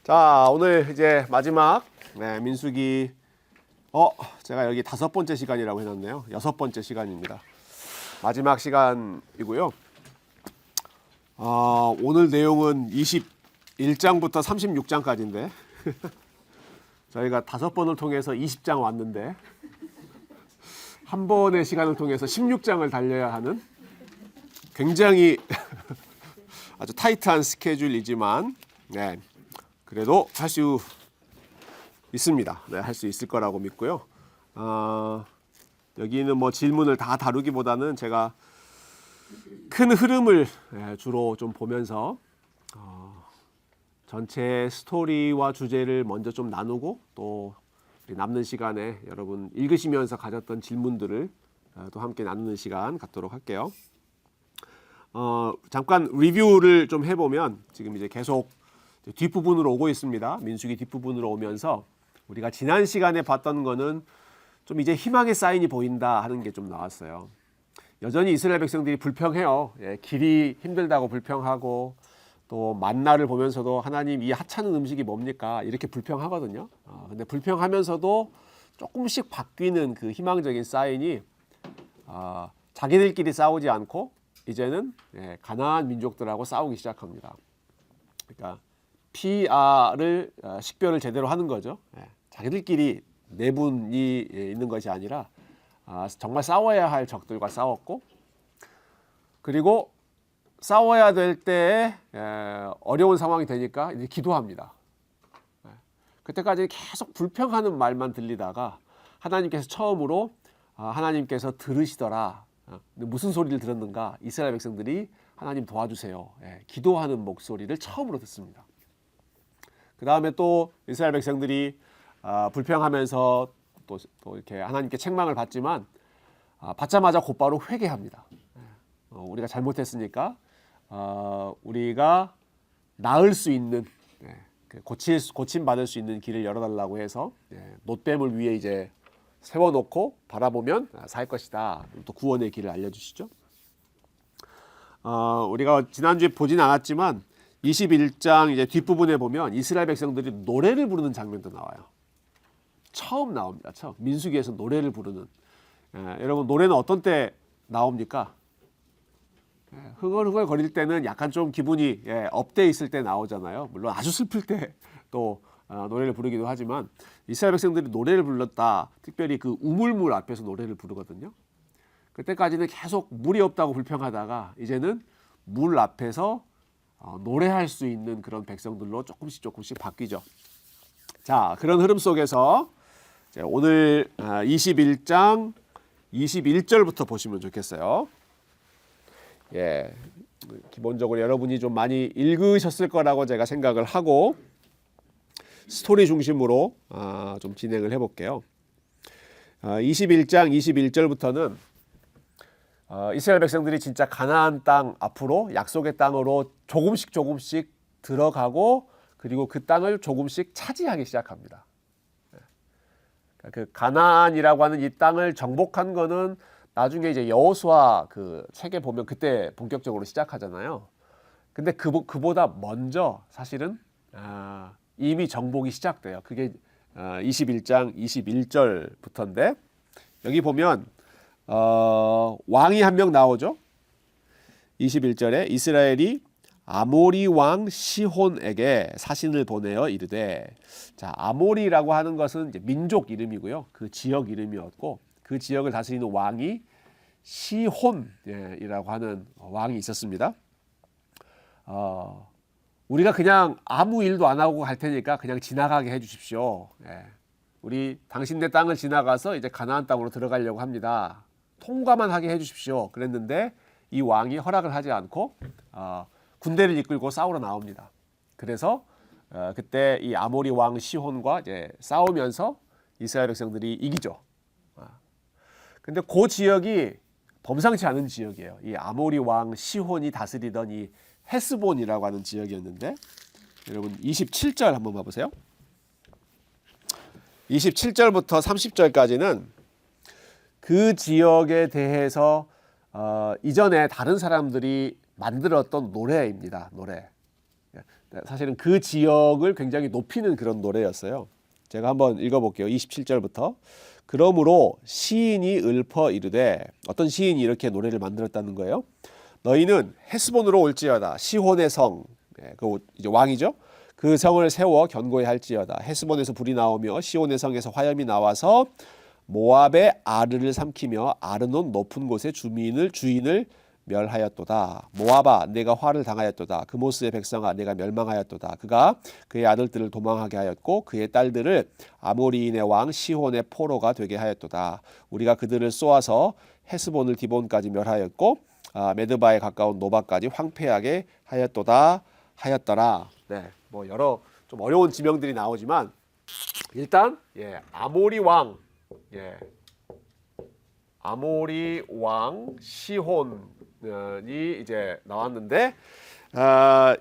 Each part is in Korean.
자, 오늘 이제 마지막 민수기 제가 여기 5번째 시간이라고 해놨네요. 6번째 시간입니다. 마지막 시간이고요. 오늘 내용은 21장부터 36장까지인데 저희가 5번을 통해서 20장 왔는데 한 번의 시간을 통해서 16장을 달려야 하는 굉장히 아주 타이트한 스케줄이지만 그래도 할 수 있습니다. 할 수 있을 거라고 믿고요. 여기는 뭐 질문을 다 다루기보다는 제가 큰 흐름을 주로 좀 보면서 전체 스토리와 주제를 먼저 좀 나누고 또 남는 시간에 여러분 읽으시면서 가졌던 질문들을 또 함께 나누는 시간 갖도록 할게요. 잠깐 리뷰를 좀 해보면 지금 이제 계속 뒷부분으로 오고 있습니다. 민수기 뒷부분으로 오면서 우리가 지난 시간에 봤던 거는 좀 이제 희망의 사인이 보인다 하는 게 좀 나왔어요. 여전히 이스라엘 백성들이 불평해요. 길이 힘들다고 불평하고 또 만나를 보면서도 하나님 이 하찮은 음식이 뭡니까? 이렇게 불평하거든요. 근데 불평하면서도 조금씩 바뀌는 그 희망적인 사인이 자기들끼리 싸우지 않고 이제는 가나안 민족들하고 싸우기 시작합니다. 그러니까 PR을 식별을 제대로 하는 거죠. 자기들끼리 내분이 있는 것이 아니라 정말 싸워야 할 적들과 싸웠고, 그리고 싸워야 될 때에 어려운 상황이 되니까 이제 기도합니다. 그때까지 계속 불평하는 말만 들리다가 하나님께서 처음으로 하나님께서 들으시더라. 근데 무슨 소리를 들었는가? 이스라엘 백성들이 하나님 도와주세요. 기도하는 목소리를 처음으로 듣습니다. 그 다음에 또 이스라엘 백성들이 불평하면서 또 이렇게 하나님께 책망을 받지만 받자마자 곧바로 회개합니다. 우리가 잘못했으니까 우리가 나을 수 있는 고침 받을 수 있는 길을 열어달라고 해서 놋뱀을 위에 이제 세워놓고 바라보면 살 것이다. 또 구원의 길을 알려주시죠. 우리가 지난주에 보진 않았지만 21장 이제 뒷부분에 보면 이스라엘 백성들이 노래를 부르는 장면도 나와요. 처음 나옵니다. 처음 민수기에서 노래를 부르는. 여러분 노래는 어떤 때 나옵니까? 흥얼흥얼 거릴 때는 약간 좀 기분이 업돼 있을 때 나오잖아요. 물론 아주 슬플 때 또 노래를 부르기도 하지만 이스라엘 백성들이 노래를 불렀다. 특별히 그 우물물 앞에서 노래를 부르거든요. 그때까지는 계속 물이 없다고 불평하다가 이제는 물 앞에서 노래할 수 있는 그런 백성들로 조금씩 바뀌죠. 자, 그런 흐름 속에서 오늘 21장 21절부터 보시면 좋겠어요. 기본적으로 여러분이 좀 많이 읽으셨을 거라고 제가 생각을 하고 스토리 중심으로 좀 진행을 해볼게요. 21장 21절부터는 이스라엘 백성들이 진짜 가나안 땅 앞으로 약속의 땅으로 조금씩 들어가고 그리고 그 땅을 조금씩 차지하기 시작합니다. 그 가나안이라고 하는 이 땅을 정복한 거는 나중에 이제 여호수아 그 책에 보면 그때 본격적으로 시작하잖아요. 근데 그보다 먼저 사실은 이미 정복이 시작돼요. 그게 21장 21절부터인데 여기 보면 왕이 한 명 나오죠. 21절에 이스라엘이 아모리 왕 시혼에게 사신을 보내어 이르되, 자, 아모리라고 하는 것은 이제 민족 이름이고요. 그 지역 이름이었고 그 지역을 다스리는 왕이 시혼이라고 하는 왕이 있었습니다. 우리가 그냥 아무 일도 안 하고 갈 테니까 그냥 지나가게 해주십시오. 우리 당신네 땅을 지나가서 이제 가나안 땅으로 들어가려고 합니다. 통과만 하게 해주십시오. 그랬는데 이 왕이 허락을 하지 않고 군대를 이끌고 싸우러 나옵니다. 그래서 그때 이 아모리 왕 시혼과 이제 싸우면서 이스라엘 백성들이 이기죠. 근데 그 지역이 범상치 않은 지역이에요. 이 아모리 왕 시혼이 다스리던 이 헤스본이라고 하는 지역이었는데, 여러분 27절 한번 봐보세요. 27절부터 30절까지는 그 지역에 대해서 이전에 다른 사람들이 만들었던 노래입니다. 노래. 사실은 그 지역을 굉장히 높이는 그런 노래였어요. 제가 한번 읽어볼게요. 27절부터. 그러므로 시인이 읊어 이르되, 어떤 시인이 이렇게 노래를 만들었다는 거예요. 너희는 헤스본으로 올지어다. 시혼의 성, 그 이제 왕이죠. 그 성을 세워 견고히 할지어다. 헤스본에서 불이 나오며 시온의 성에서 화염이 나와서 모압의 아르를 삼키며 아르논 높은 곳의 주인을 멸하였도다. 모압아, 내가 화를 당하였도다. 그모스의 백성아, 내가 멸망하였도다. 그가 그의 아들들을 도망하게 하였고 그의 딸들을 아모리인의 왕 시혼의 포로가 되게 하였도다. 우리가 그들을 쏘아서 헤스본을 디본까지 멸하였고 메드바에 가까운 노바까지 황폐하게 하였더라. 네, 뭐 여러 좀 어려운 지명들이 나오지만 일단 아모리 왕, 아모리 왕 시혼이 이제 나왔는데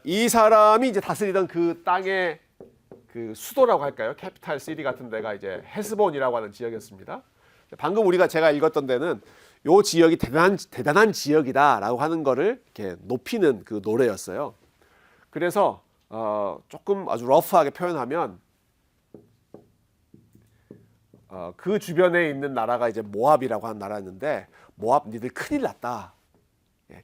이 사람이 이제 다스리던 그 땅의 그 수도라고 할까요? 캐피탈 시티 같은 데가 이제 헤스본이라고 하는 지역이었습니다. 방금 제가 읽었던 데는 요 지역이 대단한 지역이다라고 하는 거를 이렇게 높이는 그 노래였어요. 그래서 조금 아주 러프하게 표현하면 그 주변에 있는 나라가 이제 모압이라고 하는 나라였는데, 모압 니들 큰일 났다.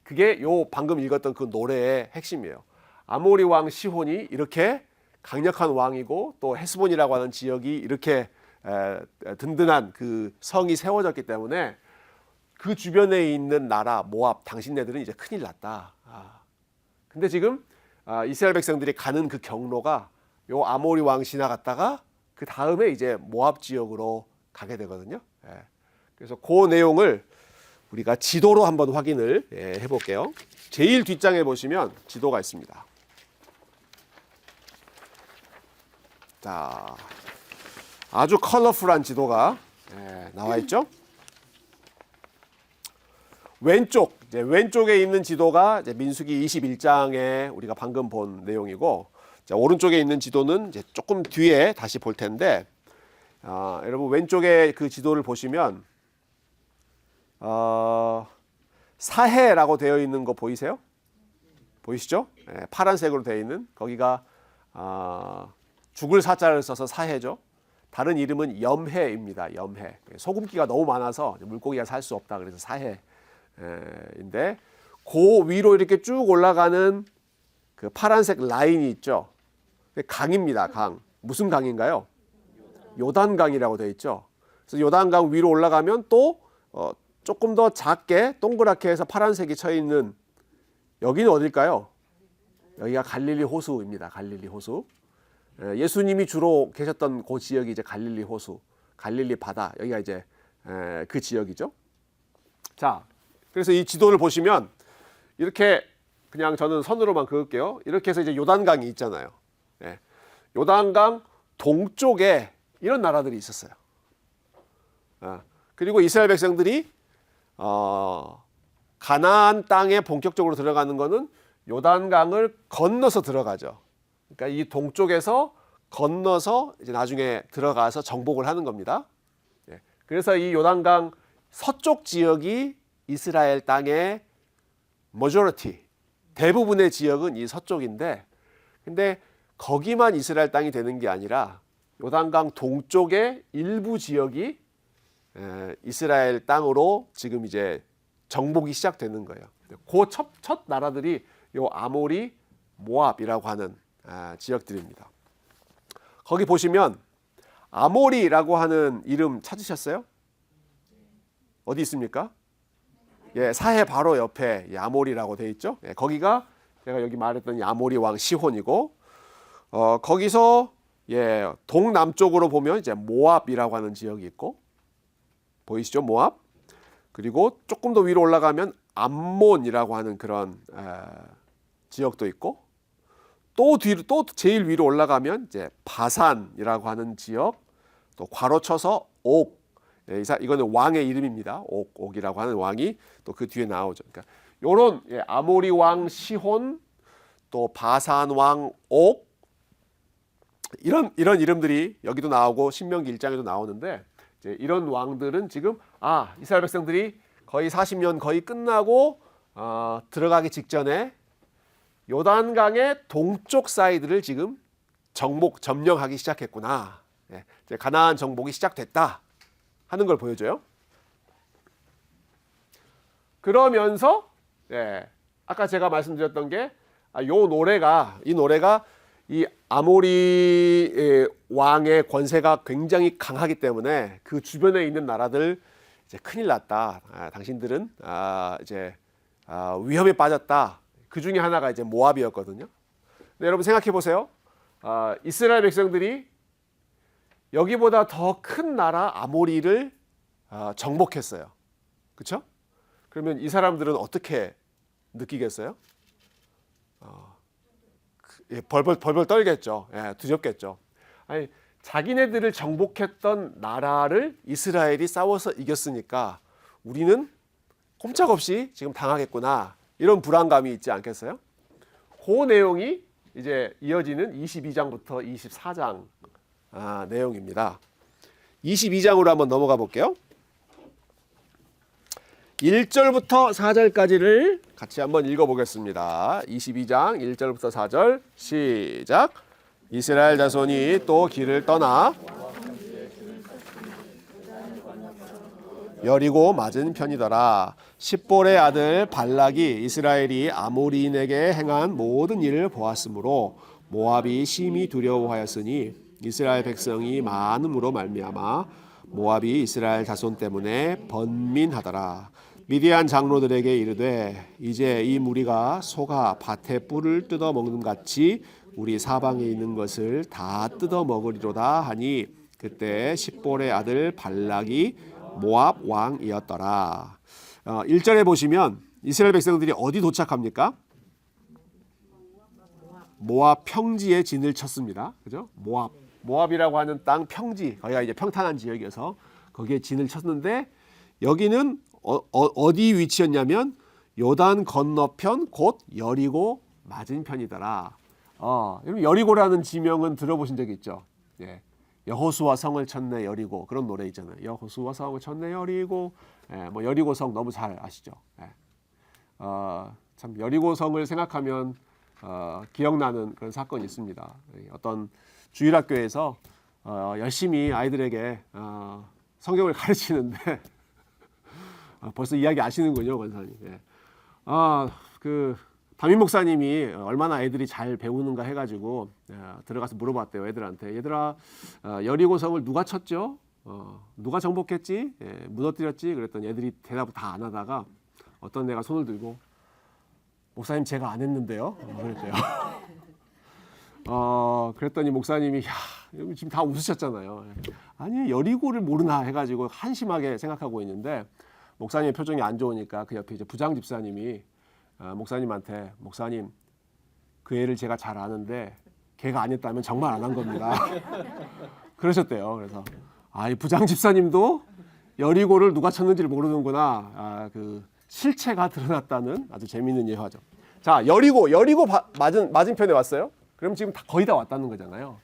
그게 요 방금 읽었던 그 노래의 핵심이에요. 아모리 왕 시혼이 이렇게 강력한 왕이고 또 헤스본이라고 하는 지역이 이렇게 든든한 그 성이 세워졌기 때문에 그 주변에 있는 나라 모압, 당신네들은 이제 큰일 났다. 근데 지금 이스라엘 백성들이 가는 그 경로가 요 아모리 왕 지나갔다가 그 다음에 이제 모압 지역으로 가게 되거든요. 그래서 그 내용을 우리가 지도로 한번 확인을 해볼게요. 제일 뒷장에 보시면 지도가 있습니다. 자, 아주 컬러풀한 지도가 나와 있죠. 왼쪽에 있는 지도가 이제 민수기 21장에 우리가 방금 본 내용이고, 자, 오른쪽에 있는 지도는 이제 조금 뒤에 다시 볼 텐데, 여러분 왼쪽에 그 지도를 보시면 사해라고 되어 있는 거 보이세요? 보이시죠? 파란색으로 되어 있는 거기가 죽을 사자를 써서 사해죠. 다른 이름은 염해입니다. 염해. 소금기가 너무 많아서 물고기가 살 수 없다. 그래서 사해인데, 그 위로 이렇게 쭉 올라가는 그 파란색 라인이 있죠. 강입니다. 강. 무슨 강인가요? 요단강이라고 되어 있죠. 그래서 요단강 위로 올라가면 또 조금 더 작게 동그랗게 해서 파란색이 쳐 있는 여기는 어딜까요? 여기가 갈릴리 호수입니다. 갈릴리 호수. 예수님이 주로 계셨던 그 지역이 이제 갈릴리 호수, 갈릴리 바다. 여기가 이제 그 지역이죠. 자, 그래서 이 지도를 보시면 이렇게 그냥 저는 선으로만 그을게요. 이렇게 해서 이제 요단강이 있잖아요. 요단강 동쪽에 이런 나라들이 있었어요. 그리고 이스라엘 백성들이 가나안 땅에 본격적으로 들어가는 거는 요단강을 건너서 들어가죠. 그러니까 이 동쪽에서 건너서 이제 나중에 들어가서 정복을 하는 겁니다. 그래서 이 요단강 서쪽 지역이 이스라엘 땅의 majority, 대부분의 지역은 이 서쪽인데, 근데 거기만 이스라엘 땅이 되는 게 아니라 요단강 동쪽의 일부 지역이 이스라엘 땅으로 지금 이제 정복이 시작되는 거예요. 그 첫 나라들이 요 아모리, 모압이라고 하는 지역들입니다. 거기 보시면 아모리라고 하는 이름 찾으셨어요? 어디 있습니까? 사해 바로 옆에 아모리라고 되어 있죠. 거기가 제가 여기 말했던 아모리 왕 시혼이고, 거기서 동남쪽으로 보면 이제 모압이라고 하는 지역이 있고, 보이시죠? 모압. 그리고 조금 더 위로 올라가면 암몬이라고 하는 그런 지역도 있고, 또 제일 위로 올라가면 이제 바산이라고 하는 지역, 또 괄호 쳐서 옥. 이거는 왕의 이름입니다. 옥이라고 하는 왕이 또 그 뒤에 나오죠. 그러니까 요런 아모리 왕 시혼, 또 바산 왕 옥, 이런 이름들이 여기도 나오고 신명기 1장에도 나오는데, 이제 이런 왕들은 지금 이스라엘 백성들이 거의 40년 거의 끝나고 들어가기 직전에 요단강의 동쪽 사이드를 지금 점령하기 시작했구나. 예, 이제 가나안 정복이 시작됐다 하는 걸 보여줘요. 그러면서 예, 아까 제가 말씀드렸던 게 이 노래가 이 아모리 왕의 권세가 굉장히 강하기 때문에 그 주변에 있는 나라들 이제 큰일 났다. 당신들은 이제 위험에 빠졌다. 그 중에 하나가 이제 모압이었거든요. 근데 여러분 생각해 보세요. 이스라엘 백성들이 여기보다 더 큰 나라 아모리를 정복했어요. 그렇죠? 그러면 이 사람들은 어떻게 느끼겠어요? 벌벌 떨겠죠. 예, 두렵겠죠. 아니, 자기네들을 정복했던 나라를 이스라엘이 싸워서 이겼으니까 우리는 꼼짝없이 지금 당하겠구나. 이런 불안감이 있지 않겠어요? 그 내용이 이제 이어지는 22장부터 24장 내용입니다. 22장으로 한번 넘어가 볼게요. 1절부터 4절까지를 같이 한번 읽어보겠습니다. 22장 1절부터 4절 시작. 이스라엘 자손이 또 길을 떠나 여리고 맞은 편이더라. 십볼의 아들 발락이 이스라엘이 아모리인에게 행한 모든 일을 보았으므로 모압이 심히 두려워하였으니 이스라엘 백성이 많음으로 말미암아 모압이 이스라엘 자손 때문에 번민하더라. 미디안 장로들에게 이르되 이제 이 무리가 소가 밭에 뿔을 뜯어 먹는 같이 우리 사방에 있는 것을 다 뜯어 먹으리로다 하니 그때 십볼의 아들 발락이 모압 왕이었더라. 1절에 보시면 이스라엘 백성들이 어디 도착합니까? 모압 평지에 진을 쳤습니다. 그죠? 모압이라고 하는 땅 평지, 거기가 이제 평탄한 지역이어서 거기에 진을 쳤는데 여기는 어디 위치였냐면 요단 건너편 곧 여리고 맞은편이더라. 여러분 여리고라는 지명은 들어보신 적 있죠? 예. 여호수아 성을 쳤네 여리고 그런 노래 있잖아요. 여호수아 성을 쳤네 여리고. 예, 뭐 여리고 성 너무 잘 아시죠? 예. 참 여리고 성을 생각하면 기억나는 그런 사건이 있습니다. 어떤 주일학교에서 열심히 아이들에게 성경을 가르치는데 벌써 이야기 아시는군요, 권사님. 예. 그 담임 목사님이 얼마나 애들이 잘 배우는가 해가지고 들어가서 물어봤대요, 애들한테. 얘들아, 여리고성을 누가 쳤죠? 누가 정복했지? 예, 무너뜨렸지? 그랬더니 애들이 대답을 다 안 하다가 어떤 애가 손을 들고 목사님 제가 안 했는데요. 그랬대요. 그랬더니 목사님이 야, 지금 다 웃으셨잖아요. 아니 여리고를 모르나 해가지고 한심하게 생각하고 있는데 목사님의 표정이 안 좋으니까 그 옆에 이제 부장 집사님이 목사님한테 목사님 그 애를 제가 잘 아는데 걔가 안 했다면 정말 안 한 겁니다. 그러셨대요. 그래서 이 부장 집사님도 여리고를 누가 쳤는지를 모르는구나. 그 실체가 드러났다는 아주 재미있는 예화죠. 자, 여리고 맞은편에 왔어요. 그럼 지금 거의 다 왔다는 거잖아요.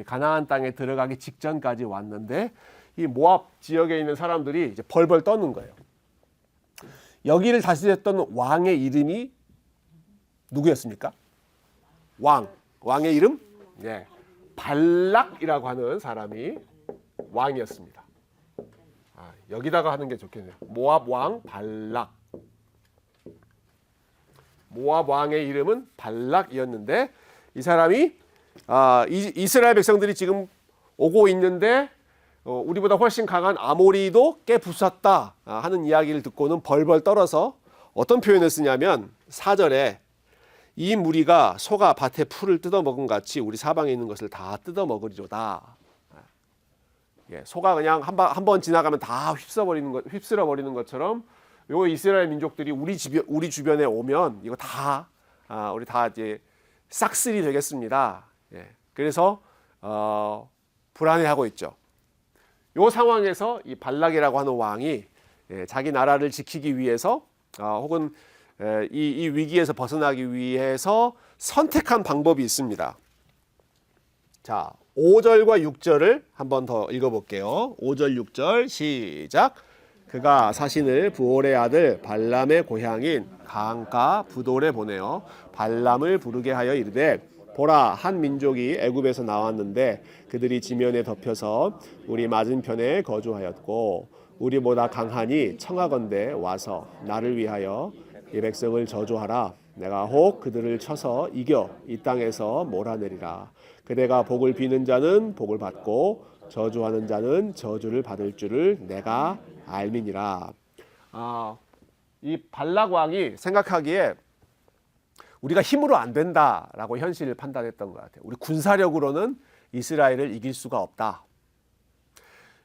가나안 땅에 들어가기 직전까지 왔는데 이 모압 지역에 있는 사람들이 이제 벌벌 떠는 거예요. 여기를 다스렸던 왕의 이름이 누구였습니까? 왕의 이름? 네, 발락이라고 하는 사람이 왕이었습니다. 여기다가 하는 게 좋겠네요. 모압 왕 발락. 모압 왕의 이름은 발락이었는데 이 사람이 이스라엘 백성들이 지금 오고 있는데 우리보다 훨씬 강한 아모리도 깨부쉈다 하는 이야기를 듣고는 벌벌 떨어서 어떤 표현을 쓰냐면 4절에 이 무리가 소가 밭에 풀을 뜯어먹은 같이 우리 사방에 있는 것을 다 뜯어먹으리로다. 소가 그냥 한 번 지나가면 다 휩쓸어 버리는 것처럼 요 이스라엘 민족들이 우리 주변에 오면 이거 다 우리 다 이제 싹쓸이 되겠습니다. 그래서 불안해하고 있죠. 요 상황에서 이 발락이라고 하는 왕이 자기 나라를 지키기 위해서 혹은 이 위기에서 벗어나기 위해서 선택한 방법이 있습니다. 자, 5절과 6절을 한 번 더 읽어볼게요. 5절, 6절 시작. 그가 사신을 부올의 아들 발람의 고향인 강가 부돌에 보내어 발람을 부르게 하여 이르되 보라, 한 민족이 애굽에서 나왔는데 그들이 지면에 덮여서 우리 맞은편에 거주하였고 우리보다 강하니 청하건대 와서 나를 위하여 이 백성을 저주하라. 내가 혹 그들을 쳐서 이겨 이 땅에서 몰아내리라. 그대가 복을 비는 자는 복을 받고 저주하는 자는 저주를 받을 줄을 내가 알미니라. 이 발락 왕이 생각하기에 우리가 힘으로 안 된다라고 현실을 판단했던 것 같아요. 우리 군사력으로는 이스라엘을 이길 수가 없다.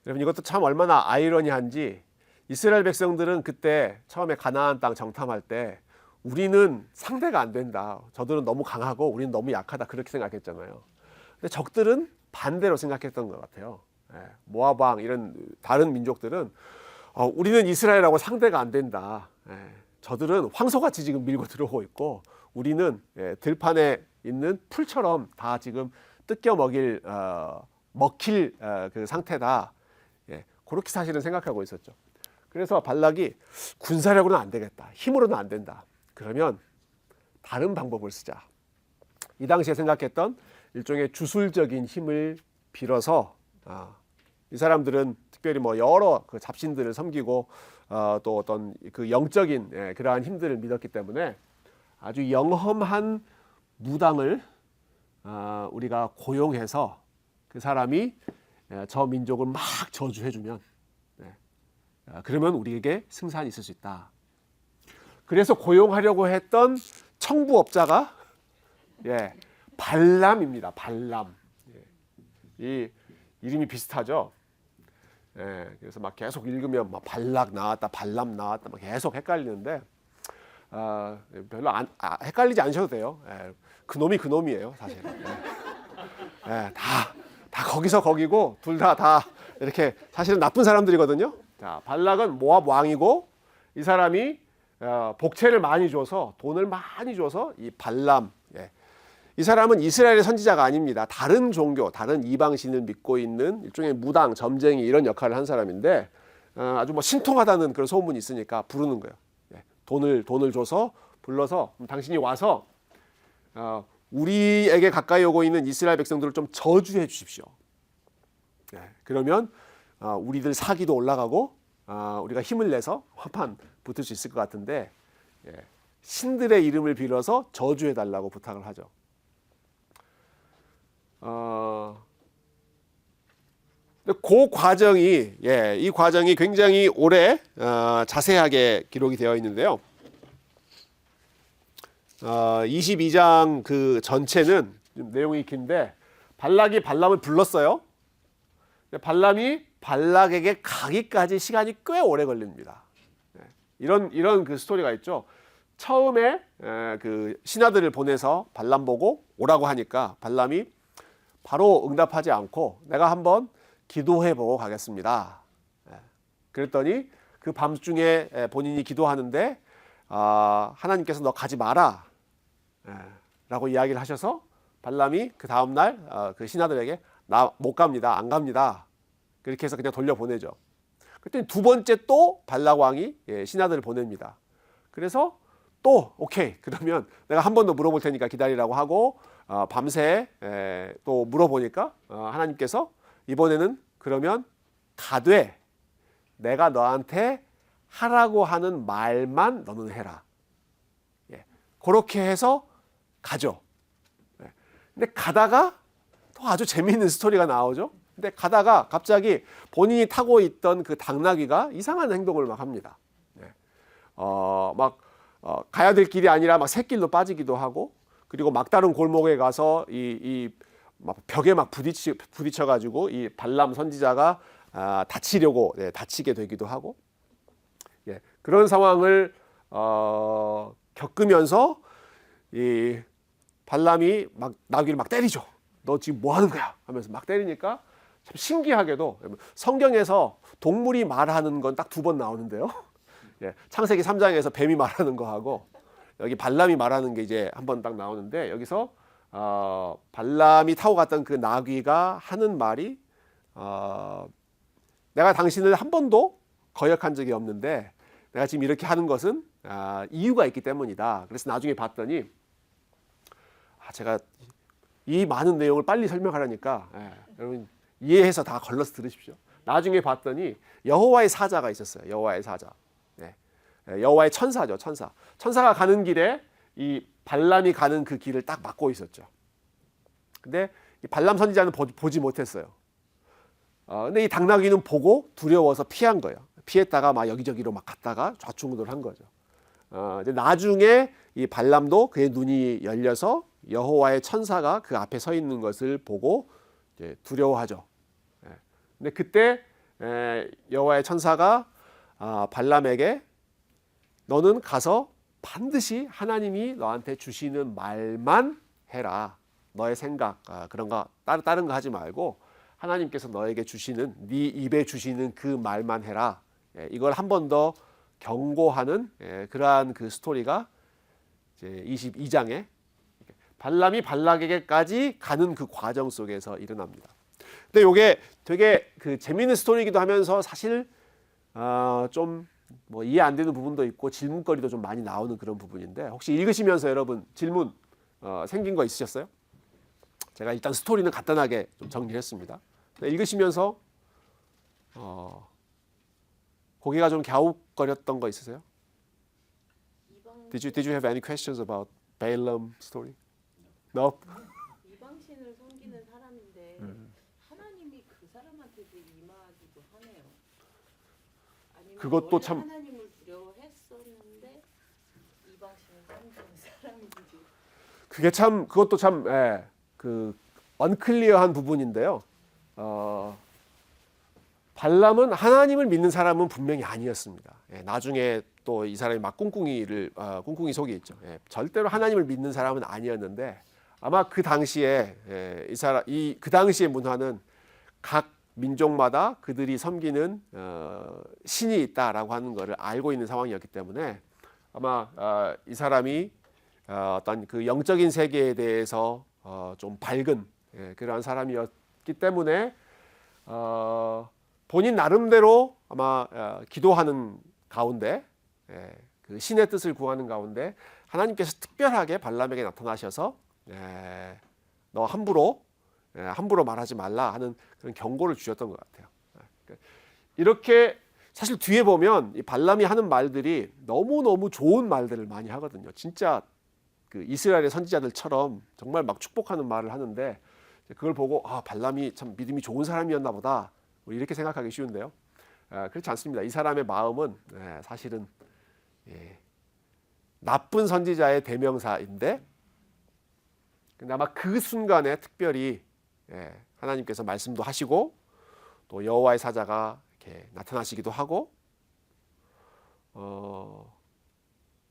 여러분, 이것도 참 얼마나 아이러니한지, 이스라엘 백성들은 그때 처음에 가나안 땅 정탐할 때 우리는 상대가 안 된다. 저들은 너무 강하고 우리는 너무 약하다. 그렇게 생각했잖아요. 근데 적들은 반대로 생각했던 것 같아요. 모압 왕 이런 다른 민족들은 우리는 이스라엘하고 상대가 안 된다. 저들은 황소같이 지금 밀고 들어오고 있고 우리는 들판에 있는 풀처럼 다 지금 뜯겨 먹힐 그 상태다. 그렇게 사실은 생각하고 있었죠. 그래서 발락이 군사력으로는 안 되겠다. 힘으로는 안 된다. 그러면 다른 방법을 쓰자. 이 당시에 생각했던 일종의 주술적인 힘을 빌어서 이 사람들은 특별히 뭐 여러 그 잡신들을 섬기고 또 어떤 그 영적인 그러한 힘들을 믿었기 때문에 아주 영험한 무당을 우리가 고용해서 그 사람이 저 민족을 막 저주해주면 그러면 우리에게 승산이 있을 수 있다. 그래서 고용하려고 했던 청부업자가 발람입니다. 발람. 이 이름이 비슷하죠. 그래서 막 계속 읽으면 막 발락 나왔다, 발람 나왔다, 막 계속 헷갈리는데 별로 헷갈리지 않으셔도 돼요. 그놈이 그놈이에요, 사실. 다 거기서 거기고 둘 다 이렇게 사실은 나쁜 사람들이거든요. 자, 발락은 모압 왕이고 이 사람이 복채를 많이 줘서 돈을 많이 줘서 이 발람, 이 사람은 이스라엘의 선지자가 아닙니다. 다른 종교, 다른 이방신을 믿고 있는 일종의 무당, 점쟁이 이런 역할을 한 사람인데 아주 뭐 신통하다는 그런 소문이 있으니까 부르는 거예요. 돈을 줘서 불러서 당신이 와서 우리에게 가까이 오고 있는 이스라엘 백성들을 좀 저주해 주십시오. 그러면 우리들 사기도 올라가고 우리가 힘을 내서 화판 붙을 수 있을 것 같은데 신들의 이름을 빌어서 저주해 달라고 부탁을 하죠. 그 과정이 이 과정이 굉장히 오래 자세하게 기록이 되어 있는데요. 22장 그 전체는 내용이 긴데 발락이 발람을 불렀어요. 발람이 발락에게 가기까지 시간이 꽤 오래 걸립니다. 이런 그 스토리가 있죠. 처음에 그 신하들을 보내서 발람 보고 오라고 하니까 발람이 바로 응답하지 않고 내가 한번 기도해 보고 가겠습니다. 그랬더니 그 밤중에 본인이 기도하는데 하나님께서 너 가지 마라 라고 이야기를 하셔서 발람이 그 다음날 그 신하들에게 나 못 갑니다. 안 갑니다. 그렇게 해서 그냥 돌려보내죠. 그랬더니 두 번째 또 발락 왕이 신하들을 보냅니다. 그래서 또 오케이 그러면 내가 한 번 더 물어볼 테니까 기다리라고 하고 밤새 또 물어보니까 하나님께서 이번에는 그러면 가되 내가 너한테 하라고 하는 말만 너는 해라. 그렇게 해서 가죠. 근데 가다가 또 아주 재미있는 스토리가 나오죠. 근데 가다가 갑자기 본인이 타고 있던 그 당나귀가 이상한 행동을 막 합니다. 가야 될 길이 아니라 막 샛길로 빠지기도 하고, 그리고 막다른 골목에 가서 막 벽에 막 부딪혀가지고 이 발람 선지자가 다치게 되기도 하고, 그런 상황을 겪으면서 이 발람이 막 나귀를 막 때리죠. 너 지금 뭐 하는 거야? 하면서 막 때리니까 참 신기하게도 성경에서 동물이 말하는 건 딱 2번 나오는데요. 창세기 3장에서 뱀이 말하는 거하고 여기 발람이 말하는 게 이제 한 번 딱 나오는데, 여기서 발람이 타고 갔던 그 나귀가 하는 말이 내가 당신을 한 번도 거역한 적이 없는데 내가 지금 이렇게 하는 것은 이유가 있기 때문이다. 그래서 나중에 봤더니 제가 이 많은 내용을 빨리 설명하려니까 여러분 이해해서 다 걸러서 들으십시오. 나중에 봤더니 여호와의 사자가 있었어요. 여호와의 사자. 여호와의 천사죠. 천사가 가는 길에 이 발람이 가는 그 길을 딱 막고 있었죠. 근데 이 발람 선지자는 보지 못했어요. 근데 이 당나귀는 보고 두려워서 피한 거예요. 피했다가 막 여기저기로 막 갔다가 좌충우돌한 거죠. 이제 나중에 이 발람도 그의 눈이 열려서 여호와의 천사가 그 앞에 서 있는 것을 보고 이제 두려워하죠. 근데 그때 여호와의 천사가 발람에게 너는 가서 반드시 하나님이 너한테 주시는 말만 해라. 너의 생각 그런 거 다른 거 하지 말고 하나님께서 너에게 주시는 네 입에 주시는 그 말만 해라. 이걸 한 번 더 경고하는 그러한 그 스토리가 이제 22장에 발람이 발락에게까지 가는 그 과정 속에서 일어납니다. 근데 이게 되게 그 재미있는 스토리이기도 하면서 사실 좀 뭐 이해 안 되는 부분도 있고 질문거리도 좀 많이 나오는 그런 부분인데 혹시 읽으시면서 여러분 질문 생긴 거 있으셨어요? 제가 일단 스토리는 간단하게 좀 정리했습니다. 읽으시면서 고개가 좀 갸웃거렸던 거 있으세요? Did you have any questions about Balaam story? No. 이방신을 섬기는 사람인데 하나님이 그 사람한테도 임하기도 하네요. 아니면 그것도 원래 참 하나님을 두려워했었는데 이방신을 섬기는 사람인지. 그것도 참 그 언클리어한 부분인데요. 발람은 하나님을 믿는 사람은 분명히 아니었습니다. 나중에 또 이 사람이 막 꿍꿍이 속에 있죠. 절대로 하나님을 믿는 사람은 아니었는데 아마 그 당시에 그 당시의 문화는 각 민족마다 그들이 섬기는 신이 있다라고 하는 것을 알고 있는 상황이었기 때문에 아마 이 사람이 어떤 그 영적인 세계에 대해서 좀 밝은 그러한 사람이었기 때문에 본인 나름대로 아마 기도하는 가운데 그 신의 뜻을 구하는 가운데 하나님께서 특별하게 발람에게 나타나셔서 너 함부로 말하지 말라 하는 그런 경고를 주셨던 것 같아요. 이렇게 사실 뒤에 보면 이 발람이 하는 말들이 너무너무 좋은 말들을 많이 하거든요. 진짜 그 이스라엘의 선지자들처럼 정말 막 축복하는 말을 하는데 그걸 보고 발람이 참 믿음이 좋은 사람이었나 보다 이렇게 생각하기 쉬운데요. 그렇지 않습니다. 이 사람의 마음은 사실은 나쁜 선지자의 대명사인데 근데 아마 그 순간에 특별히 하나님께서 말씀도 하시고 또 여호와의 사자가 이렇게 나타나시기도 하고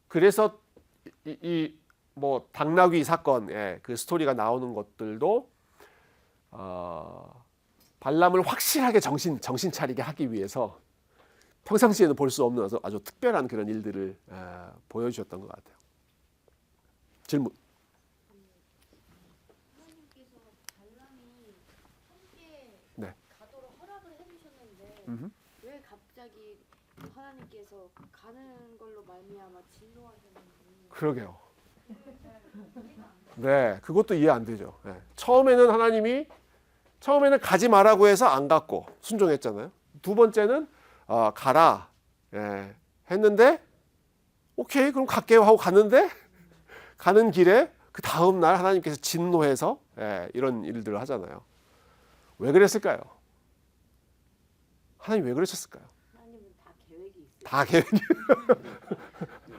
그래서 이 뭐 당나귀 사건 그 스토리가 나오는 것들도 발람을 확실하게 정신 차리게 하기 위해서 평상시에는 볼 수 없는 아주 특별한 그런 일들을 보여주셨던 것 같아요. 질문. 하나님께서 발람이 함께 가도록 허락을 해주셨는데 왜 갑자기 하나님께서 가는 걸로 말미암아 진노하셨는지. 그러게요. 네, 그것도 이해 안 되죠. 처음에는 가지 말라고 해서 안 갔고 순종했잖아요. 두 번째는 가라 했는데 오케이 그럼 갈게요 하고 갔는데 가는 길에 그 다음 날 하나님께서 진노해서 이런 일들을 하잖아요. 왜 그랬을까요? 하나님 왜 그러셨을까요? 하나님은 다 계획이 있어요. 다 계획이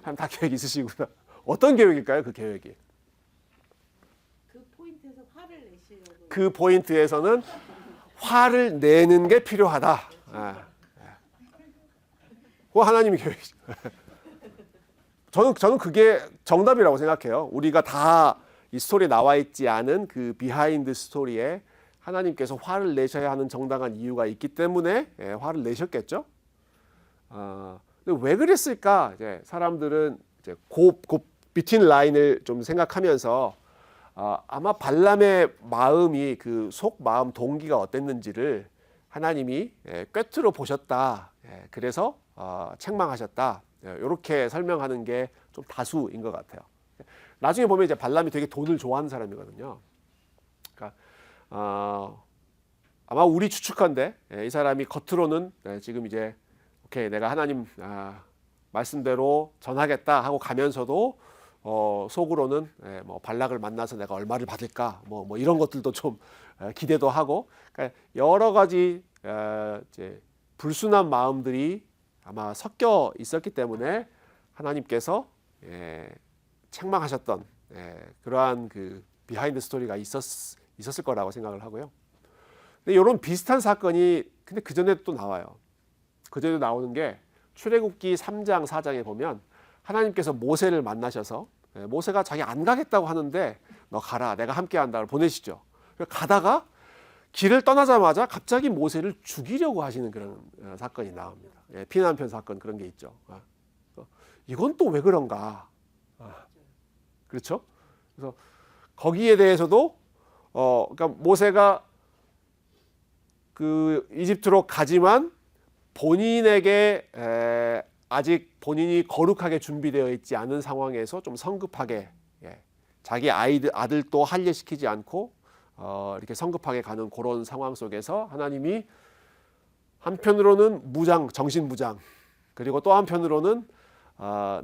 하나님 다 계획 있으시구나. 어떤 계획일까요? 그 계획이. 그 포인트에서 화를 내시려고. 그 포인트에서는 화를 내는 게 필요하다. 그거 하나님의 계획이죠. 저는 그게 정답이라고 생각해요. 우리가 다 이 스토리에 나와 있지 않은 그 비하인드 스토리에 하나님께서 화를 내셔야 하는 정당한 이유가 있기 때문에 화를 내셨겠죠. 근데 왜 그랬을까? 이제 사람들은 이제 비트윈 라인을 좀 생각하면서 아마 발람의 마음이 그 속 마음 동기가 어땠는지를 하나님이 꿰뚫어 보셨다. 그래서 책망하셨다. 이렇게 설명하는 게 좀 다수인 것 같아요. 나중에 보면 이제 발람이 되게 돈을 좋아하는 사람이거든요. 그러니까 아마 우리 추측컨대 이 사람이 겉으로는 지금 이제 오케이 내가 하나님 말씀대로 전하겠다 하고 가면서도 속으로는 뭐 발락을 만나서 내가 얼마를 받을까 뭐 이런 것들도 좀 기대도 하고 그러니까 여러 가지 이제 불순한 마음들이 아마 섞여 있었기 때문에 하나님께서 책망하셨던 그러한 그 비하인드 스토리가 있었을 거라고 생각을 하고요. 근데 이런 비슷한 사건이 근데 그 전에 또 나와요. 그 전에 나오는 게 출애굽기 3장 4장에 보면 하나님께서 모세를 만나셔서 모세가 자기 안 가겠다고 하는데 너 가라 내가 함께한다고 보내시죠. 가다가 길을 떠나자마자 갑자기 모세를 죽이려고 하시는 그런 사건이 나옵니다. 피난편 사건 그런 게 있죠. 이건 또 왜 그런가? 그렇죠? 그래서 거기에 대해서도 그러니까 모세가 그 이집트로 가지만 본인에게 아직 본인이 거룩하게 준비되어 있지 않은 상황에서 좀 성급하게 자기 아들도 할례시키지 않고 이렇게 성급하게 가는 그런 상황 속에서 하나님이 한편으로는 정신무장 그리고 또 한편으로는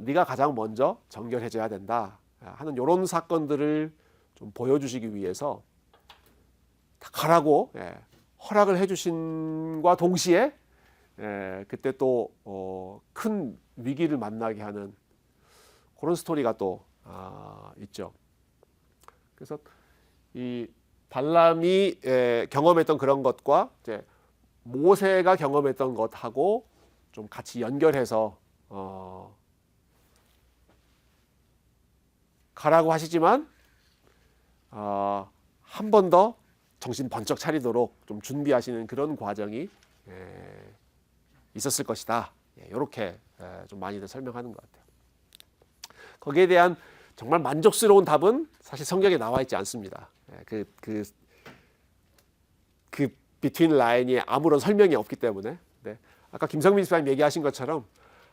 네가 가장 먼저 정결해져야 된다 하는 이런 사건들을 좀 보여주시기 위해서 가라고 허락을 해주신과 동시에 그때 또 큰 위기를 만나게 하는 그런 스토리가 또 있죠. 그래서 이 발람이 경험했던 그런 것과 이제 모세가 경험했던 것하고 좀 같이 연결해서 가라고 하시지만 한 번 더 정신 번쩍 차리도록 좀 준비하시는 그런 과정이 있었을 것이다. 이렇게 좀 많이들 설명하는 것 같아요. 거기에 대한 정말 만족스러운 답은 사실 성경에 나와 있지 않습니다. 그 비트윈 라인이 아무런 설명이 없기 때문에 아까 김성민 집사님 얘기하신 것처럼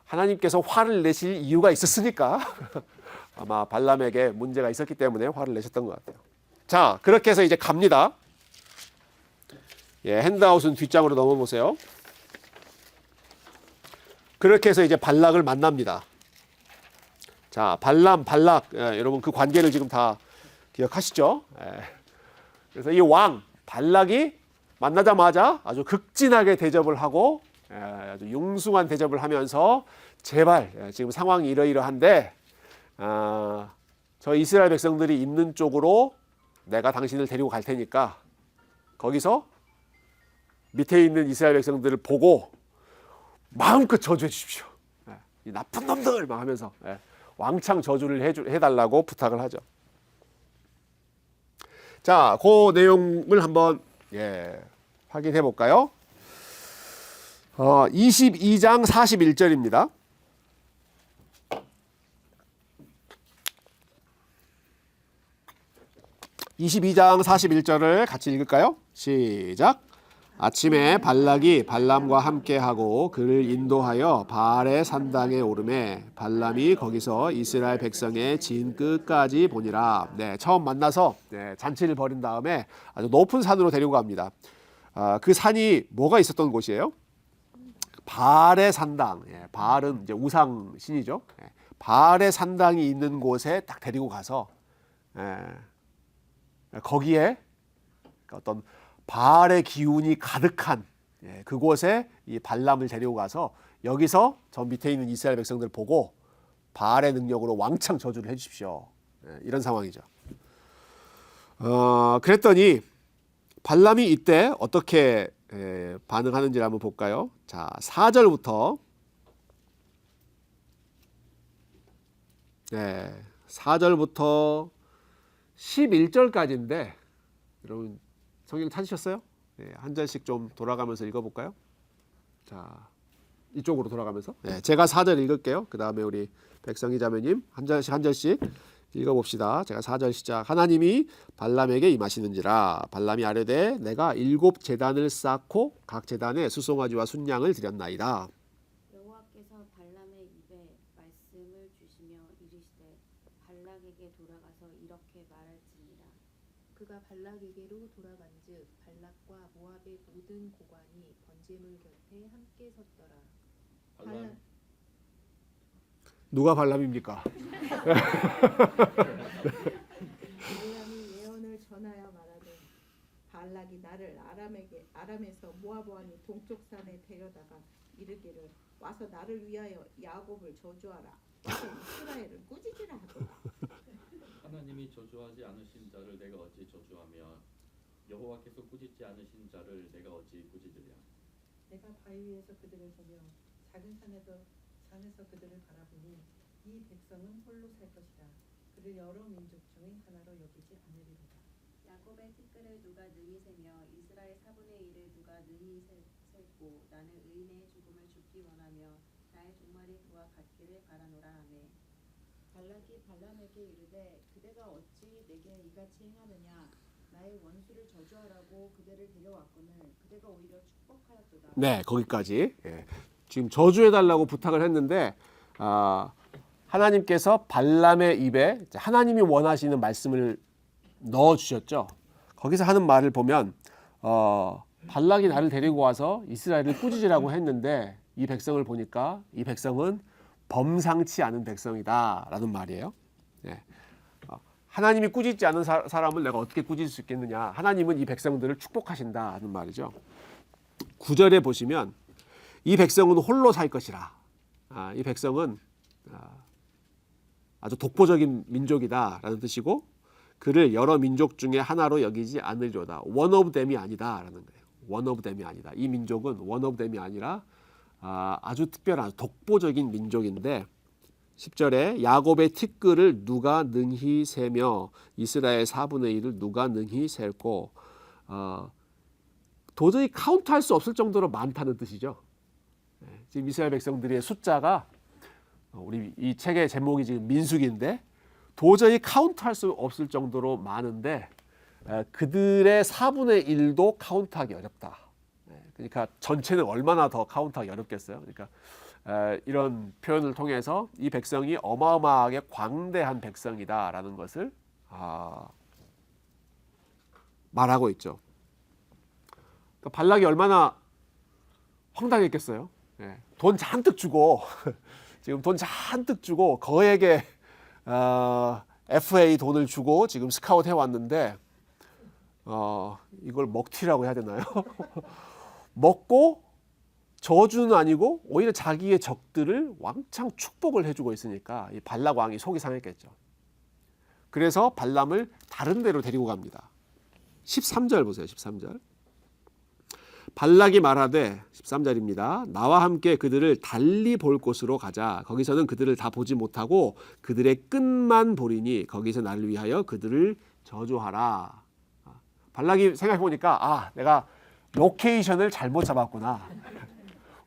하나님께서 화를 내실 이유가 있었으니까 아마 발람에게 문제가 있었기 때문에 화를 내셨던 것 같아요. 자, 그렇게 해서 이제 갑니다. 핸드아웃은 뒷장으로 넘어보세요. 그렇게 해서 이제 발락을 만납니다. 자, 발락, 여러분 그 관계를 지금 다 기억하시죠? 그래서 이 왕 발락이 만나자마자 아주 극진하게 대접을 하고 아주 융숭한 대접을 하면서 제발 지금 상황이 이러이러한데 저 이스라엘 백성들이 있는 쪽으로 내가 당신을 데리고 갈 테니까 거기서 밑에 있는 이스라엘 백성들을 보고 마음껏 저주해 주십시오. 이 나쁜 놈들 막 하면서 왕창 저주를 해달라고 부탁을 하죠. 자, 그 내용을 한번 확인해 볼까요? 22장 41절입니다. 22장 41절을 같이 읽을까요? 시작. 아침에 발락이 발람과 함께하고 그를 인도하여 바알의 산당에 오르매 발람이 거기서 이스라엘 백성의 진 끝까지 보니라. 처음 만나서 잔치를 벌인 다음에 아주 높은 산으로 데리고 갑니다. 그 산이 뭐가 있었던 곳이에요? 바알의 산당. 바알은 이제 우상 신이죠. 바알의 산당이 있는 곳에 딱 데리고 가서 거기에 어떤 바알의 기운이 가득한 그곳에 이 발람을 데리고 가서 여기서 저 밑에 있는 이스라엘 백성들 보고 바알의 능력으로 왕창 저주를 해주십시오. 이런 상황이죠. 그랬더니 발람이 이때 어떻게 반응하는지를 한번 볼까요? 자, 4절부터 4절부터 11절까지인데 여러분 성경 찾으셨어요? 한 절씩 좀 돌아가면서 읽어볼까요? 자, 이쪽으로 돌아가면서 제가 4절 읽을게요. 그 다음에 우리 백성희 자매님 한 절씩 읽어봅시다. 제가 4절 시작. 하나님이 발람에게 임하시는지라. 발람이 아뢰되 내가 7 제단을 쌓고 각 제단에 수송아지와 순양을 드렸나이다. 여호와께서 발람의 입에 말씀을 주시며 이르시되 발락에게 돌아가서 이렇게 말할지니라. 그가 발락에게로 돌아간즉 발락과 모압의 모든 고관이 번제물 곁에 함께 섰더라. 발락 누가 발람입니까? 발람이 예언을 전하여 말하되 발락이 나를 아람에서 모압 왕이 동쪽 산에 데려다가 이르기를 와서 나를 위하여 야곱을 저주하라. 와서 이스라엘을 꾸짖으라 하더라. 하나님이 저주하지 않으신 자를 내가 어찌 저주하며 여호와께서 꾸짖지 않으신 자를 내가 어찌 꾸짖으랴. 내가 바위 위에서 그들을 보며 작은 산에서 그들을 바라보니 이 백성은 홀로 살 것이라. 그를 여러 민족 중에 하나로 여기지 않으리로다. 야곱의 티끌을 누가 능히 세며 이스라엘 4분의 1을 누가 능히 셀고 나는 의인의 죽음을 죽기 원하며 나의 종말이 그와 같기를 바라노라 하매 발락이 발람에게 이르되 그대가 어찌 내게 이같이 행하느냐 나의 원수를 저주하라고 그대를 데려왔거늘 그대가 오히려 축복하였도다. 네, 거기까지. 예. 지금 저주해달라고 부탁을 했는데 하나님께서 발람의 입에 하나님이 원하시는 말씀을 넣어주셨죠. 거기서 하는 말을 보면 발락이 나를 데리고 와서 이스라엘을 꾸짖으라고 했는데 이 백성을 보니까 이 백성은 범상치 않은 백성이다라는 말이에요. 예. 하나님이 꾸짖지 않은 사람을 내가 어떻게 꾸짖을 수 있겠느냐. 하나님은 이 백성들을 축복하신다는 말이죠. 9절에 보시면 이 백성은 홀로 살 것이라. 이 백성은 아주 독보적인 민족이다라는 뜻이고 그를 여러 민족 중에 하나로 여기지 않으리로다. one of them이 아니다라는 거예요. one of them이 아니다. 이 민족은 one of them이 아니라 아주 특별한 아주 독보적인 민족인데 10절에 야곱의 티끌을 누가 능히 세며 이스라엘 4분의 1을 누가 능히 셀고 도저히 카운트할 수 없을 정도로 많다는 뜻이죠. 지금 이스라엘 백성들의 숫자가 우리 이 책의 제목이 지금 민수기인데 도저히 카운트할 수 없을 정도로 많은데 그들의 4분의 1도 카운트하기 어렵다. 그러니까 전체는 얼마나 더 카운트하기 어렵겠어요. 그러니까 이런 표현을 통해서 이 백성이 어마어마하게 광대한 백성이다라는 것을 말하고 있죠. 그러니까 발락이 얼마나 황당했겠어요. 돈 잔뜩 주고 지금 돈 잔뜩 주고 거액의 FA 돈을 주고 지금 스카웃 해왔는데 이걸 먹튀라고 해야 되나요? 먹고 저주는 아니고 오히려 자기의 적들을 왕창 축복을 해주고 있으니까 이 발락 왕이 속이 상했겠죠. 그래서 발람을 다른 데로 데리고 갑니다. 13절 보세요. 13절. 발락이 말하되 13절입니다. 나와 함께 그들을 달리 볼 곳으로 가자. 거기서는 그들을 다 보지 못하고 그들의 끝만 보리니 거기서 나를 위하여 그들을 저주하라. 발락이 생각해보니까 내가 로케이션을 잘못 잡았구나.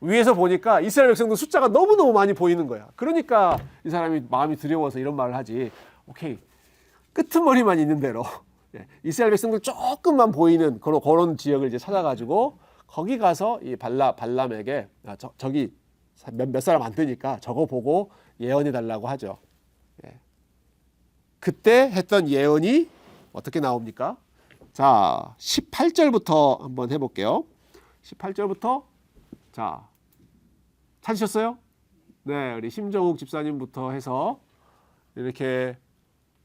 위에서 보니까 이스라엘 백성들 숫자가 너무너무 많이 보이는 거야. 그러니까 이 사람이 마음이 두려워서 이런 말을 하지. 오케이, 끄트머리만 있는 대로 이스라엘 백성들 조금만 보이는 그런 지역을 이제 찾아가지고 거기 가서 이 발람에게 저기 몇 사람 안 되니까 저거 보고 예언해 달라고 하죠. 그때 했던 예언이 어떻게 나옵니까? 자, 18절부터 한번 해볼게요. 18절부터 자, 찾으셨어요? 네, 우리 심정욱 집사님부터 해서 이렇게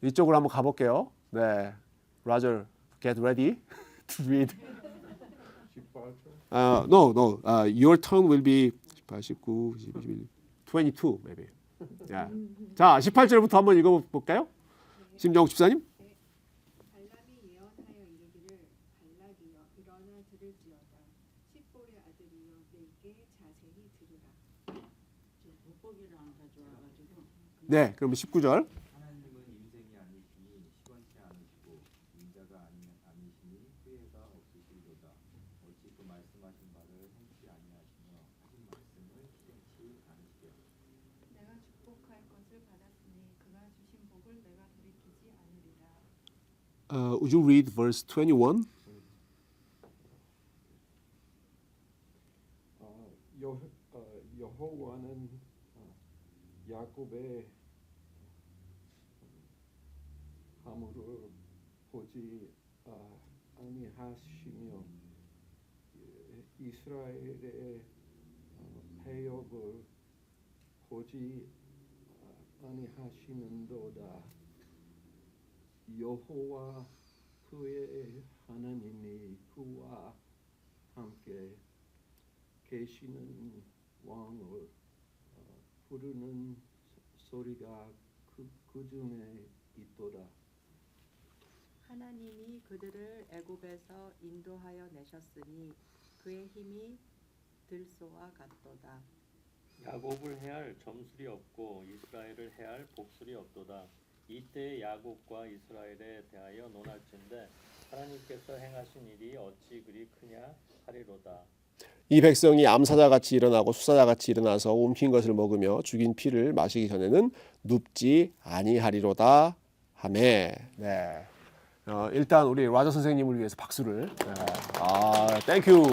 이쪽으로 한번 가볼게요. 네, Roger, get ready to read. No. Your turn will be 18, 19, 20, 22 maybe. Yeah. 자, 18절부터 한번 읽어볼까요? 심정욱 집사님. 발람이 예언하여 이르기를 발락이여 일어나 들을지어다. 십볼의 아들이여 내게 자세히 들으라. 돋보기를 안 가져와가지고. 네, 그럼 19절. 하나님은 인생이 아니시니 시원치 않으시고 인자가 아니시니 후회가 없으시리로다. 어찌 그 말씀하신 바를 행치 아니하시며 하신 말씀을 실행치 않으시랴. 내가 축복할 것을 받았으니 그가 주신 복을 내가 Would you read verse 21? 여호와는 야곱의 함을 보지 아니하시며 이스라엘의 패역을 보지 아니하시는도다. 여호와 그의 하나님이 그와 함께 계시는 왕을 부르는 소리가 그 중에 있도다. 하나님이 그들을 애굽에서 인도하여 내셨으니 그의 힘이 들소와 같도다. 야곱을 해할 점술이 없고 이스라엘을 해할 복술이 없도다. 이때 야곱과 이스라엘에 대하여 논할진대 하나님께서 행하신 일이 어찌 그리 크냐 하리로다. 이 백성이 암사자같이 일어나고 수사자같이 일어나서 움킨 것을 먹으며 죽인 피를 마시기 전에는 눕지 아니하리로다 하매. 네. 일단 우리 라저 선생님을 위해서 박수를. 네. 땡큐.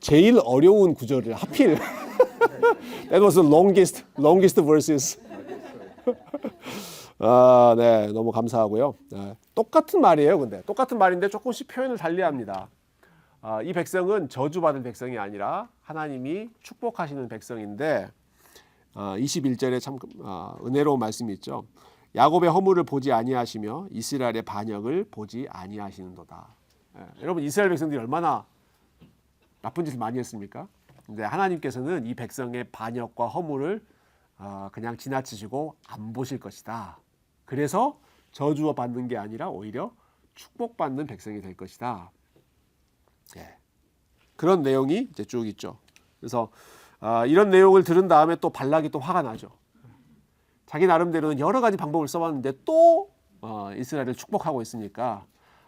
제일 어려운 구절을 하필. That was the longest verses. 네, 너무 감사하고요. 똑같은 말이에요, 근데 똑같은 말인데 조금씩 표현을 달리합니다. 이 백성은 저주받은 백성이 아니라 하나님이 축복하시는 백성인데 21절에 참 은혜로운 말씀이 있죠. 야곱의 허물을 보지 아니하시며 이스라엘의 반역을 보지 아니하시는도다. 여러분 이스라엘 백성들이 얼마나 나쁜 짓을 많이 했습니까? 근데 하나님께서는 이 백성의 반역과 허물을 그냥 지나치시고 안 보실 것이다. 그래서 저주받는 게 아니라 오히려 축복받는 백성이 될 것이다. 예. 그런 내용이 이제 쭉 있죠. 그래서 이런 내용을 들은 다음에 또 발락이 또 화가 나죠. 자기 나름대로는 여러 가지 방법을 써봤는데 또 이스라엘을 축복하고 있으니까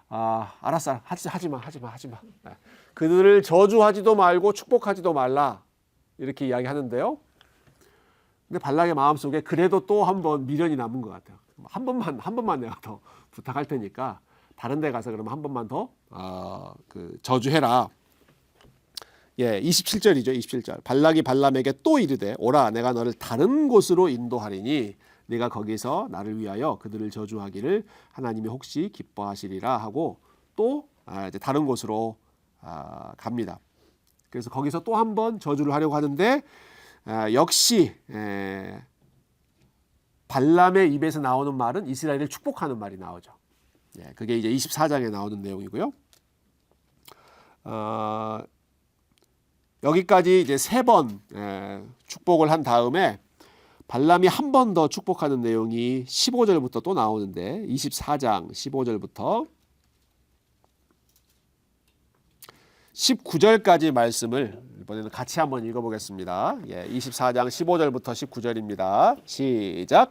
알았어, 하지마. 예. 그들을 저주하지도 말고 축복하지도 말라 이렇게 이야기하는데요. 근데 발락의 마음속에 그래도 또 한 번 미련이 남은 것 같아요. 한 번만 내가 더 부탁할 테니까 다른 데 가서 그러면 한 번만 더 저주해라. 예, 27절이죠. 27절. 발락이 발람에게 또 이르되 오라 내가 너를 다른 곳으로 인도하리니 네가 거기서 나를 위하여 그들을 저주하기를 하나님이 혹시 기뻐하시리라 하고 또 이제 다른 곳으로 갑니다. 그래서 거기서 또 한 번 저주를 하려고 하는데 역시 발람의 입에서 나오는 말은 이스라엘을 축복하는 말이 나오죠. 예, 그게 이제 24장에 나오는 내용이고요. 여기까지 이제 3번 축복을 한 다음에 발람이 한 번 더 축복하는 내용이 15절부터 또 나오는데 24장 15절부터 19절까지 말씀을 이번에는 같이 한번 읽어보겠습니다. 24장 15절부터 19절입니다. 시작.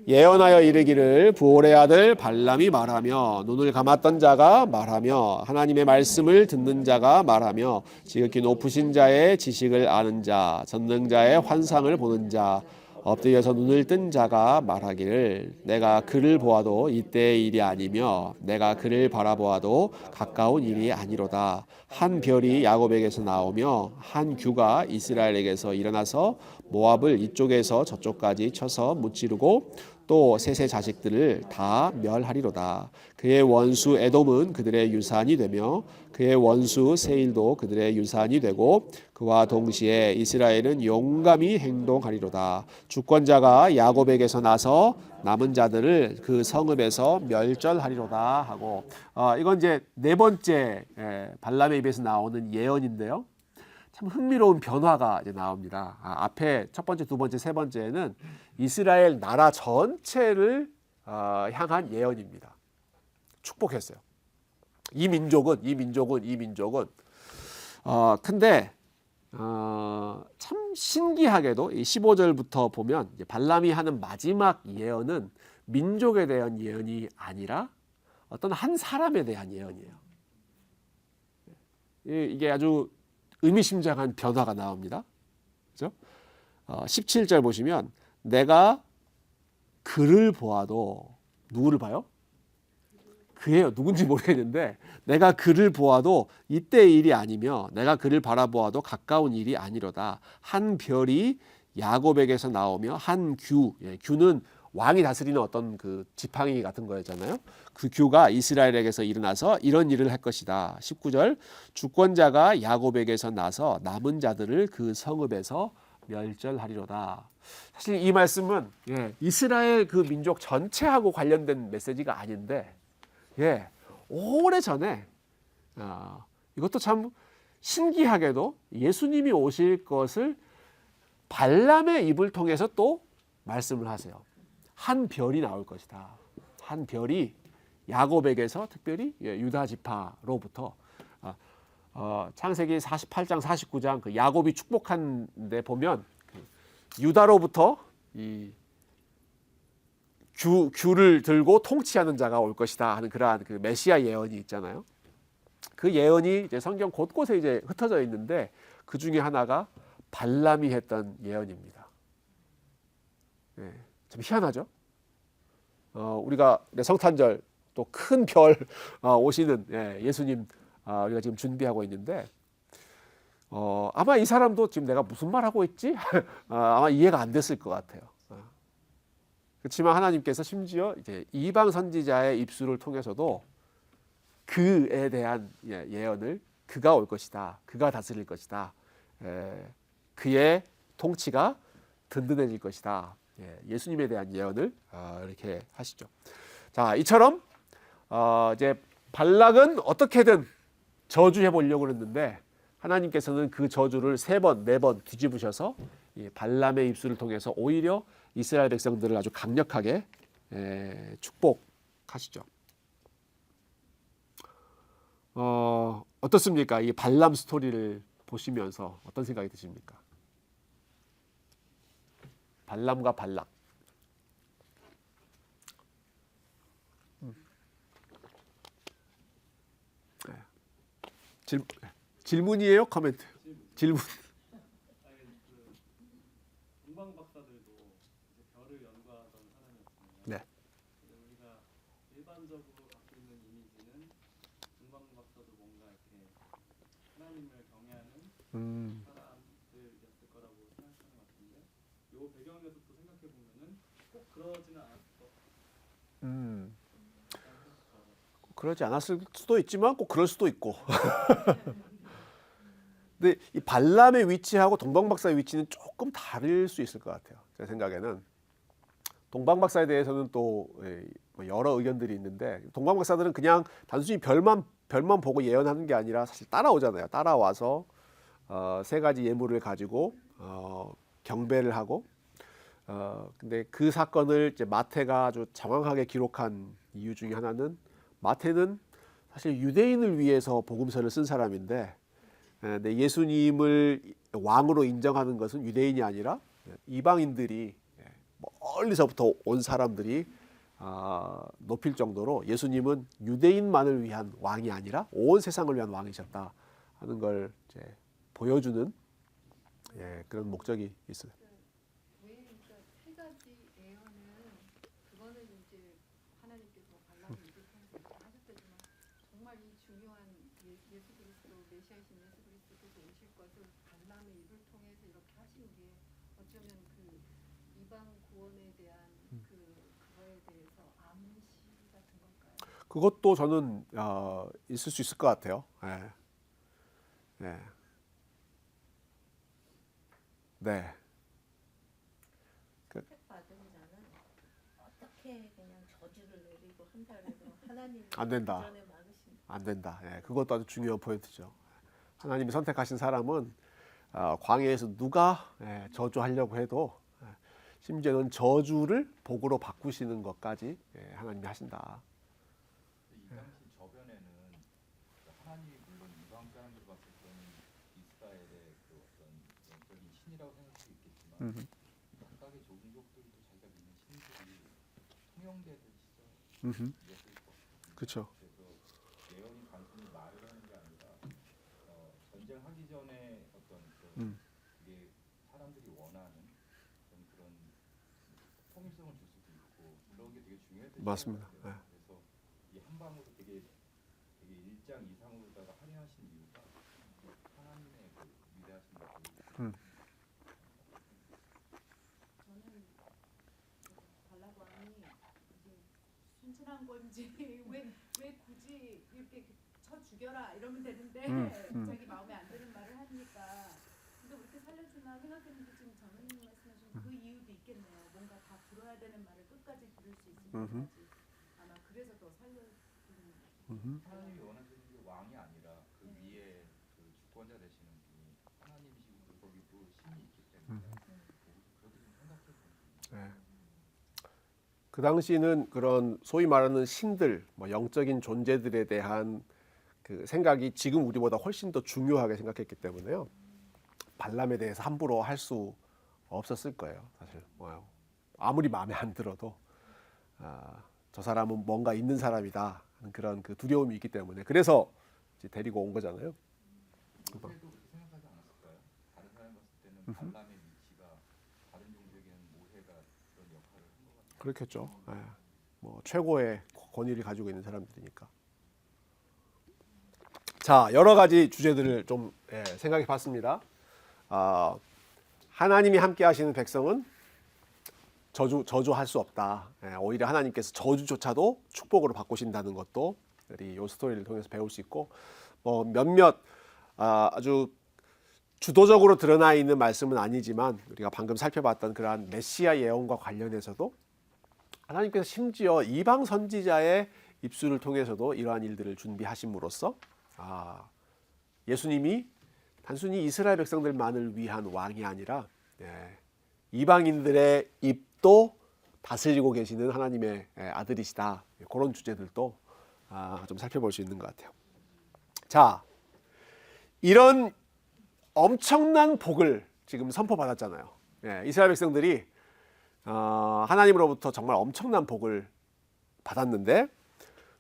예언하여 이르기를 부올의 아들 발람이 말하며 눈을 감았던 자가 말하며 하나님의 말씀을 듣는 자가 말하며 지극히 높으신 자의 지식을 아는 자 전능자의 환상을 보는 자 엎드려서 눈을 뜬 자가 말하기를 내가 그를 보아도 이때의 일이 아니며 내가 그를 바라보아도 가까운 일이 아니로다. 한 별이 야곱에게서 나오며 한 규가 이스라엘에게서 일어나서 모압을 이쪽에서 저쪽까지 쳐서 무찌르고 또 셋의 자식들을 다 멸하리로다. 그의 원수 에돔은 그들의 유산이 되며 그의 원수 세일도 그들의 유산이 되고 그와 동시에 이스라엘은 용감히 행동하리로다. 주권자가 야곱에게서 나서 남은 자들을 그 성읍에서 멸절하리로다 하고 이건 이제 4번째 발람의 입에서 나오는 예언인데요. 참 흥미로운 변화가 이제 나옵니다. 앞에 첫 번째, 두 번째, 세 번째는 이스라엘 나라 전체를 향한 예언입니다. 축복했어요. 이 민족은 근데 참 신기하게도 이 15절부터 보면 이제 발람이 하는 마지막 예언은 민족에 대한 예언이 아니라 어떤 한 사람에 대한 예언이에요. 이게 아주 의미심장한 변화가 나옵니다. 그렇죠? 17절 보시면 내가 그를 보아도 누구를 봐요? 그예요. 누군지 모르겠는데 내가 그를 보아도 이때의 일이 아니며 내가 그를 바라보아도 가까운 일이 아니로다. 한 별이 야곱에게서 나오며 한 규, 규는 왕이 다스리는 어떤 그 지팡이 같은 거였잖아요. 그 규가 이스라엘에게서 일어나서 이런 일을 할 것이다. 19절 주권자가 야곱에게서 나서 남은 자들을 그 성읍에서 멸절하리로다. 사실 이 말씀은 이스라엘 그 민족 전체하고 관련된 메시지가 아닌데 오래전에 이것도 참 신기하게도 예수님이 오실 것을 발람의 입을 통해서 또 말씀을 하세요. 한 별이 나올 것이다. 한 별이 야곱에게서 특별히 유다 지파로부터 창세기 48장 49장 그 야곱이 축복한 데 보면 유다로부터 이 규를 들고 통치하는 자가 올 것이다 하는 그러한 그 메시아 예언이 있잖아요. 그 예언이 이제 성경 곳곳에 이제 흩어져 있는데 그 중에 하나가 발람이 했던 예언입니다. 참 희한하죠. 우리가 성탄절 또 큰 별 오시는 예수님 우리가 지금 준비하고 있는데 아마 이 사람도 지금 내가 무슨 말 하고 있지? 아마 이해가 안 됐을 것 같아요. 그렇지만 하나님께서 심지어 이제 이방 선지자의 입술을 통해서도 그에 대한 예언을 그가 올 것이다, 그가 다스릴 것이다, 그의 통치가 든든해질 것이다. 예수님에 대한 예언을 이렇게 하시죠. 자, 이처럼 이제 발락은 어떻게든 저주해 보려고 했는데 하나님께서는 그 저주를 3번, 4번 뒤집으셔서 발람의 입술을 통해서 오히려 이스라엘 백성들을 아주 강력하게 축복하시죠. 어떻습니까? 이 발람 스토리를 보시면서 어떤 생각이 드십니까? 발람과 발락. 질문이에요? 코멘트? 질문. 동방 박사들도 이제 별을 연구하던 사람이었습니다. 네. 우리가 일반적으로 갖고 있는 이미지는 동방 박사도 뭔가 이렇게 하나님을 경외하는 사람들이었을 거라고 생각하는 것 같은데, 요 배경에서 또 생각해 보면은 꼭 그러지는 않았을 것. 그러지 않았을 수도 있지만 꼭 그럴 수도 있고. 근데 이 발람의 위치하고 동방박사의 위치는 조금 다를 수 있을 것 같아요. 제 생각에는 동방박사에 대해서는 또 여러 의견들이 있는데 동방박사들은 그냥 단순히 별만 보고 예언하는 게 아니라 사실 따라오잖아요. 따라와서 3가지 예물을 가지고 경배를 하고 근데 그 사건을 이제 마태가 아주 장황하게 기록한 이유 중에 하나는 마태는 사실 유대인을 위해서 복음서를 쓴 사람인데 네, 예수님을 왕으로 인정하는 것은 유대인이 아니라 이방인들이 멀리서부터 온 사람들이 높일 정도로 예수님은 유대인만을 위한 왕이 아니라 온 세상을 위한 왕이셨다 하는 걸 이제 보여주는 그런 목적이 있어요. 왜 그러니까 3가지 예언은 그거는 이제 하나님께서 발람의 입을 통해서 하셨지만 정말 이 중요한 예수 그리스도 메시아이신 예수 그리스도께서 오실 것을 발람의 입을 통해서 이렇게 하신 게 어쩌면 그 이방 구원에 대한 그거에 대해서 암시 같은 걸까요? 그것도 저는 있을 수 있을 것 같아요. 네. 택받은 자는 어떻게 그냥 저주를 내리고 한다 해도 하나님이 안 된다. 그 전에 막으신다. 안 된다. 그것도 아주 중요한 포인트죠. 하나님이 선택하신 사람은 광야에서 누가 저주하려고 해도 심지어는 저주를 복으로 바꾸시는 것까지 하나님이 하신다. 이 당시 저변에는 하나님이 물론 이방 사람들 봤을 때는 이스라엘의 그 어떤 영적인 신이라고 생각할 수 있겠지만 각각의 종족들도 자기가 믿는 신들이 통용되는 시절이었을 것 같아요. 그렇죠. 그래서 예언이 단순히 말을 하는 게 아니라 전쟁하기 전에 어떤 그게 사람들이 원하는 그런 통일성을 줄 수도 있고 그런 게 되게 중요했던 맞습니다. 것 같아요. 그래서 이 한 상방으로 되게 1장 이상으로다가 할인하신 이유가 하나님의 그 위대하신 것을 저는 발락 왕이 이제 순진한 건지 왜 굳이 이렇게 쳐 죽여라 이러면 되는데 자기 마음에 안 드는 말을 하니까 근데 그렇게 살려주나 생각했는데 지금 장로님 말씀하신 그 이유도 있겠네요. 뭔가 다 들어야 되는 말을 끝까지 들을 수 있을 때까지 아마 그래서 더 살려주는 것 같아요. 하나님이 원하시는 게 왕이 아니라 그 위에 그 주권자 되시는 분이 하나님이시고 거기도 신이 있기 때문에 그렇게 좀 생각해 보면 그 당시는 그런 소위 말하는 신들, 뭐 영적인 존재들에 대한 그 생각이 지금 우리보다 훨씬 더 중요하게 생각했기 때문에요. 발람에 대해서 함부로 할 수 없었을 거예요. 사실 아무리 마음에 안 들어도 저 사람은 뭔가 있는 사람이다 하는 그런 그 두려움이 있기 때문에 그래서 이제 데리고 온 거잖아요. 그때도 그렇게 생각하지 않았을까요? 다른 사람이 봤을 때는 발람의 위치가 다른 종족에게는 모세가 그런 역할을 한 것 같아요. 그렇겠죠. 뭐 최고의 권위를 가지고 있는 사람들이니까. 자, 여러 가지 주제들을 좀 생각해 봤습니다. 하나님이 함께 하시는 백성은 저주할 수 없다. 오히려 하나님께서 저주조차도 축복으로 바꾸신다는 것도 우리 이 스토리를 통해서 배울 수 있고 몇몇 아주 주도적으로 드러나 있는 말씀은 아니지만 우리가 방금 살펴봤던 그러한 메시아 예언과 관련해서도 하나님께서 심지어 이방 선지자의 입술을 통해서도 이러한 일들을 준비하심으로써 예수님이 단순히 이스라엘 백성들만을 위한 왕이 아니라 이방인들의 입도 다스리고 계시는 하나님의 아들이시다. 그런 주제들도 좀 살펴볼 수 있는 것 같아요. 자, 이런 엄청난 복을 지금 선포받았잖아요. 이스라엘 백성들이 하나님으로부터 정말 엄청난 복을 받았는데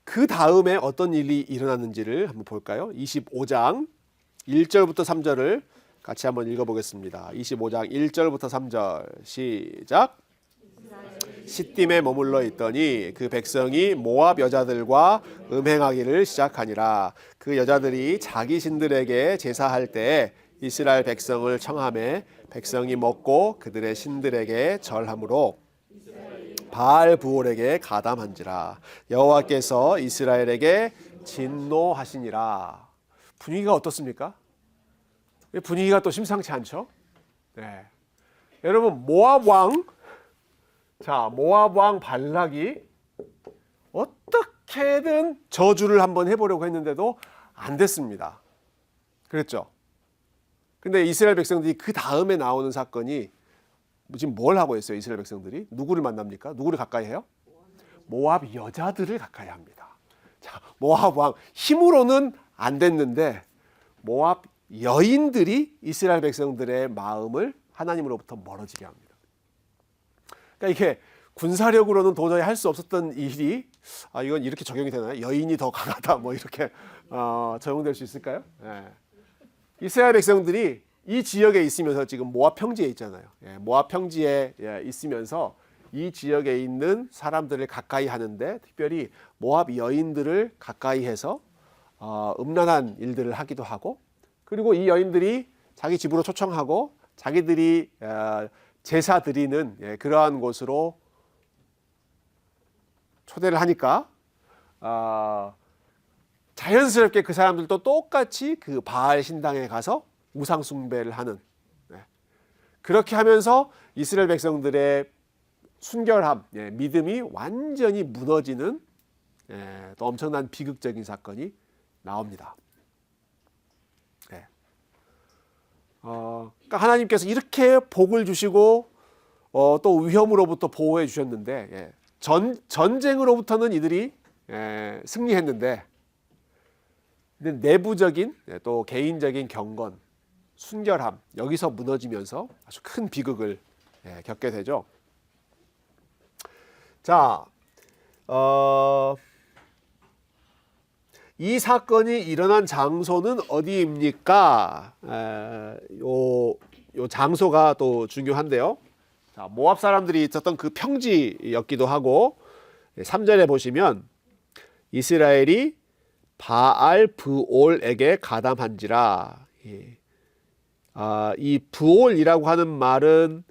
그 다음에 어떤 일이 일어났는지를 한번 볼까요? 25장 1절부터 3절을 같이 한번 읽어보겠습니다. 25장 1절부터 3절 시작. 시딤에 머물러 있더니 그 백성이 모압 여자들과 음행하기를 시작하니라. 그 여자들이 자기 신들에게 제사할 때에 이스라엘 백성을 청하매 백성이 먹고 그들의 신들에게 절함으로 바알 부올에게 가담한지라. 여호와께서 이스라엘에게 진노하시니라. 분위기가 어떻습니까? 분위기가 또 심상치 않죠? 여러분 모압 왕 발락이 어떻게든 저주를 한번 해보려고 했는데도 안 됐습니다. 그랬죠? 근데 이스라엘 백성들이 그 다음에 나오는 사건이 지금 뭘 하고 있어요? 이스라엘 백성들이 누구를 만납니까? 누구를 가까이 해요? 모압 여자들을 가까이 합니다. 자, 모압 왕 힘으로는 안 됐는데 모압 여인들이 이스라엘 백성들의 마음을 하나님으로부터 멀어지게 합니다. 그러니까 이게 군사력으로는 도저히 할 수 없었던 일이 이건 이렇게 적용이 되나요? 여인이 더 강하다 뭐 이렇게 적용될 수 있을까요? 이스라엘 백성들이 이 지역에 있으면서 지금 모압 평지에 있잖아요. 모압 평지에 있으면서 이 지역에 있는 사람들을 가까이 하는데 특별히 모압 여인들을 가까이 해서 음란한 일들을 하기도 하고 그리고 이 여인들이 자기 집으로 초청하고 자기들이 제사 드리는 그러한 곳으로 초대를 하니까 자연스럽게 그 사람들도 똑같이 그 바알 신당에 가서 우상 숭배를 하는 그렇게 하면서 이스라엘 백성들의 순결함, 믿음이 완전히 무너지는 또 엄청난 비극적인 사건이 나옵니다. 그러니까 하나님께서 이렇게 복을 주시고 또 위험으로부터 보호해 주셨는데 전쟁으로부터는 이들이 승리했는데 내부적인 또 개인적인 경건, 순결함 여기서 무너지면서 아주 큰 비극을 겪게 되죠. 자, 이 사건이 일어난 장소는 어디입니까? 요 장소가 또 중요한데요. 자, 모압 사람들이 있었던 그 평지였기도 하고 3절에 보시면 이스라엘이 바알 브올에게 가담한지라. 예. 이 브올이라고 하는 말은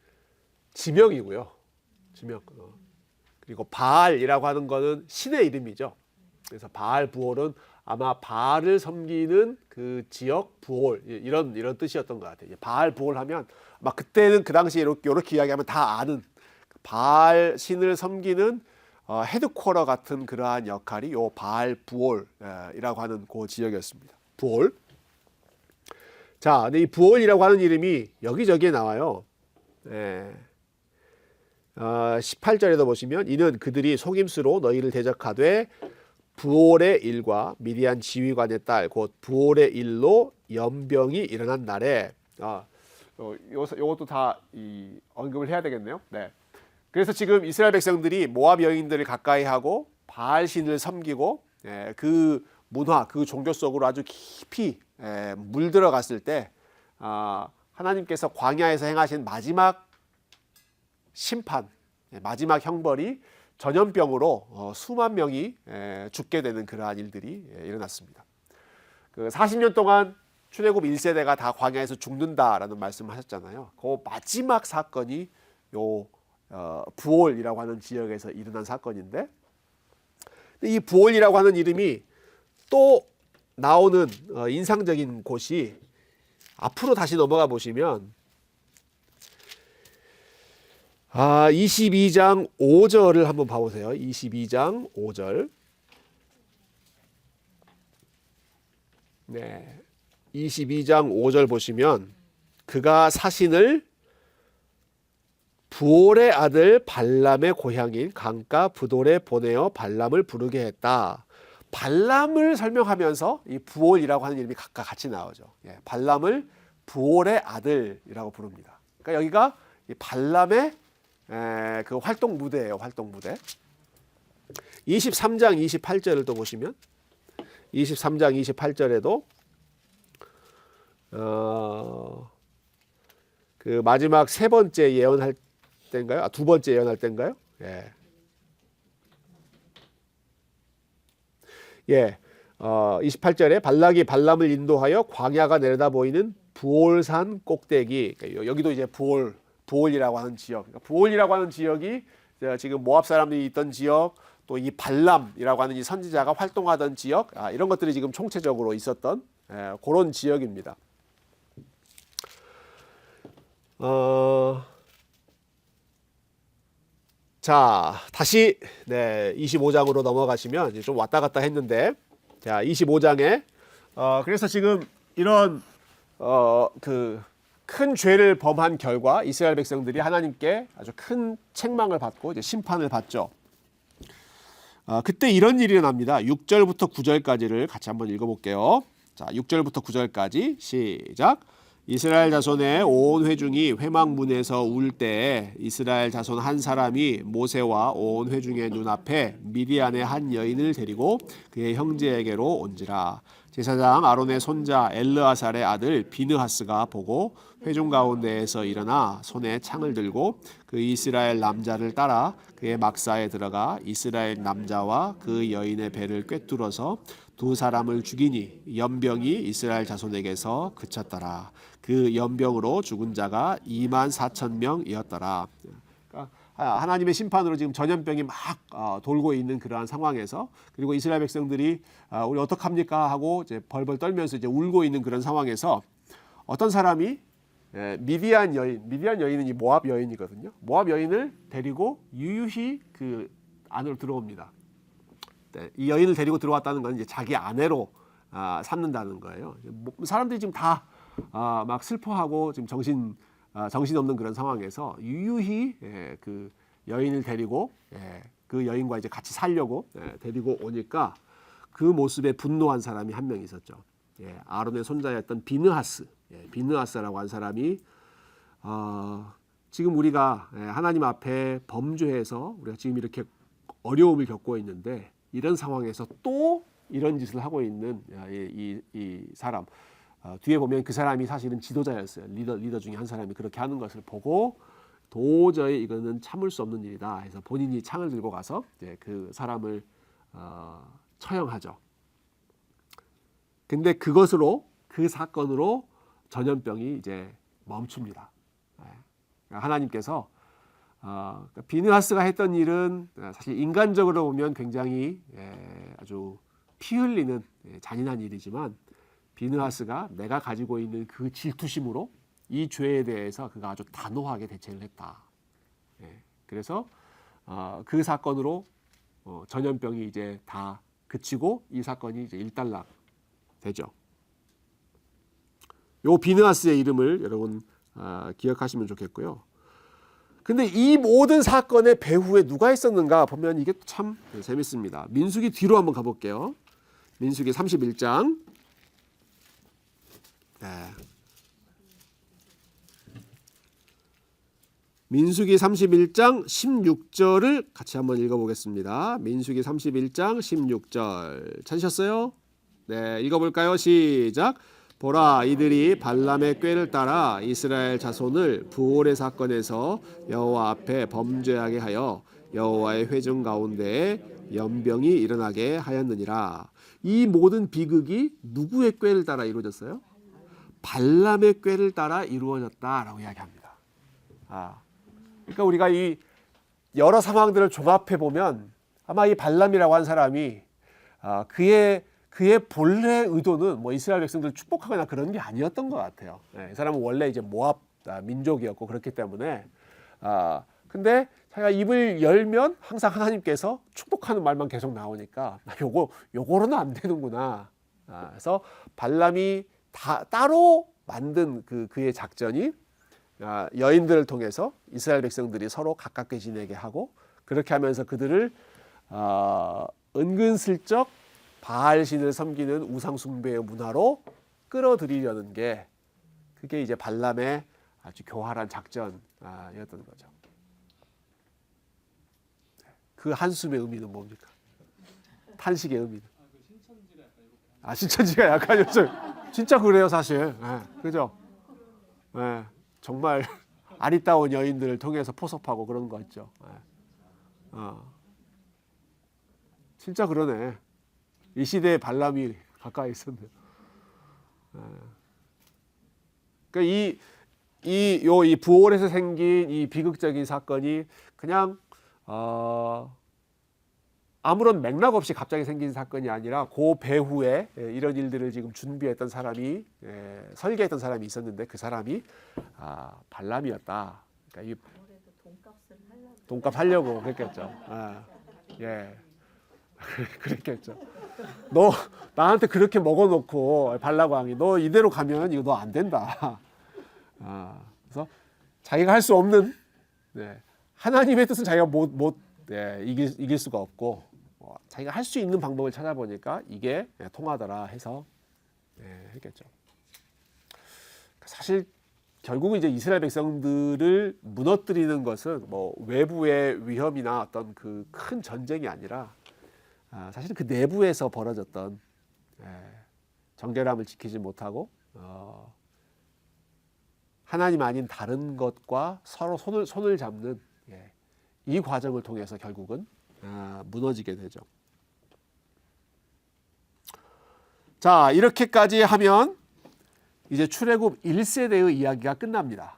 지명이고요. 지명. 그리고 바알이라고 하는 거는 신의 이름이죠. 그래서 바알 브올은 아마 바알을 섬기는 그 지역 브올 이런 뜻이었던 것 같아요. 바알 브올 하면 막 그때는 그 당시에 이렇게 이야기하면 다 아는 바알 신을 섬기는 헤드쿼터 같은 그러한 역할이 요 바알 브올이라고 하는 그 지역이었습니다. 브올. 자, 근데 이 브올이라고 하는 이름이 여기저기에 나와요. 18절에도 보시면 이는 그들이 속임수로 너희를 대적하되 브올의 일과 미디안 지휘관의 딸 곧 브올의 일로 연병이 일어난 날에 요것도 다 언급을 해야 되겠네요. 네. 그래서 지금 이스라엘 백성들이 모압 여인들을 가까이 하고 바알 신을 섬기고 그 문화, 그 종교 속으로 아주 깊이 물들어갔을 때 하나님께서 광야에서 행하신 마지막 심판, 마지막 형벌이 전염병으로 수만 명이 죽게 되는 그러한 일들이 일어났습니다. 그 40년 동안 출애굽 1세대가 다 광야에서 죽는다라는 말씀을 하셨잖아요. 그 마지막 사건이 요 부올이라고 하는 지역에서 일어난 사건인데, 이 부올이라고 하는 이름이 또 나오는 인상적인 곳이 앞으로 다시 넘어가 보시면 22장 5절을 한번 봐보세요. 22장 5절. 네, 22장 5절 보시면 그가 사신을 부올의 아들 발람의 고향인 강가 브돌에 보내어 발람을 부르게 했다. 발람을 설명하면서 이 부올이라고 하는 이름이 각각 같이 나오죠. 발람을 부올의 아들이라고 부릅니다. 그러니까 여기가 이 발람의 그 활동 무대예요. 활동 무대. 23장 28절을 또 보시면 23장 28절에도 그 마지막 세 번째 예언할 때인가요? 두 번째 예언할 때인가요? 예. 28절에 발락이 발람을 인도하여 광야가 내려다 보이는 부올산 꼭대기. 그러니까 여기도 이제 부올이라고 하는 지역. 그러니까 부올이라고 하는 지역이 지금 모압 사람들이 있던 지역, 또 이 발람이라고 하는 이 선지자가 활동하던 지역, 이런 것들이 지금 총체적으로 있었던 그런 지역입니다. 자, 다시 25장으로 넘어가시면 이제 좀 왔다 갔다 했는데, 자, 25장에 그래서 지금 이런 그 큰 죄를 범한 결과 이스라엘 백성들이 하나님께 아주 큰 책망을 받고 이제 심판을 받죠. 그때 이런 일이 일어납니다. 6절부터 9절까지를 같이 한번 읽어볼게요. 자, 6절부터 9절까지 시작. 이스라엘 자손의 온 회중이 회막문에서 울 때에 이스라엘 자손 한 사람이 모세와 온 회중의 눈앞에 미디안의 한 여인을 데리고 그의 형제에게로 온지라. 제사장 아론의 손자 엘르아살의 아들 비느하스가 보고 회중 가운데에서 일어나 손에 창을 들고 그 이스라엘 남자를 따라 그의 막사에 들어가 이스라엘 남자와 그 여인의 배를 꿰뚫어서 두 사람을 죽이니 연병이 이스라엘 자손에게서 그쳤더라. 그 연병으로 죽은 자가 24,000명이었더라. 그러니까 하나님의 심판으로 지금 전염병이 막 돌고 있는 그러한 상황에서, 그리고 이스라엘 백성들이 우리 어떡합니까 하고 이제 벌벌 떨면서 이제 울고 있는 그런 상황에서 어떤 사람이 미디안 여인은 이 모압 여인이거든요. 모압 여인을 데리고 유유히 그 안으로 들어옵니다. 이 여인을 데리고 들어왔다는 건 이제 자기 아내로 삼는다는 거예요. 사람들이 지금 다 막 슬퍼하고 지금 정신 없는 그런 상황에서 유유히 그 여인을 데리고 그 여인과 이제 같이 살려고 데리고 오니까 그 모습에 분노한 사람이 한 명 있었죠. 아론의 손자였던 비느하스라고 한 사람이 지금 우리가 하나님 앞에 범죄해서 우리가 지금 이렇게 어려움을 겪고 있는데 이런 상황에서 또 이런 짓을 하고 있는 이 사람, 뒤에 보면 그 사람이 사실은 지도자였어요. 리더 중에 한 사람이 그렇게 하는 것을 보고 도저히 이거는 참을 수 없는 일이다 해서 본인이 창을 들고 가서 그 사람을 처형하죠. 근데 그것으로 그 사건으로 전염병이 이제 멈춥니다. 하나님께서 비느하스가 했던 일은 사실 인간적으로 보면 굉장히 아주 피 흘리는 잔인한 일이지만 비느하스가 내가 가지고 있는 그 질투심으로 이 죄에 대해서 그가 아주 단호하게 대처를 했다. 그래서 그 사건으로 전염병이 이제 다 그치고 이 사건이 이제 일단락 되죠. 요 비느하스의 이름을 여러분 기억하시면 좋겠고요. 근데 이 모든 사건의 배후에 누가 있었는가 보면 이게 참 재밌습니다. 민수기 뒤로 한번 가볼게요. 민수기 31장. 민수기 31장 16절을 같이 한번 읽어보겠습니다. 민수기 31장 16절 찾으셨어요? 네, 읽어볼까요? 시작. 보라, 이들이 발람의 꾀를 따라 이스라엘 자손을 부올의 사건에서 여호와 앞에 범죄하게 하여 여호와의 회중 가운데에 연병이 일어나게 하였느니라. 이 모든 비극이 누구의 꾀를 따라 이루어졌어요? 발람의 꾀를 따라 이루어졌다라고 이야기합니다. 그러니까 우리가 이 여러 상황들을 종합해 보면 아마 이 발람이라고 한 사람이 그의 본래 의도는 뭐 이스라엘 백성들을 축복하거나 그런 게 아니었던 것 같아요. 이 사람은 원래 이제 모압 민족이었고 그렇기 때문에 근데 자기가 입을 열면 항상 하나님께서 축복하는 말만 계속 나오니까 요거로는 안 되는구나. 그래서 발람이 따로 만든 그의 작전이 여인들을 통해서 이스라엘 백성들이 서로 가깝게 지내게 하고 그렇게 하면서 그들을 은근슬쩍 바알 신을 섬기는 우상 숭배의 문화로 끌어들이려는 게 그게 이제 발람의 아주 교활한 작전이었던 거죠. 그 한숨의 의미는 뭡니까? 탄식의 의미는. 신천지가 약간 요즘 진짜 그래요 사실. 그죠? 정말 아리따운 여인들을 통해서 포섭하고 그런 거 있죠. 진짜 그러네. 이 시대에 발람이 가까이 있었네. 그러니까 이 부올에서 생긴 이 비극적인 사건이 그냥 아무런 맥락 없이 갑자기 생긴 사건이 아니라 그 배후에 이런 일들을 지금 준비했던 사람이 설계했던 사람이 있었는데 그 사람이 발람이었다. 그러니까 돈값 하려고 그랬겠죠. 그랬겠죠. 너 나한테 그렇게 먹어놓고 발라광이 너 이대로 가면 이거 너 안 된다. 그래서 자기가 할 수 없는 하나님의 뜻은 자기가 못 이길 수가 없고 자기가 할 수 있는 방법을 찾아보니까 이게 통하더라 해서 했겠죠. 사실 결국은 이제 이스라엘 백성들을 무너뜨리는 것은 뭐 외부의 위험이나 어떤 그 큰 전쟁이 아니라 사실 그 내부에서 벌어졌던 정결함을 지키지 못하고 하나님 아닌 다른 것과 서로 손을 잡는 이 과정을 통해서 결국은 무너지게 되죠. 자, 이렇게까지 하면 이제 출애굽 1세대의 이야기가 끝납니다.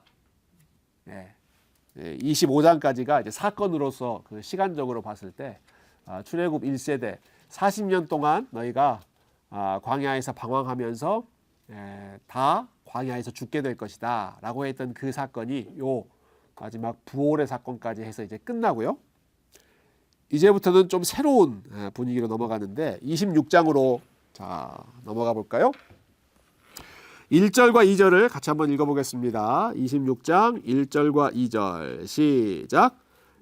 25장까지가 이제 사건으로서 그 시간적으로 봤을 때 출애굽 1세대 40년 동안 너희가 광야에서 방황하면서 다 광야에서 죽게 될 것이다 라고 했던 그 사건이 요 마지막 부올의 사건까지 해서 이제 끝나고요. 이제부터는 좀 새로운 분위기로 넘어가는데 26장으로 자 넘어가 볼까요? 1절과 2절을 같이 한번 읽어보겠습니다. 26장 1절과 2절 시작.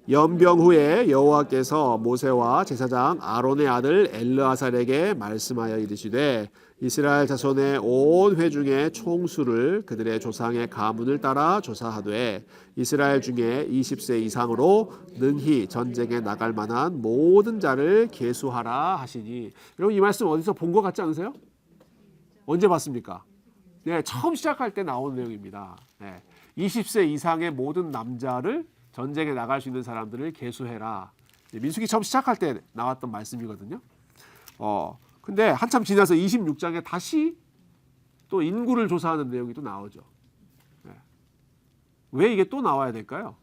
연병 후에 여호와께서 모세와 제사장 아론의 아들 엘르아살에게 말씀하여 이르시되 이스라엘 자손의 온 회중의 총수를 그들의 조상의 가문을 따라 조사하되 이스라엘 중에 20세 이상으로 능히 전쟁에 나갈 만한 모든 자를 계수하라 하시니. 여러분 이 말씀 어디서 본 것 같지 않으세요? 언제 봤습니까? 처음 시작할 때 나온 내용입니다. 20세 이상의 모든 남자를 전쟁에 나갈 수 있는 사람들을 계수해라. 민수기 처음 시작할 때 나왔던 말씀이거든요. 근데 한참 지나서 26장에 다시 또 인구를 조사하는 내용이 또 나오죠. 네. 왜 이게 또 나와야 될까요?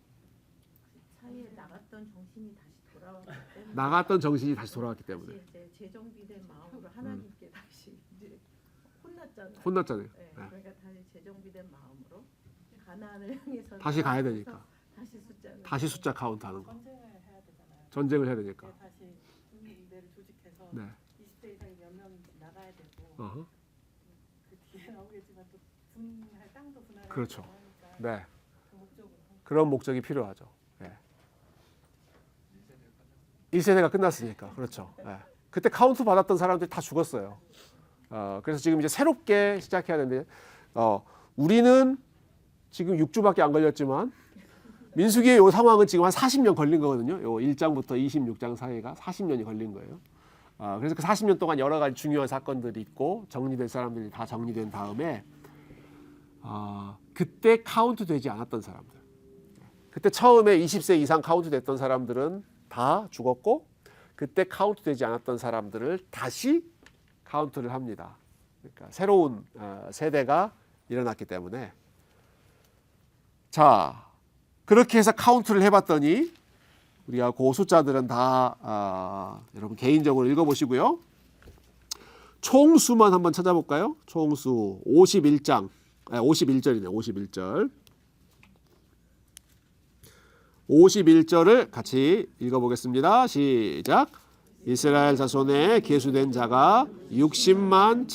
사이에 나갔던 정신이 다시 돌아왔기 때문에. 나갔던 정신이 다시 돌아왔기 때문에. 다시 이제 재정비된 마음으로 하나님께 다시 이제 혼났잖아요. 혼났잖아요. 네, 네. 그러니까 다시 재정비된 마음으로 가나안을 향해서 다시 가야 되니까. 다시 숫자 카운트 하는 거. 전쟁을 해야 되잖아요. 전쟁을 해야 되니까. 네, 다시 군대를 조직해서 네. 20대 이상이 몇 명인지 나가야 되고 어허. 그 뒤에 나오겠지만 또 분할 땅도 분할하고 그렇죠. 하니까 네. 그 목적으로 그런 목적이 필요하죠. 네. 1세대가 끝났으니까. 그렇죠. 네. 그때 카운트 받았던 사람들이 다 죽었어요. 그래서 지금 이제 새롭게 시작해야 되는데 우리는 지금 6주밖에 안 걸렸지만 민수기의 요 상황은 지금 한 40년 걸린 거거든요. 요 1장부터 26장 사이가 40년이 걸린 거예요. 그래서 그 40년 동안 여러 가지 중요한 사건들이 있고 정리될 사람들이 다 정리된 다음에 그때 카운트 되지 않았던 사람들, 그때 처음에 20세 이상 카운트 됐던 사람들은 다 죽었고 그때 카운트 되지 않았던 사람들을 다시 카운트를 합니다. 그러니까 새로운 세대가 일어났기 때문에 자 그렇게 해서 카운트를 해봤더니 우리가 그 숫자들은 다 여러분 개인적으로 읽어보시고요. 총수만 한번 찾아볼까요? 총수 51장 51절이네. 51절 51절을 같이 읽어보겠습니다. 시작. 이스라엘 자손에 계수된 자가 60만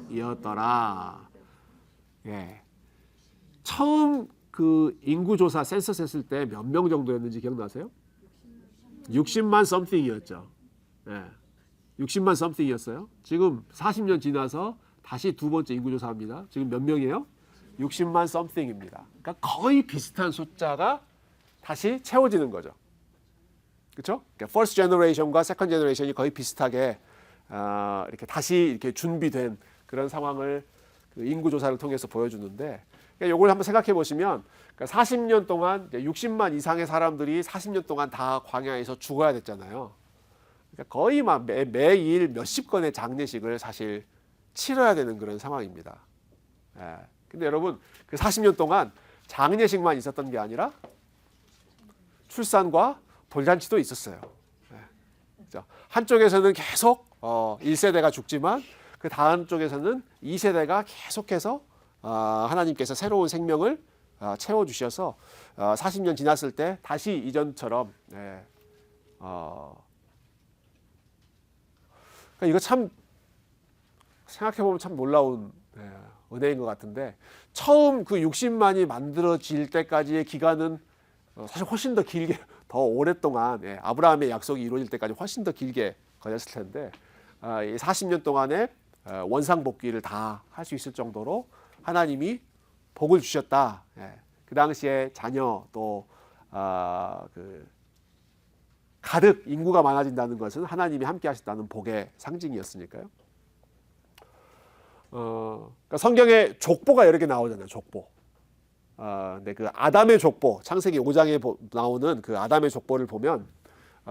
1730명이었더라. 예. 처음 그 인구조사 센서스 했을 때 몇 명 정도였는지 기억나세요? 60만 something이었죠. 예. 60만 something이었어요. 지금 40년 지나서 다시 두 번째 인구조사합니다. 지금 몇 명이에요? 60만 something입니다. 그러니까 거의 비슷한 숫자가 다시 채워지는 거죠. 그렇죠? 그러니까 first generation과 second generation이 거의 비슷하게 이렇게 다시 이렇게 준비된 그런 상황을 그 인구조사를 통해서 보여주는데, 그러니까 이걸 한번 생각해 보시면, 그러니까 40년 동안 60만 이상의 사람들이 40년 동안 다 광야에서 죽어야 됐잖아요. 그러니까 거의 막 매일 몇십 건의 장례식을 사실 치러야 되는 그런 상황입니다. 예. 근데 여러분 그 40년 동안 장례식만 있었던 게 아니라 출산과 돌잔치도 있었어요. 예. 그렇죠? 한쪽에서는 계속 1세대가 죽지만 그 다음 쪽에서는 2세대가 계속해서 하나님께서 새로운 생명을 채워주셔서 40년 지났을 때 다시 이전처럼 그러니까 이거 참 생각해보면 참 놀라운 은혜인 것 같은데, 처음 그 60만이 만들어질 때까지의 기간은 사실 훨씬 더 길게 더 오랫동안 아브라함의 약속이 이루어질 때까지 훨씬 더 길게 걸렸을 텐데 이 40년 동안의 원상복귀를 다 할 수 있을 정도로 하나님이 복을 주셨다. 그 당시에 자녀 또 그 가득 인구가 많아진다는 것은 하나님이 함께 하셨다는 복의 상징이었으니까요. 그러니까 성경에 족보가 여러 개 나오잖아요. 족보. 근데 그 아담의 족보, 창세기 5장에 나오는 그 아담의 족보를 보면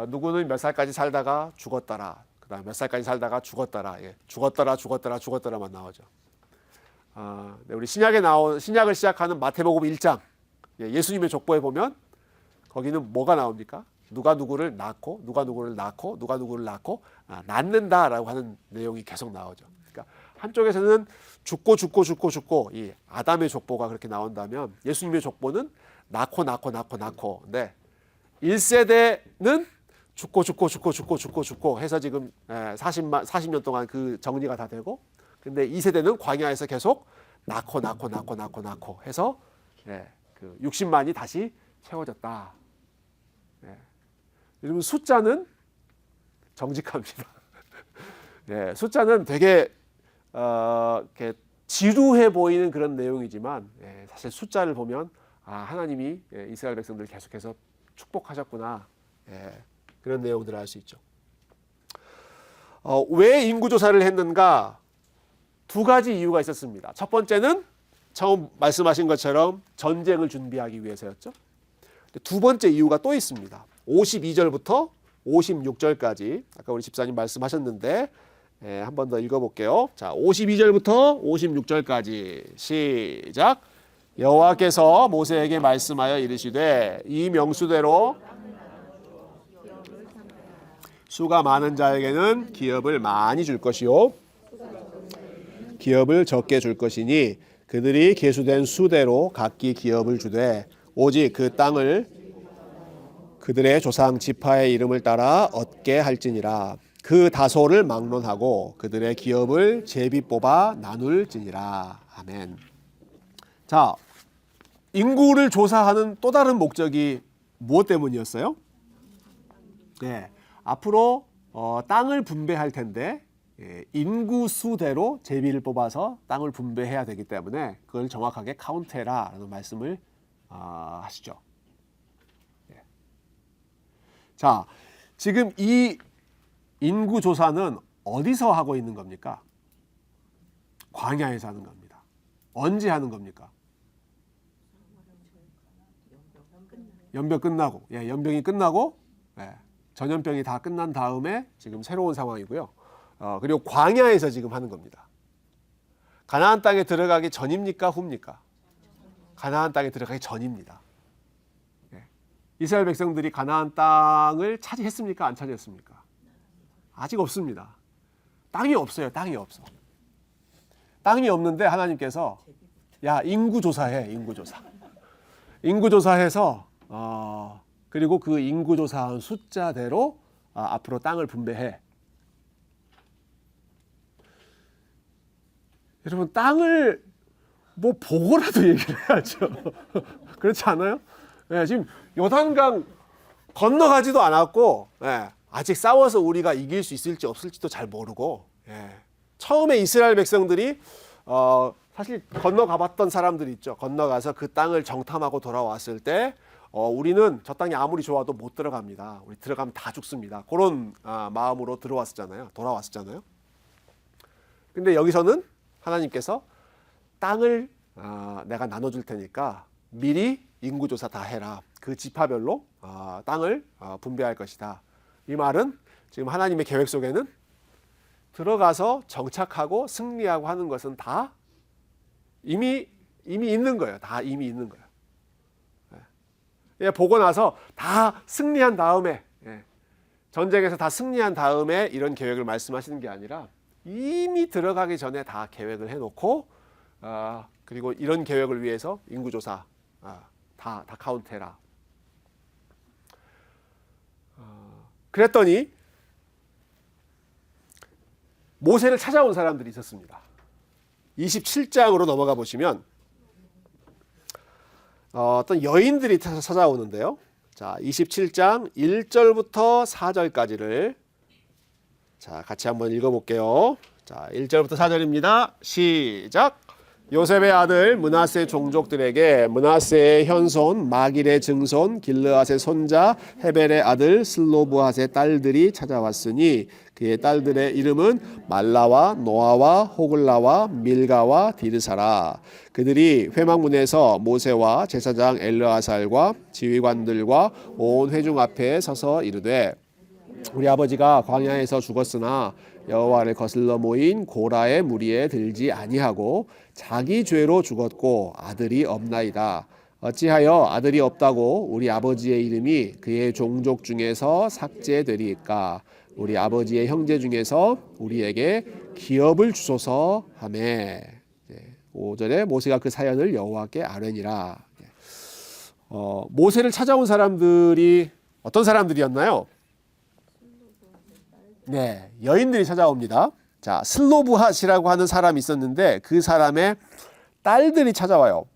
누구는 몇 살까지 살다가 죽었더라. 그다음 몇 살까지 살다가 죽었더라. 죽었더라만 나오죠. 네, 우리 신약을 시작하는 마태복음 1장 예수님의 족보에 보면 거기는 뭐가 나옵니까? 누가 누구를 낳고 누가 누구를 낳고 누가 누구를 낳고 낳는다라고 하는 내용이 계속 나오죠. 그러니까 한쪽에서는 죽고 이 아담의 족보가 그렇게 나온다면 예수님의 족보는 낳고. 네. 1세대는 죽고 해서 지금 40년 동안 그 정리가 다 되고, 근데 2세대는 광야에서 계속 낳고 해서 그 60만이 다시 채워졌다. 여러분 숫자는 정직합니다. 숫자는 되게 이렇게 지루해 보이는 그런 내용이지만 사실 숫자를 보면 하나님이 이스라엘 백성들을 계속해서 축복하셨구나, 그런 내용들을 알 수 있죠. 왜 인구조사를 했는가? 두 가지 이유가 있었습니다. 첫 번째는 처음 말씀하신 것처럼 전쟁을 준비하기 위해서였죠. 두 번째 이유가 또 있습니다. 52절부터 56절까지 아까 우리 집사님 말씀하셨는데 한 번 더 읽어볼게요. 자, 52절부터 56절까지 시작. 여호와께서 모세에게 말씀하여 이르시되 이 명수대로 수가 많은 자에게는 기업을 많이 줄 것이요 기업을 적게 줄 것이니 그들이 계수된 수대로 각기 기업을 주되 오직 그 땅을 그들의 조상 지파의 이름을 따라 얻게 할지니라. 그 다소를 막론하고 그들의 기업을 제비 뽑아 나눌지니라. 아멘. 자, 인구를 조사하는 또 다른 목적이 무엇 때문이었어요? 네, 앞으로 땅을 분배할 텐데 인구 수대로 제비를 뽑아서 땅을 분배해야 되기 때문에 그걸 정확하게 카운트해라라는 말씀을 하시죠. 자, 지금 이 인구 조사는 어디서 하고 있는 겁니까? 광야에서 하는 겁니다. 언제 하는 겁니까? 연병 끝나고, 연병이 끝나고, 전염병이 다 끝난 다음에 지금 새로운 상황이고요. 그리고 광야에서 지금 하는 겁니다. 가나안 땅에 들어가기 전입니까, 후입니까? 가나안 땅에 들어가기 전입니다. 이스라엘 백성들이 가나안 땅을 차지했습니까, 안 차지했습니까? 아직 없습니다. 땅이 없어요. 땅이 없어. 땅이 없는데 하나님께서 야, 인구 조사해. 인구 조사. 인구 조사해서 그리고 그 인구 조사한 숫자대로 앞으로 땅을 분배해. 여러분, 땅을 뭐 보고라도 얘기를 해야죠. 그렇지 않아요? 지금 요단강 건너가지도 않았고 아직 싸워서 우리가 이길 수 있을지 없을지도 잘 모르고 처음에 이스라엘 백성들이 사실 건너가봤던 사람들이 있죠. 건너가서 그 땅을 정탐하고 돌아왔을 때 우리는 저 땅이 아무리 좋아도 못 들어갑니다. 우리 들어가면 다 죽습니다. 그런 마음으로 돌아왔었잖아요. 근데 여기서는 하나님께서 땅을 내가 나눠줄 테니까 미리 인구조사 다 해라. 그 지파별로 땅을 분배할 것이다. 이 말은 지금 하나님의 계획 속에는 들어가서 정착하고 승리하고 하는 것은 다 이미 있는 거예요. 다 이미 있는 거예요. 보고 나서 다 승리한 다음에 전쟁에서 다 승리한 다음에 이런 계획을 말씀하시는 게 아니라 이미 들어가기 전에 다 계획을 해놓고 그리고 이런 계획을 위해서 인구조사 다 카운트해라. 그랬더니 모세를 찾아온 사람들이 있었습니다. 27장으로 넘어가 보시면 어떤 여인들이 찾아오는데요. 자, 27장 1절부터 4절까지를 같이 한번 읽어볼게요. 자, 1절부터 4절입니다. 시작. 요셉의 아들 므낫세 종족들에게 므낫세의 현손 마길의 증손 길르앗의 손자 헤벨의 아들 슬로브핫의 딸들이 찾아왔으니 그의 딸들의 이름은 말라와 노아와 호글라와 밀가와 디르사라. 그들이 회막문에서 모세와 제사장 엘르아살과 지휘관들과 온 회중 앞에 서서 이르되 우리 아버지가 광야에서 죽었으나 여호와를 거슬러 모인 고라의 무리에 들지 아니하고 자기 죄로 죽었고 아들이 없나이다. 어찌하여 아들이 없다고 우리 아버지의 이름이 그의 종족 중에서 삭제되리까? 우리 아버지의 형제 중에서 우리에게 기업을 주소서 하매. 5절에 모세가 그 사연을 여호와께 아뢰니라. 모세를 찾아온 사람들이 어떤 사람들이었나요? 네, 여인들이 찾아옵니다. 자, 슬로브핫이라고 하는 사람이 있었는데 그 사람의 딸들이 찾아와요.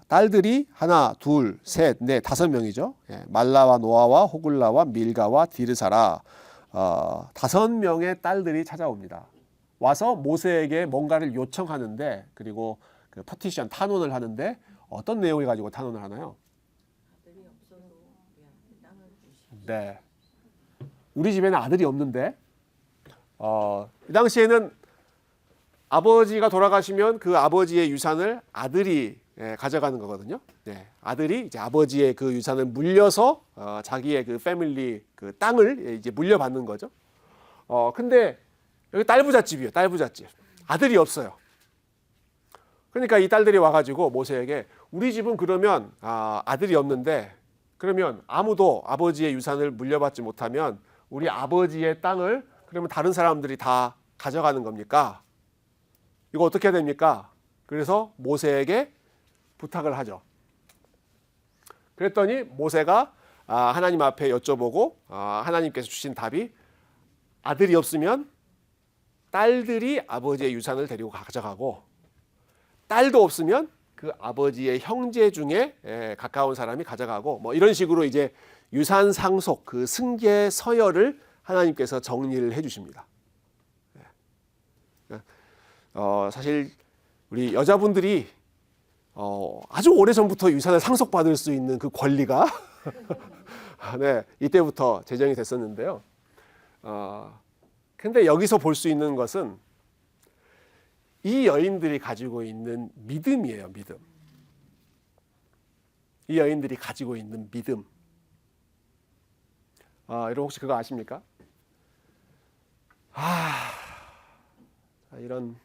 딸들이 하나, 둘, 셋, 넷, 5명이죠. 말라와 노아와 호글라와 밀가와 디르사라 5명의 딸들이 찾아옵니다. 와서 모세에게 뭔가를 요청하는데 그리고 그 퍼티션 탄원을 하는데 어떤 내용을 가지고 탄원을 하나요? 네. 우리 집에는 아들이 없는데 이 당시에는 아버지가 돌아가시면 그 아버지의 유산을 아들이 가져가는 거거든요. 아들이 이제 아버지의 그 유산을 물려서 자기의 그 패밀리 그 땅을 이제 물려받는 거죠. 근데 여기 딸부잣집이에요. 딸부잣집. 아들이 없어요. 그러니까 이 딸들이 와가지고 모세에게 우리 집은 그러면 아들이 없는데 그러면 아무도 아버지의 유산을 물려받지 못하면 우리 아버지의 땅을 그러면 다른 사람들이 다 가져가는 겁니까? 이거 어떻게 해야 됩니까? 그래서 모세에게 부탁을 하죠. 그랬더니 모세가 하나님 앞에 여쭤보고 하나님께서 주신 답이 아들이 없으면 딸들이 아버지의 유산을 데리고 가져가고 딸도 없으면 그 아버지의 형제 중에 가까운 사람이 가져가고 뭐 이런 식으로 이제 유산 상속 그 승계 서열을 하나님께서 정리를 해주십니다. 사실 우리 여자분들이 아주 오래 전부터 유산을 상속받을 수 있는 그 권리가 이때부터 제정이 됐었는데요. 근데 여기서 볼 수 있는 것은 이 여인들이 가지고 있는 믿음이에요. 믿음. 이 여인들이 가지고 있는 믿음. 여러분 혹시 그거 아십니까? 이런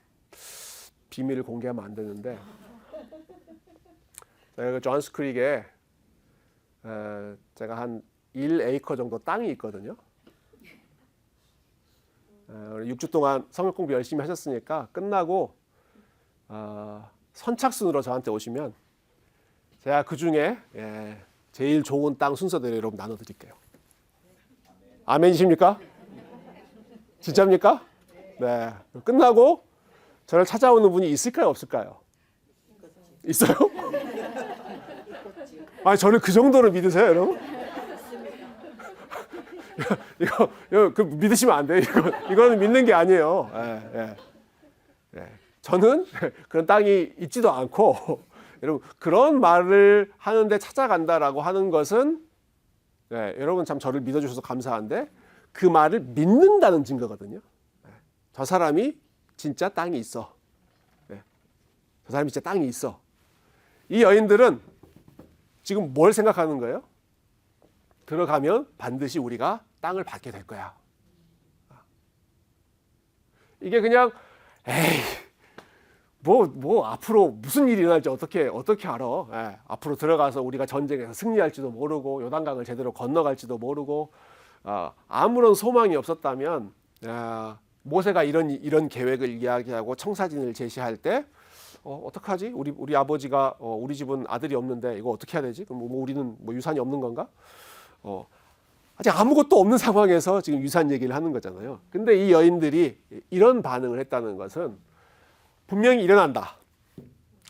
비밀을 공개하면 안 되는데 제가 존스 크릭에 제가 한 1에이커 정도 땅이 있거든요. 6주 동안 성역 공부 열심히 하셨으니까 끝나고 선착순으로 저한테 오시면 제가 그 중에 제일 좋은 땅 순서대로 여러분 나눠드릴게요. 아멘이십니까? 진짜입니까? 네. 끝나고 저를 찾아오는 분이 있을까요, 없을까요? 있어요? 아니 저를 그 정도로 믿으세요, 여러분? 이거 그 믿으시면 안 돼요. 이거는 믿는 게 아니에요. 저는 그런 땅이 있지도 않고 여러분 그런 말을 하는데 찾아간다라고 하는 것은 여러분 참 저를 믿어주셔서 감사한데 그 말을 믿는다는 증거거든요. 저 사람이 진짜 땅이 있어. 저 사람이 진짜 땅이 있어. 이 여인들은 지금 뭘 생각하는 거예요? 들어가면 반드시 우리가 땅을 받게 될 거야. 이게 그냥 뭐 앞으로 무슨 일이 일어날지 어떻게 알아? 앞으로 들어가서 우리가 전쟁에서 승리할지도 모르고 요단강을 제대로 건너갈지도 모르고 아무런 소망이 없었다면 모세가 이런 계획을 이야기하고 청사진을 제시할 때 어떡하지? 우리 아버지가 우리 집은 아들이 없는데 이거 어떻게 해야 되지? 그럼 뭐 우리는 뭐 유산이 없는 건가? 아직 아무것도 없는 상황에서 지금 유산 얘기를 하는 거잖아요. 근데 이 여인들이 이런 반응을 했다는 것은 분명히 일어난다.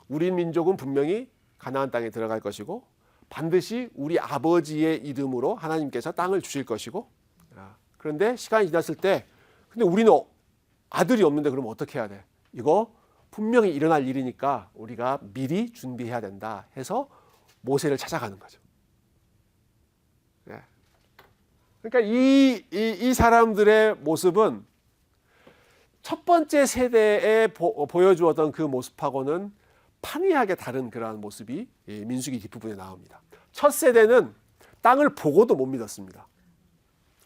우리 민족은 분명히 가나안 땅에 들어갈 것이고 반드시 우리 아버지의 이름으로 하나님께서 땅을 주실 것이고 그런데 시간이 지났을 때 근데 우리는 아들이 없는데 그러면 어떻게 해야 돼? 이거 분명히 일어날 일이니까 우리가 미리 준비해야 된다 해서 모세를 찾아가는 거죠. 그러니까 이 사람들의 모습은 첫 번째 세대에 보여주었던 그 모습하고는 판이하게 다른 그러한 모습이 민수기 뒷부분에 나옵니다. 첫 세대는 땅을 보고도 못 믿었습니다.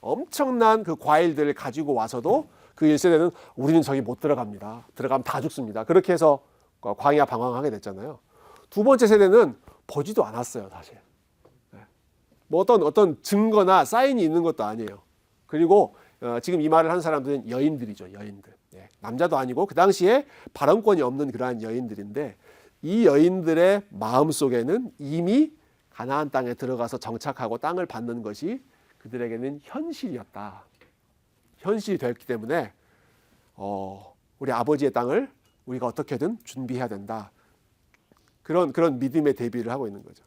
엄청난 그 과일들을 가지고 와서도 그 1세대는 우리는 저기 못 들어갑니다. 들어가면 다 죽습니다. 그렇게 해서 광야 방황하게 됐잖아요. 두 번째 세대는 보지도 않았어요, 사실. 뭐 어떤 증거나 사인이 있는 것도 아니에요. 그리고 지금 이 말을 한 사람들은 여인들이죠, 여인들. 남자도 아니고 그 당시에 발언권이 없는 그러한 여인들인데 이 여인들의 마음 속에는 이미 가나안 땅에 들어가서 정착하고 땅을 받는 것이 그들에게는 현실이었다. 현실이 되었기 때문에 우리 아버지의 땅을 우리가 어떻게든 준비해야 된다. 그런 믿음의 대비를 하고 있는 거죠.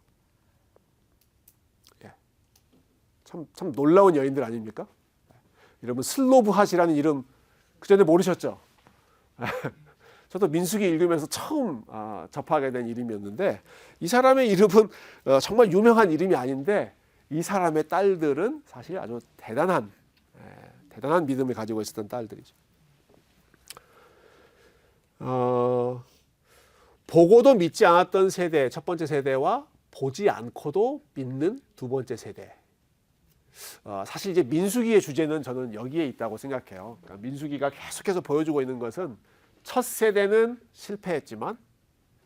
참 놀라운 여인들 아닙니까? 여러분 슬로브핫이라는 이름 그전에 모르셨죠? 저도 민수기 읽으면서 처음 접하게 된 이름이었는데 이 사람의 이름은 정말 유명한 이름이 아닌데 이 사람의 딸들은 사실 아주 대단한 믿음을 가지고 있었던 딸들이죠. 보고도 믿지 않았던 세대, 첫 번째 세대와 보지 않고도 믿는 두 번째 세대. 사실 이제 민수기의 주제는 저는 여기에 있다고 생각해요. 그러니까 민수기가 계속해서 보여주고 있는 것은 첫 세대는 실패했지만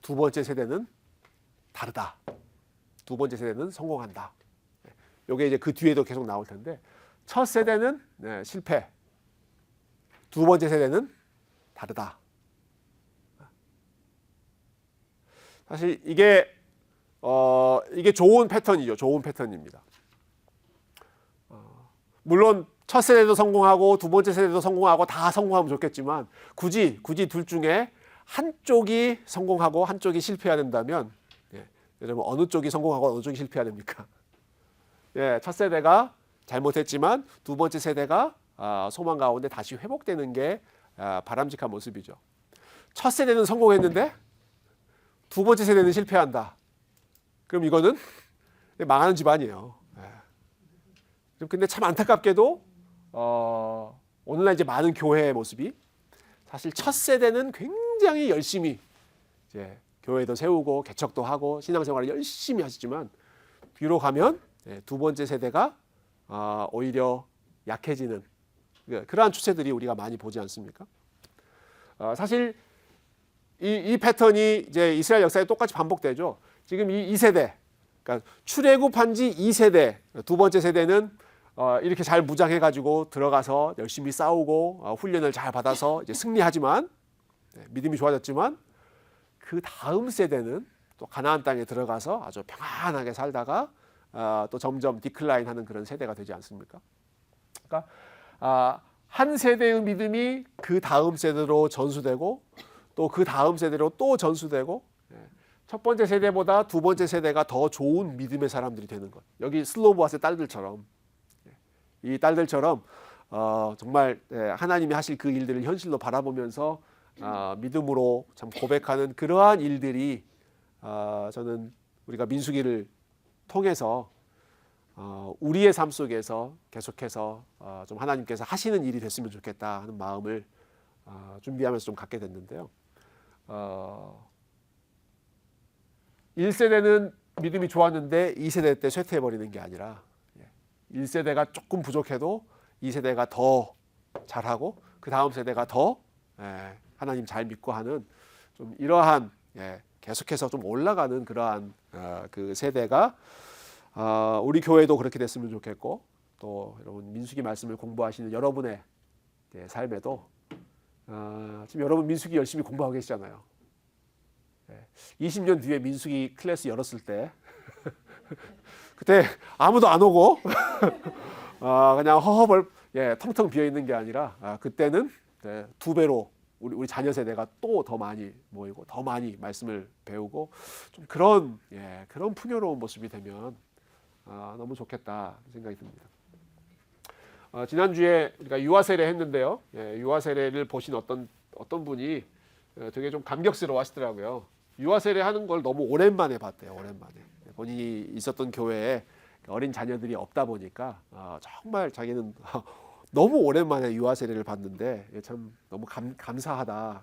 두 번째 세대는 다르다. 두 번째 세대는 성공한다. 이게 이제 그 뒤에도 계속 나올 텐데 첫 세대는 실패. 두 번째 세대는 다르다. 사실 이게 좋은 패턴이죠. 좋은 패턴입니다. 물론 첫 세대도 성공하고 두 번째 세대도 성공하고 다 성공하면 좋겠지만 굳이 둘 중에 한쪽이 성공하고 한쪽이 실패해야 된다면 여러분 어느 쪽이 성공하고 어느 쪽이 실패해야 됩니까? 첫 세대가 잘못했지만 두 번째 세대가 소망 가운데 다시 회복되는 게 바람직한 모습이죠. 첫 세대는 성공했는데 두 번째 세대는 실패한다. 그럼 이거는 망하는 집안이에요. 근데 참 안타깝게도 오늘날 이제 많은 교회의 모습이 사실 첫 세대는 굉장히 열심히 이제 교회도 세우고 개척도 하고 신앙생활을 열심히 하시지만 뒤로 가면 두 번째 세대가 오히려 약해지는 그러한 추세들이 우리가 많이 보지 않습니까? 사실 이 패턴이 이제 이스라엘 역사에 똑같이 반복되죠. 지금 이 세대, 그러니까 출애굽한 지 2세대, 두 번째 세대는 이렇게 잘 무장해가지고 들어가서 열심히 싸우고 훈련을 잘 받아서 이제 승리하지만 믿음이 좋아졌지만 그 다음 세대는 또 가나안 땅에 들어가서 아주 평안하게 살다가 또 점점 디클라인하는 그런 세대가 되지 않습니까? 그러니까 한 세대의 믿음이 그 다음 세대로 전수되고 또 그 다음 세대로 또 전수되고 첫 번째 세대보다 두 번째 세대가 더 좋은 믿음의 사람들이 되는 것. 여기 슬로보아스의 딸들처럼 이 딸들처럼 정말 하나님이 하실 그 일들을 현실로 바라보면서 믿음으로 참 고백하는 그러한 일들이 저는 우리가 민수기를 통해서 우리의 삶 속에서 계속해서 좀 하나님께서 하시는 일이 됐으면 좋겠다 하는 마음을 준비하면서 좀 갖게 됐는데요. 1세대는 믿음이 좋았는데 2세대 때 쇠퇴해버리는 게 아니라 1세대가 조금 부족해도 2세대가 더 잘하고 그 다음 세대가 더 하나님 잘 믿고 하는 좀 이러한 계속해서 좀 올라가는 그러한 그 세대가 우리 교회도 그렇게 됐으면 좋겠고 또 여러분 민수기 말씀을 공부하시는 여러분의 삶에도 지금 여러분 민수기 열심히 공부하고 계시잖아요. 20년 뒤에 민수기 클래스 열었을 때 그때 아무도 안 오고 그냥 허허벌 텅텅 비어 있는 게 아니라 그때는 두 배로 우리 자녀 세대가 또 더 많이 모이고 더 많이 말씀을 배우고 좀 그런 풍요로운 모습이 되면 너무 좋겠다 생각이 듭니다. 지난주에 우리가 유아 세례 했는데요. 유아 세례를 보신 어떤 분이 되게 좀 감격스러워 하시더라고요. 유아 세례 하는 걸 너무 오랜만에 봤대요. 오랜만에. 본인이 있었던 교회에 어린 자녀들이 없다 보니까 정말 자기는 너무 오랜만에 유아 세례를 봤는데 참 너무 감사하다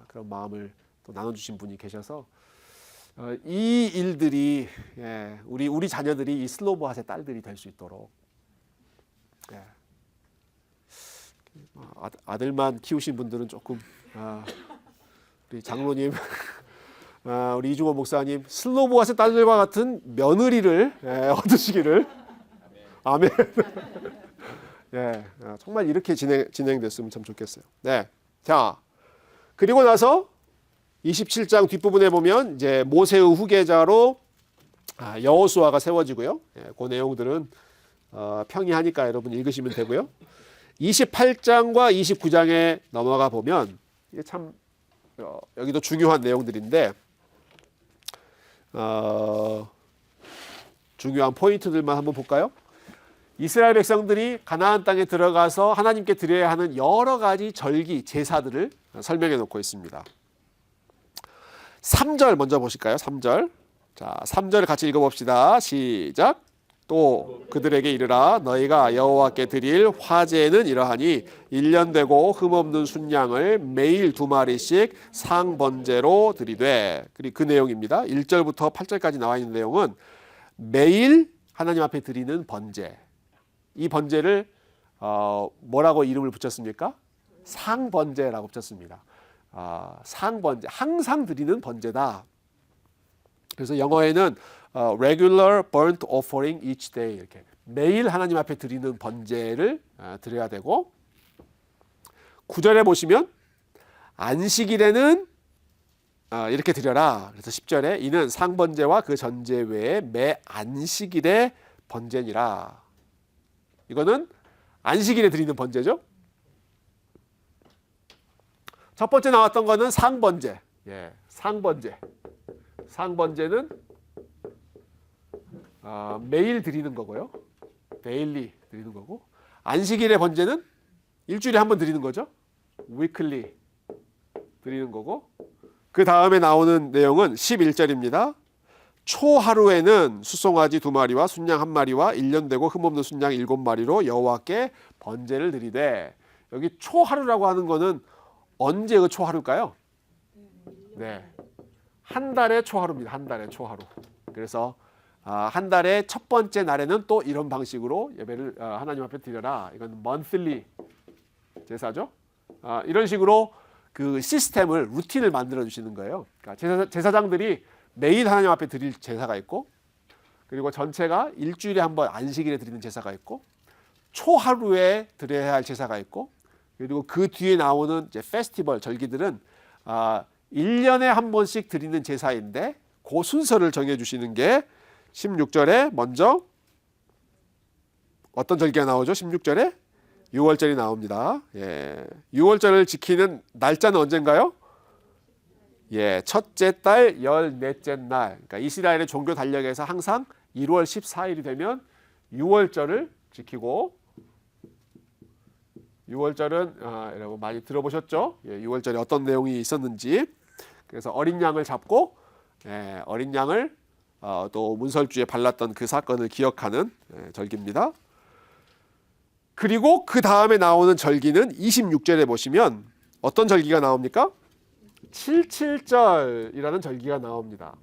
그런 마음을 또 나눠주신 분이 계셔서 이 일들이 우리 자녀들이 이 슬로보아스의 딸들이 될 수 있도록 아들만 키우신 분들은 조금 우리 장로님 우리 이중원 목사님 슬로보아스의 딸들과 같은 며느리를 얻으시기를 아멘. 정말 이렇게 진행됐으면 참 좋겠어요. 자, 그리고 나서 27장 뒷부분에 보면 이제 모세의 후계자로 여호수아가 세워지고요. 그 내용들은 평이하니까 여러분 읽으시면 되고요. 28장과 29장에 넘어가 보면 이게 참 여기도 중요한 내용들인데 중요한 포인트들만 한번 볼까요? 이스라엘 백성들이 가나안 땅에 들어가서 하나님께 드려야 하는 여러 가지 절기, 제사들을 설명해 놓고 있습니다. 3절 먼저 보실까요? 3절. 자, 3절 같이 읽어봅시다. 시작. 또 그들에게 이르라 너희가 여호와께 드릴 화제는 이러하니 1년 되고 흠없는 순양을 매일 2마리씩 상번제로 드리되. 그리고 그 내용입니다. 1절부터 8절까지 나와 있는 내용은 매일 하나님 앞에 드리는 번제. 이 번제를 뭐라고 이름을 붙였습니까? 상번제라고 붙였습니다. 상번제, 항상 드리는 번제다. 그래서 영어에는 regular burnt offering each day 이렇게 매일 하나님 앞에 드리는 번제를 드려야 되고, 9절에 보시면 안식일에는 이렇게 드려라. 그래서 10절에 이는 상번제와 그 전제 외에 매 안식일에 번제니라. 이거는 안식일에 드리는 번제죠. 첫 번째 나왔던 거는 상번제. 예, 상번제. 상번제는 매일 드리는 거고요. 데일리 드리는 거고, 안식일의 번제는 일주일에 한 번 드리는 거죠. 위클리 드리는 거고, 그 다음에 나오는 내용은 11절입니다. 초하루에는 수송아지 2마리와 순양 1마리와 1년 되고 흠없는 순양 7마리로 여호와께 번제를 드리되. 여기 초하루라고 하는 거는 언제 그 초하루일까요? 네, 한 달의 초하루입니다. 한 달의 초하루. 그래서 한 달의 첫 번째 날에는 또 이런 방식으로 예배를 하나님 앞에 드려라. 이건 monthly 제사죠. 이런 식으로 그 시스템을, 루틴을 만들어 주시는 거예요. 그러니까 제사장들이 매일 하나님 앞에 드릴 제사가 있고, 그리고 전체가 일주일에 한 번 안식일에 드리는 제사가 있고, 초하루에 드려야 할 제사가 있고, 그리고 그 뒤에 나오는 이제 페스티벌, 절기들은 1년에 한 번씩 드리는 제사인데 그 순서를 정해주시는 게 16절에 먼저 어떤 절기가 나오죠? 16절에 6월절이 나옵니다. 예, 6월절을 지키는 날짜는 언젠가요? 예, 첫째 달 14째 날. 그러니까 이스라엘의 종교 달력에서 항상 1월 14일이 되면 6월절을 지키고, 6월절은 여러분 많이 들어보셨죠? 예, 6월절에 어떤 내용이 있었는지. 그래서 어린 양을 잡고 어린 양을 또 문설주에 발랐던 그 사건을 기억하는 절기입니다. 그리고 그 다음에 나오는 절기는 26절에 보시면 어떤 절기가 나옵니까? 77절이라는 절기가 나옵니다.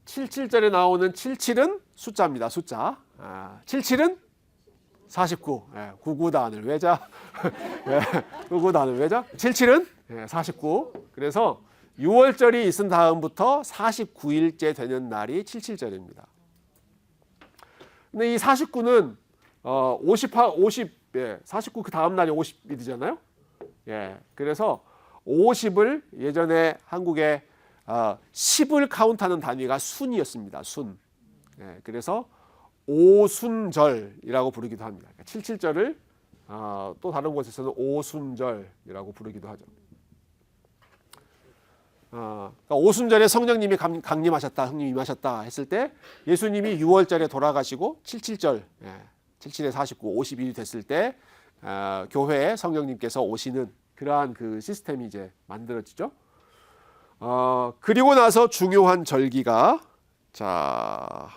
77절에 나오는 77은 숫자입니다. 숫자. 77은 49. 99단을 외자. 99단을 외자. 77은 49. 그래서 6월절이 있은 다음부터 49일째 되는 날이 77절입니다. 근데 이 49는 49 그 다음 날이 50일이잖아요. 예, 그래서 50을 예전에 한국에 10을 카운트하는 단위가 순이었습니다. 순. 예, 그래서 오순절이라고 부르기도 합니다. 77절을 또 다른 곳에서는 오순절이라고 부르기도 하죠. 그러니까 오순절에 성령님이 강림하셨다, 형님 임하셨다 했을 때 예수님이 6월절에 돌아가시고 77절, 77에 49, 50일이 됐을 때 교회에 성령님께서 오시는 그러한 그 시스템이 이제 만들어지죠. 그리고 나서 중요한 절기가, 자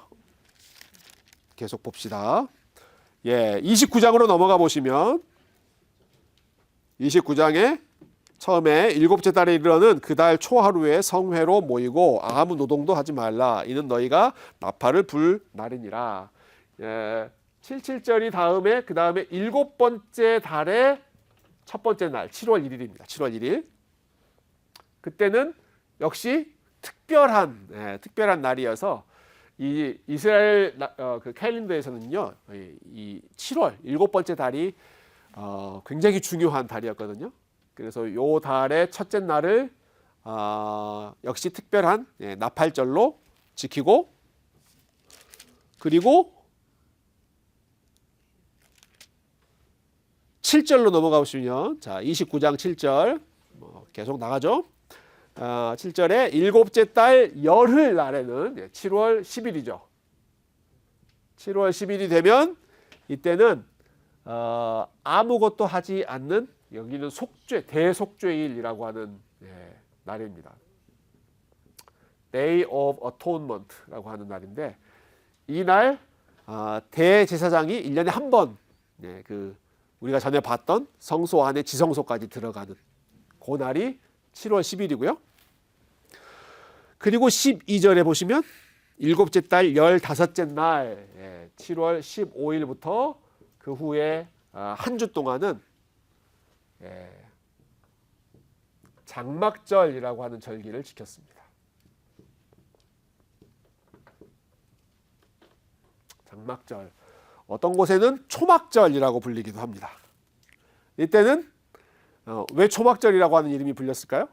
계속 봅시다. 예, 29장으로 넘어가 보시면 29장에 처음에 7째 달에 이르러는 그 달 초하루에 성회로 모이고 아무 노동도 하지 말라. 이는 너희가 나팔을 불 날이니라. 예, 77절이 다음에 그 다음에 7번째 달의 첫 번째 날 7월 1일입니다. 7월 1일. 그때는 역시 특별한 날이어서 이 이스라엘 그 캘린더에서는요, 이 7월 7번째 달이 굉장히 중요한 달이었거든요. 그래서 요 달의 첫째 날을 역시 특별한 나팔절로 지키고, 그리고 7절로 넘어가 보시면, 자 29장 7절 계속 나가죠. 7절에 7째 달 열흘 날에는 7월 10일이죠. 7월 10일이 되면 이때는 아무것도 하지 않는, 여기는 속죄, 대속죄일이라고 하는 날입니다. Day of Atonement라고 하는 날인데, 이날 대제사장이 1년에 한 번 그 우리가 전에 봤던 성소 안에 지성소까지 들어가는 그 날이 7월 10일이고요. 그리고 12절에 보시면 일곱째 달 15째 날 7월 15일부터 그 후에 한 주 동안은 장막절이라고 하는 절기를 지켰습니다. 장막절. 어떤 곳에는 초막절이라고 불리기도 합니다. 이때는 왜 초막절이라고 하는 이름이 불렸을까요?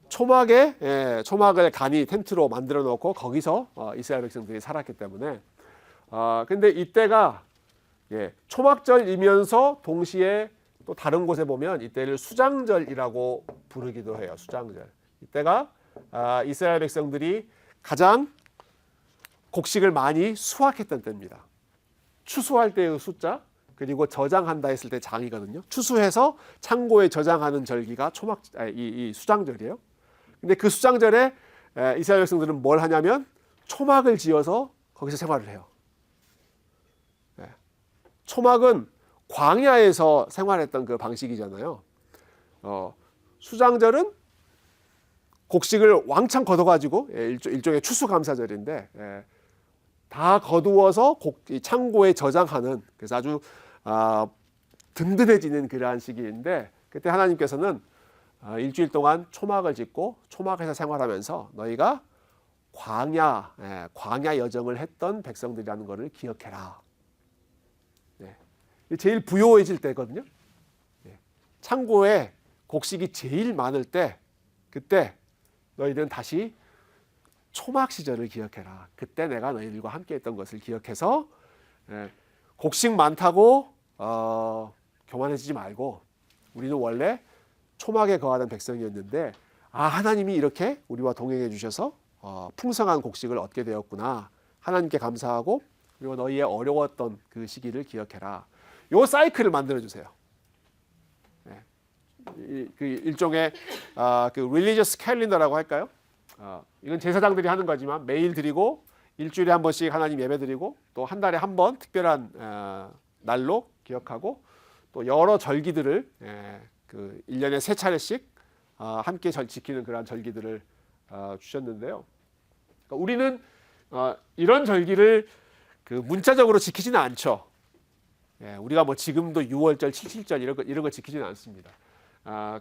초막을 간이 텐트로 만들어 놓고 거기서 이스라엘 백성들이 살았기 때문에 근데 이때가 초막절이면서 동시에 또 다른 곳에 보면 이때를 수장절이라고 부르기도 해요. 수장절. 이때가 이스라엘 백성들이 가장 곡식을 많이 수확했던 때입니다. 추수할 때의 숫자 그리고 저장한다 했을 때 장이거든요. 추수해서 창고에 저장하는 절기가 이 수장절이에요. 근데 그 수장절에 이스라엘 백성들은 뭘 하냐면 초막을 지어서 거기서 생활을 해요. 초막은 광야에서 생활했던 그 방식이잖아요. 수장절은 곡식을 왕창 걷어가지고 일종의 추수감사절인데 다 거두어서 창고에 저장하는 그래서 아주 든든해지는 그러한 시기인데 그때 하나님께서는 일주일 동안 초막을 짓고 초막에서 생활하면서 너희가 광야 여정을 했던 백성들이라는 것을 기억해라. 제일 부요해질 때거든요. 창고에 곡식이 제일 많을 때 그때 너희들은 다시 초막 시절을 기억해라. 그때 내가 너희들과 함께 했던 것을 기억해서 곡식 많다고 교만해지지 말고 우리는 원래 초막에 거하던 백성이었는데 하나님이 이렇게 우리와 동행해 주셔서 풍성한 곡식을 얻게 되었구나. 하나님께 감사하고 그리고 너희의 어려웠던 그 시기를 기억해라. 요 사이클을 만들어 주세요. 그 일종의 그 religious calendar라고 할까요? 이건 제사장들이 하는 거지만 매일 드리고 일주일에 한 번씩 하나님 예배 드리고 또 한 달에 한 번 특별한 날로 기억하고 또 여러 절기들을 그 1년에 3차례씩 함께 지키는 그런 절기들을 주셨는데요. 그러니까 우리는 이런 절기를 그 문자적으로 지키지는 않죠. 우리가 뭐 지금도 6월절, 7.7절 이런 거 지키지는 않습니다.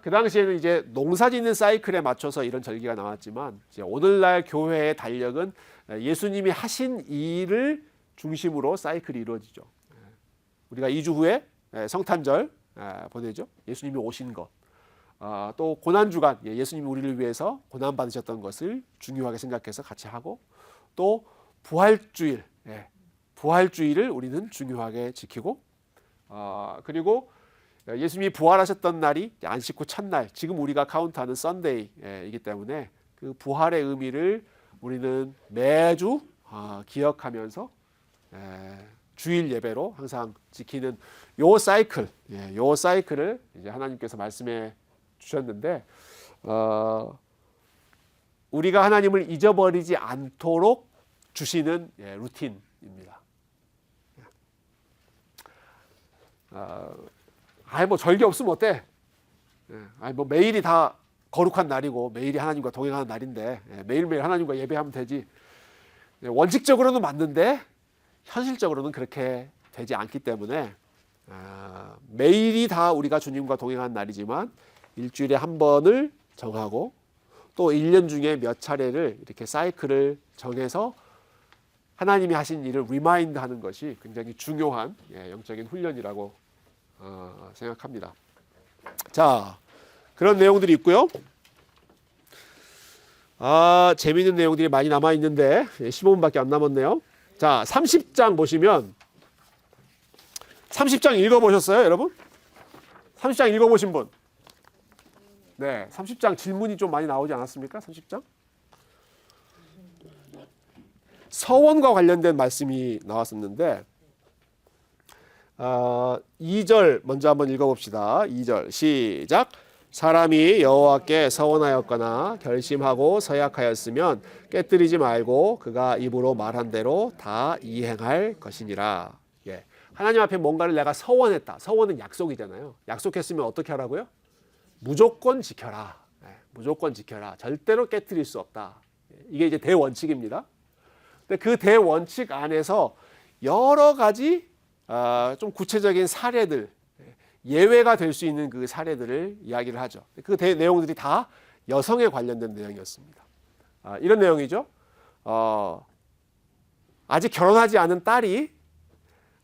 그 당시에는 이제 농사짓는 사이클에 맞춰서 이런 절기가 나왔지만 이제 오늘날 교회의 달력은 예수님이 하신 일을 중심으로 사이클이 이루어지죠. 우리가 2주 후에 성탄절 보내죠. 예수님이 오신 것. 또 고난주간 예수님이 우리를 위해서 고난 받으셨던 것을 중요하게 생각해서 같이 하고 또 부활주일, 부활주일을 우리는 중요하게 지키고 그리고 예수님이 부활하셨던 날이 안식 후 첫날, 지금 우리가 카운트하는 썬데이이기 때문에 그 부활의 의미를 우리는 매주 기억하면서 주일 예배로 항상 지키는 요 사이클을 이제 하나님께서 말씀해 주셨는데 우리가 하나님을 잊어버리지 않도록 주시는 루틴입니다. 뭐 절기 없으면 어때? 뭐 매일이 다 거룩한 날이고 매일이 하나님과 동행하는 날인데 매일매일 하나님과 예배하면 되지. 원칙적으로는 맞는데 현실적으로는 그렇게 되지 않기 때문에 매일이 다 우리가 주님과 동행하는 날이지만 일주일에 한 번을 정하고 또 1년 중에 몇 차례를 이렇게 사이클을 정해서 하나님이 하신 일을 리마인드 하는 것이 굉장히 중요한 영적인 훈련이라고 생각합니다. 자, 그런 내용들이 있고요. 재미있는 내용들이 많이 남아 있는데 15분밖에 안 남았네요. 자, 30장 보시면 30장 읽어보셨어요, 여러분? 30장 읽어보신 분? 네, 30장 질문이 좀 많이 나오지 않았습니까? 30장? 서원과 관련된 말씀이 나왔었는데 2절 먼저 한번 읽어봅시다. 2절 시작. 사람이 여호와께 서원하였거나 결심하고 서약하였으면 깨뜨리지 말고 그가 입으로 말한 대로 다 이행할 것이니라. 예. 하나님 앞에 뭔가를 내가 서원했다. 서원은 약속이잖아요. 약속했으면 어떻게 하라고요? 무조건 지켜라. 예. 무조건 지켜라. 절대로 깨뜨릴 수 없다. 이게 이제 대원칙입니다. 근데 그 대원칙 안에서 여러 가지 좀 구체적인 사례들, 예외가 될 수 있는 그 사례들을 이야기를 하죠. 그 내용들이 다 여성에 관련된 내용이었습니다. 이런 내용이죠. 아직 결혼하지 않은 딸이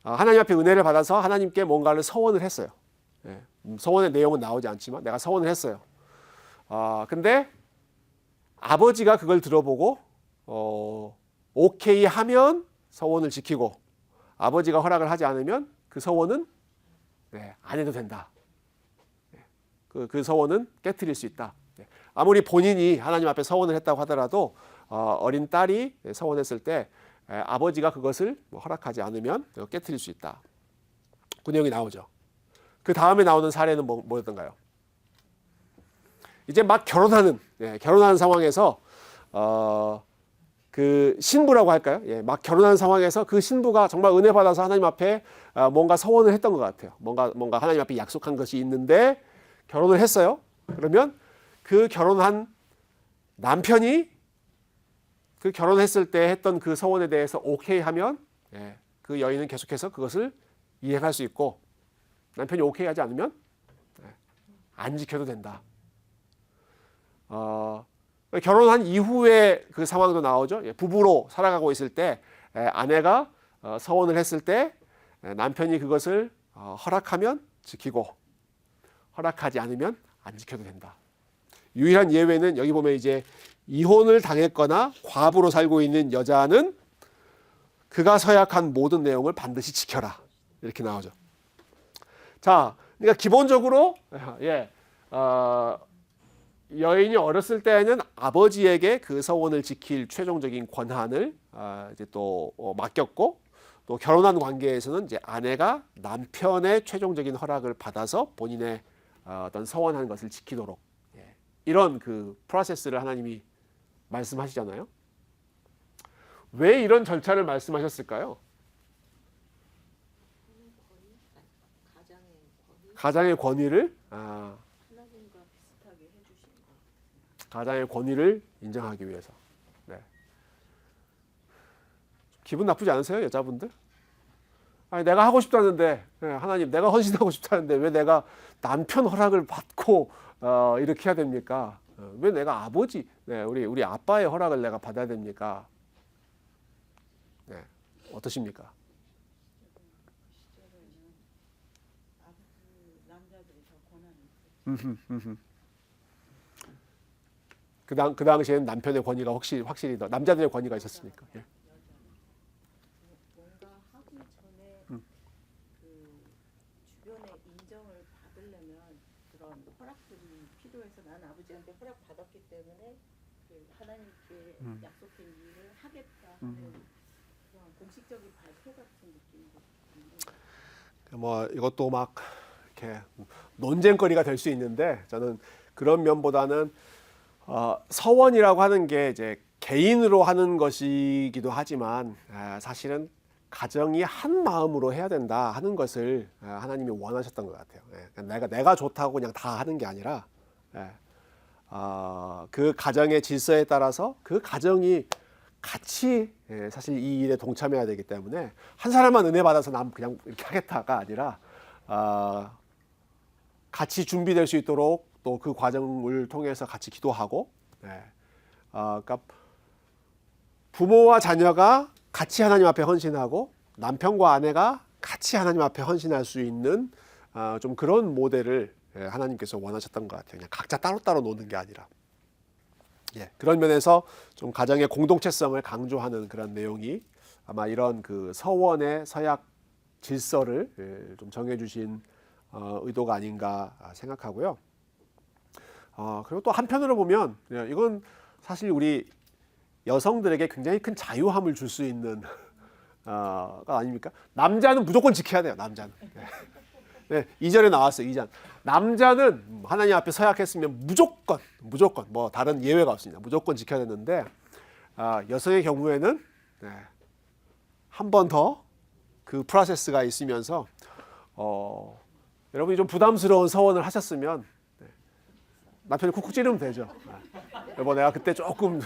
하나님 앞에 은혜를 받아서 하나님께 뭔가를 서원을 했어요. 서원의 내용은 나오지 않지만 내가 서원을 했어요. 근데 아버지가 그걸 들어보고 오케이 하면 서원을 지키고 아버지가 허락을 하지 않으면 그 서원은 안 해도 된다. 그 서원은 깨트릴 수 있다. 아무리 본인이 하나님 앞에 서원을 했다고 하더라도 어린 딸이 서원했을 때 아버지가 그것을 허락하지 않으면 깨트릴 수 있다. 그 내용이 나오죠. 그 다음에 나오는 사례는 뭐였던가요? 이제 막 결혼하는 상황에서 그 신부라고 할까요? 막 결혼하는 상황에서 그 신부가 정말 은혜 받아서 하나님 앞에 뭔가 서원을 했던 것 같아요. 뭔가 하나님 앞에 약속한 것이 있는데 결혼을 했어요. 그러면 그 결혼한 남편이 그 결혼했을 때 했던 그 서원에 대해서 오케이 하면 그 여인은 계속해서 그것을 이행할 수 있고 남편이 오케이 하지 않으면 안 지켜도 된다. 결혼한 이후에 그 상황도 나오죠. 부부로 살아가고 있을 때 아내가 서원을 했을 때 남편이 그것을 허락하면 지키고 허락하지 않으면 안 지켜도 된다. 유일한 예외는 여기 보면 이제 이혼을 당했거나 과부로 살고 있는 여자는 그가 서약한 모든 내용을 반드시 지켜라. 이렇게 나오죠. 자, 그러니까 기본적으로 여인이 어렸을 때는 아버지에게 그 서원을 지킬 최종적인 권한을 이제 또 맡겼고 또 결혼한 관계에서는 이제 아내가 남편의 최종적인 허락을 받아서 본인의 어떤 서원한 것을 지키도록 이런 그 프로세스를 하나님이 말씀하시잖아요. 왜 이런 절차를 말씀하셨을까요? 가장의 권위를 하나님과 비슷하게 해주시는 것. 가장의 권위를 인정하기 위해서. 기분 나쁘지 않으세요, 여자분들? 아니, 내가 하고 싶다는데 하나님, 내가 헌신하고 싶다는데 왜 내가 남편 허락을 받고 이렇게 해야 됩니까? 왜 내가 아버지, 우리 아빠의 허락을 내가 받아야 됩니까? 어떠십니까? 그 당시에는 남편의 권위가 확실히 더 남자들의 권위가 있었으니까. 뭔가 하기 전에 그 주변의 인정을 받으려면 그런 허락들이 필요해서 나는 아버지한테 허락 받았기 때문에 그 하나님께 약속된 일을 하겠다 하는 그런 공식적인 발표 같은 느낌도 뭐 이것도 막 이렇게 논쟁거리가 될 수 있는데 저는 그런 면보다는 서원이라고 하는 게 이제 개인으로 하는 것이기도 하지만 사실은 가정이 한 마음으로 해야 된다 하는 것을 하나님이 원하셨던 것 같아요. 내가 좋다고 그냥 다 하는 게 아니라 그 가정의 질서에 따라서 그 가정이 같이 사실 이 일에 동참해야 되기 때문에 한 사람만 은혜 받아서 난 그냥 이렇게 하겠다가 아니라 같이 준비될 수 있도록 또 그 과정을 통해서 같이 기도하고 그러니까 부모와 자녀가 같이 하나님 앞에 헌신하고 남편과 아내가 같이 하나님 앞에 헌신할 수 있는 좀 그런 모델을 하나님께서 원하셨던 것 같아요. 그냥 각자 따로따로 노는 게 아니라 그런 면에서 좀 가정의 공동체성을 강조하는 그런 내용이 아마 이런 그 서원의 서약 질서를 좀 정해주신 의도가 아닌가 생각하고요. 그리고 또 한편으로 보면 이건 사실 우리 여성들에게 굉장히 큰 자유함을 줄 수 있는 가 아닙니까? 남자는 무조건 지켜야 돼요. 남자는 네, 2절에 나왔어요. 2절. 남자는 하나님 앞에 서약했으면 무조건 뭐 다른 예외가 없습니다. 무조건 지켜야 되는데 여성의 경우에는 한 번 더 그 프로세스가 있으면서 여러분이 좀 부담스러운 서원을 하셨으면 남편이 쿡쿡 찌르면 되죠. 여보, 내가 그때 조금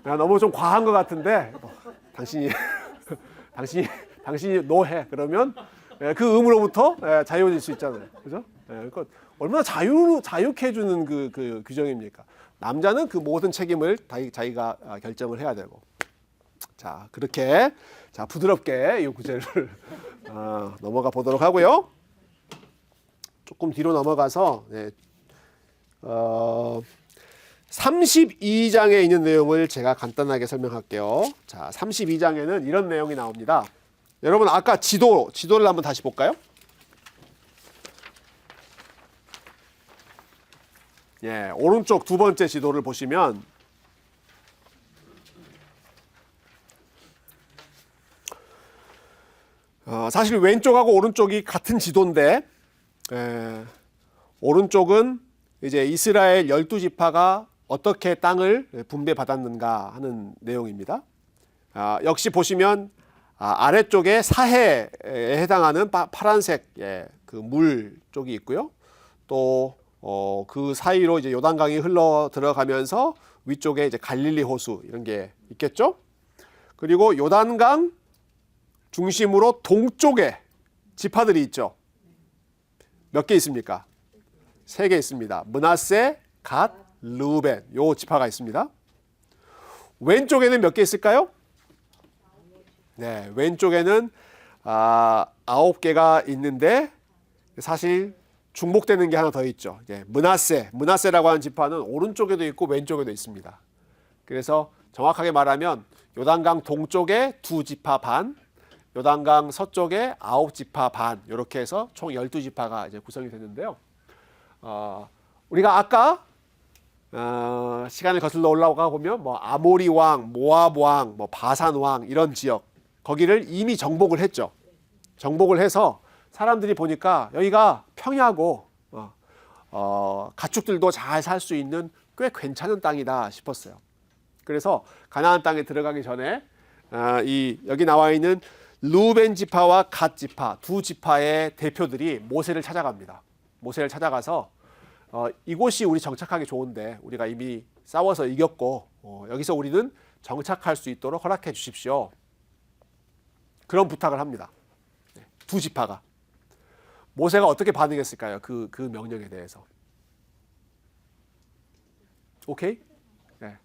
내가 너무 좀 과한 것 같은데 당신이 노해. 그러면 그 의무로부터 자유해질 수 있잖아요. 그죠? 그러니까 얼마나 자유케 해주는 그 규정입니까? 남자는 그 모든 책임을 자기가 결정을 해야 되고. 자, 그렇게 부드럽게 이 구절을 넘어가 보도록 하고요. 조금 뒤로 넘어가서 32장에 있는 내용을 제가 간단하게 설명할게요. 자, 32장에는 이런 내용이 나옵니다. 여러분 아까 지도를 한번 다시 볼까요? 예, 오른쪽 두 번째 지도를 보시면 사실 왼쪽하고 오른쪽이 같은 지도인데 오른쪽은 이제 이스라엘 12지파가 어떻게 땅을 분배받았는가 하는 내용입니다. 역시 보시면 아래쪽에 사해에 해당하는 파란색 그 물 쪽이 있고요. 또 그 사이로 이제 요단강이 흘러 들어가면서 위쪽에 이제 갈릴리 호수 이런 게 있겠죠. 그리고 요단강 중심으로 동쪽에 지파들이 있죠. 몇 개 있습니까? 3개 있습니다. 므낫세, 갓, 르우벤 요 지파가 있습니다. 왼쪽에는 몇 개 있을까요? 네, 왼쪽에는 9개가 있는데 사실 중복되는 게 하나 더 있죠. 므낫세라고 하는 지파는 오른쪽에도 있고 왼쪽에도 있습니다. 그래서 정확하게 말하면 요단강 동쪽에 2지파 반, 요단강 서쪽에 9지파 반 이렇게 해서 총 12지파가 이제 구성이 되는데요. 우리가 아까 시간을 거슬러 올라가 보면 뭐 아모리 왕, 모압 왕, 뭐 바산 왕 이런 지역 거기를 이미 정복을 했죠. 정복을 해서 사람들이 보니까 여기가 평야고 가축들도 잘 살 수 있는 꽤 괜찮은 땅이다 싶었어요. 그래서 가나안 땅에 들어가기 전에 여기 나와 있는 르우벤 지파와 갓 지파 두 지파의 대표들이 모세를 찾아갑니다. 모세를 찾아가서 이곳이 우리 정착하기 좋은데 우리가 이미 싸워서 이겼고 여기서 우리는 정착할 수 있도록 허락해 주십시오. 그런 부탁을 합니다. 두 지파가. 모세가 어떻게 반응했을까요? 그 명령에 대해서. 오케이? 네.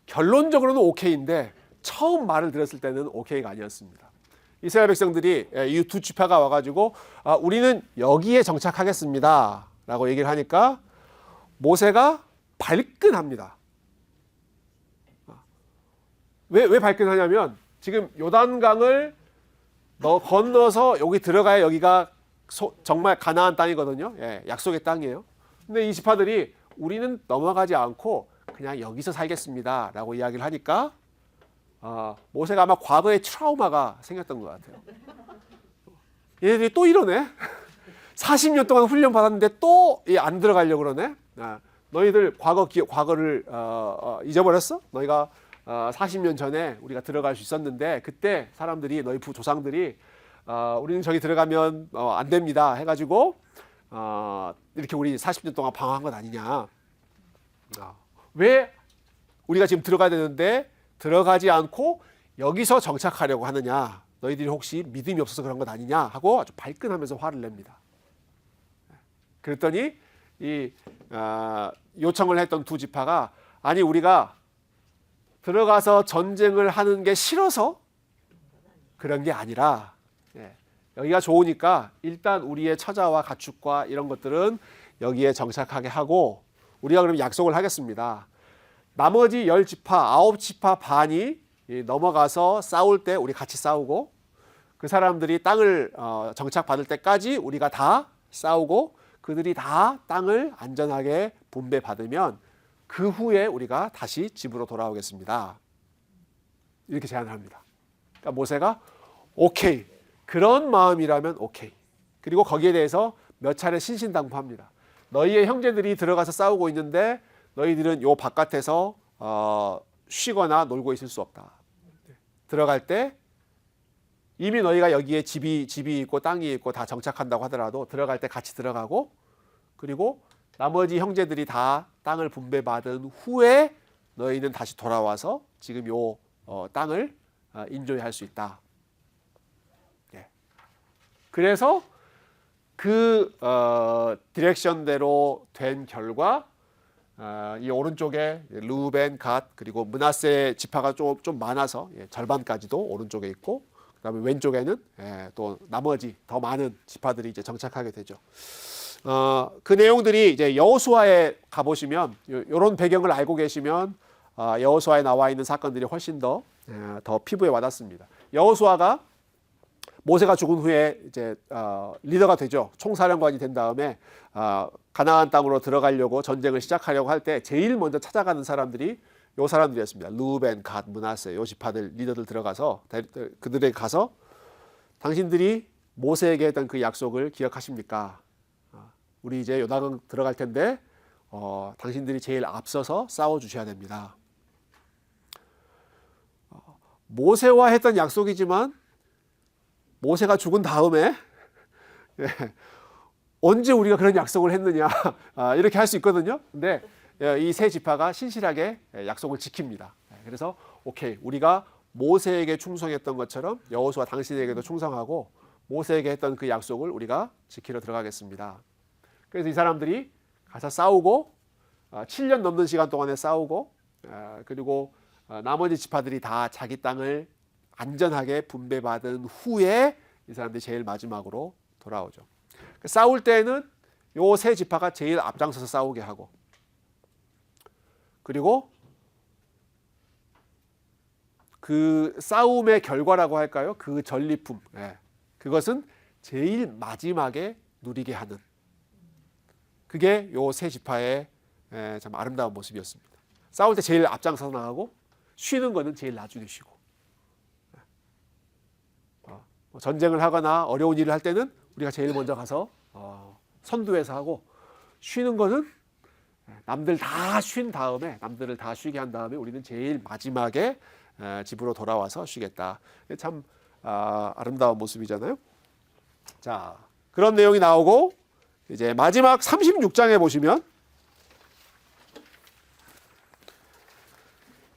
결론적으로는 오케이인데 처음 말을 들었을 때는 오케이가 아니었습니다. 이스라엘 백성들이 이 두 지파가 와가지고 우리는 여기에 정착하겠습니다 라고 얘기를 하니까 모세가 발끈합니다. 왜 발끈하냐면 지금 요단강을 건너서 여기 들어가야 여기가 정말 가나안 땅이거든요. 약속의 땅이에요. 근데 이 지파들이 우리는 넘어가지 않고 그냥 여기서 살겠습니다 라고 이야기를 하니까 모세가 아마 과거에 트라우마가 생겼던 것 같아요. 얘네들이 또 이러네. 40년 동안 훈련 받았는데 또 안 들어가려고 그러네. 너희들 과거를 잊어버렸어? 너희가 40년 전에 우리가 들어갈 수 있었는데 그때 사람들이 너희 조상들이 우리는 저기 들어가면 안 됩니다 해가지고 이렇게 우리 40년 동안 방황한 것 아니냐. 왜 우리가 지금 들어가야 되는데 들어가지 않고 여기서 정착하려고 하느냐. 너희들이 혹시 믿음이 없어서 그런 것 아니냐 하고 아주 발끈하면서 화를 냅니다. 그랬더니 이 요청을 했던 두 지파가 아니 우리가 들어가서 전쟁을 하는 게 싫어서 그런 게 아니라 여기가 좋으니까 일단 우리의 처자와 가축과 이런 것들은 여기에 정착하게 하고 우리가 그럼 약속을 하겠습니다. 나머지 10지파, 9지파 반이 넘어가서 싸울 때 우리 같이 싸우고 그 사람들이 땅을 정착받을 때까지 우리가 다 싸우고 그들이 다 땅을 안전하게 분배받으면 그 후에 우리가 다시 집으로 돌아오겠습니다. 이렇게 제안을 합니다. 그러니까 모세가 오케이. 그런 마음이라면 오케이. 그리고 거기에 대해서 몇 차례 신신당부합니다. 너희의 형제들이 들어가서 싸우고 있는데 너희들은 요 바깥에서 쉬거나 놀고 있을 수 없다. 들어갈 때 이미 너희가 여기에 집이 있고 땅이 있고 다 정착한다고 하더라도 들어갈 때 같이 들어가고, 그리고 나머지 형제들이 다 땅을 분배받은 후에 너희는 다시 돌아와서 지금 요 땅을 인조할 수 있다. 예. 그래서 그 디렉션대로 된 결과 이 오른쪽에 루벤, 갓 그리고 므낫세 지파가 좀 많아서 절반까지도 오른쪽에 있고, 그다음에 왼쪽에는 또 나머지 더 많은 지파들이 이제 정착하게 되죠. 그 내용들이 이제 여호수아에 가보시면 이런 배경을 알고 계시면 여호수아에 나와 있는 사건들이 훨씬 더 피부에 와닿습니다. 여호수아가 모세가 죽은 후에 이제 리더가 되죠. 총사령관이 된 다음에 가나안 땅으로 들어가려고 전쟁을 시작하려고 할 때 제일 먼저 찾아가는 사람들이 요 사람들이었습니다. 루벤, 갓, 므낫세 요 지파들 리더들 들어가서 그들에게 가서 당신들이 모세에게 했던 그 약속을 기억하십니까? 우리 이제 요단강 들어갈 텐데 당신들이 제일 앞서서 싸워 주셔야 됩니다. 모세와 했던 약속이지만 모세가 죽은 다음에 언제 우리가 그런 약속을 했느냐 이렇게 할 수 있거든요. 근데 이 세 지파가 신실하게 약속을 지킵니다. 그래서 오케이, 우리가 모세에게 충성했던 것처럼 여호수아 당신에게도 충성하고 모세에게 했던 그 약속을 우리가 지키러 들어가겠습니다. 그래서 이 사람들이 가서 싸우고 7년 넘는 시간 동안에 싸우고, 그리고 나머지 지파들이 다 자기 땅을 안전하게 분배받은 후에 이 사람들이 제일 마지막으로 돌아오죠. 싸울 때는 요 세 지파가 제일 앞장서서 싸우게 하고, 그리고 그 싸움의 결과라고 할까요? 그 전리품, 그것은 제일 마지막에 누리게 하는, 그게 요 세 지파의 참 아름다운 모습이었습니다. 싸울 때 제일 앞장서서 나가고 쉬는 거는 제일 나중에 쉬고, 전쟁을 하거나 어려운 일을 할 때는 우리가 제일 먼저 가서 선두에서 하고, 쉬는 거는 남들 다 쉰 다음에, 남들을 다 쉬게 한 다음에 우리는 제일 마지막에 집으로 돌아와서 쉬겠다. 참 아름다운 모습이잖아요. 자, 그런 내용이 나오고 이제 마지막 36장에 보시면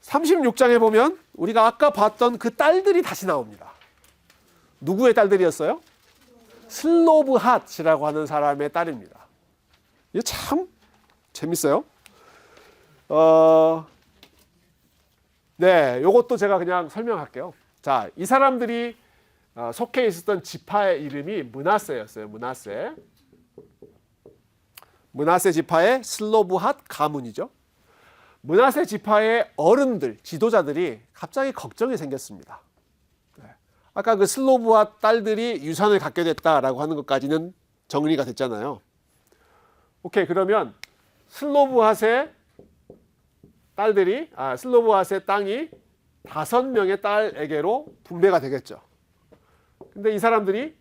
36장에 보면 우리가 아까 봤던 그 딸들이 다시 나옵니다. 누구의 딸들이었어요? 슬로브핫이라고 하는 사람의 딸입니다. 이게 참 재밌어요. 네, 요것도 제가 그냥 설명할게요. 자, 이 사람들이 속해 있었던 지파의 이름이 므낫세였어요. 므낫세 지파의 슬로브핫 가문이죠. 므낫세 지파의 어른들, 지도자들이 갑자기 걱정이 생겼습니다. 아까 그 슬로브핫 딸들이 유산을 갖게 됐다라고 하는 것까지는 정리가 됐잖아요. 오케이, 그러면 슬로브핫의 딸들이, 슬로브핫의 땅이 5명의 딸에게로 분배가 되겠죠. 근데 이 사람들이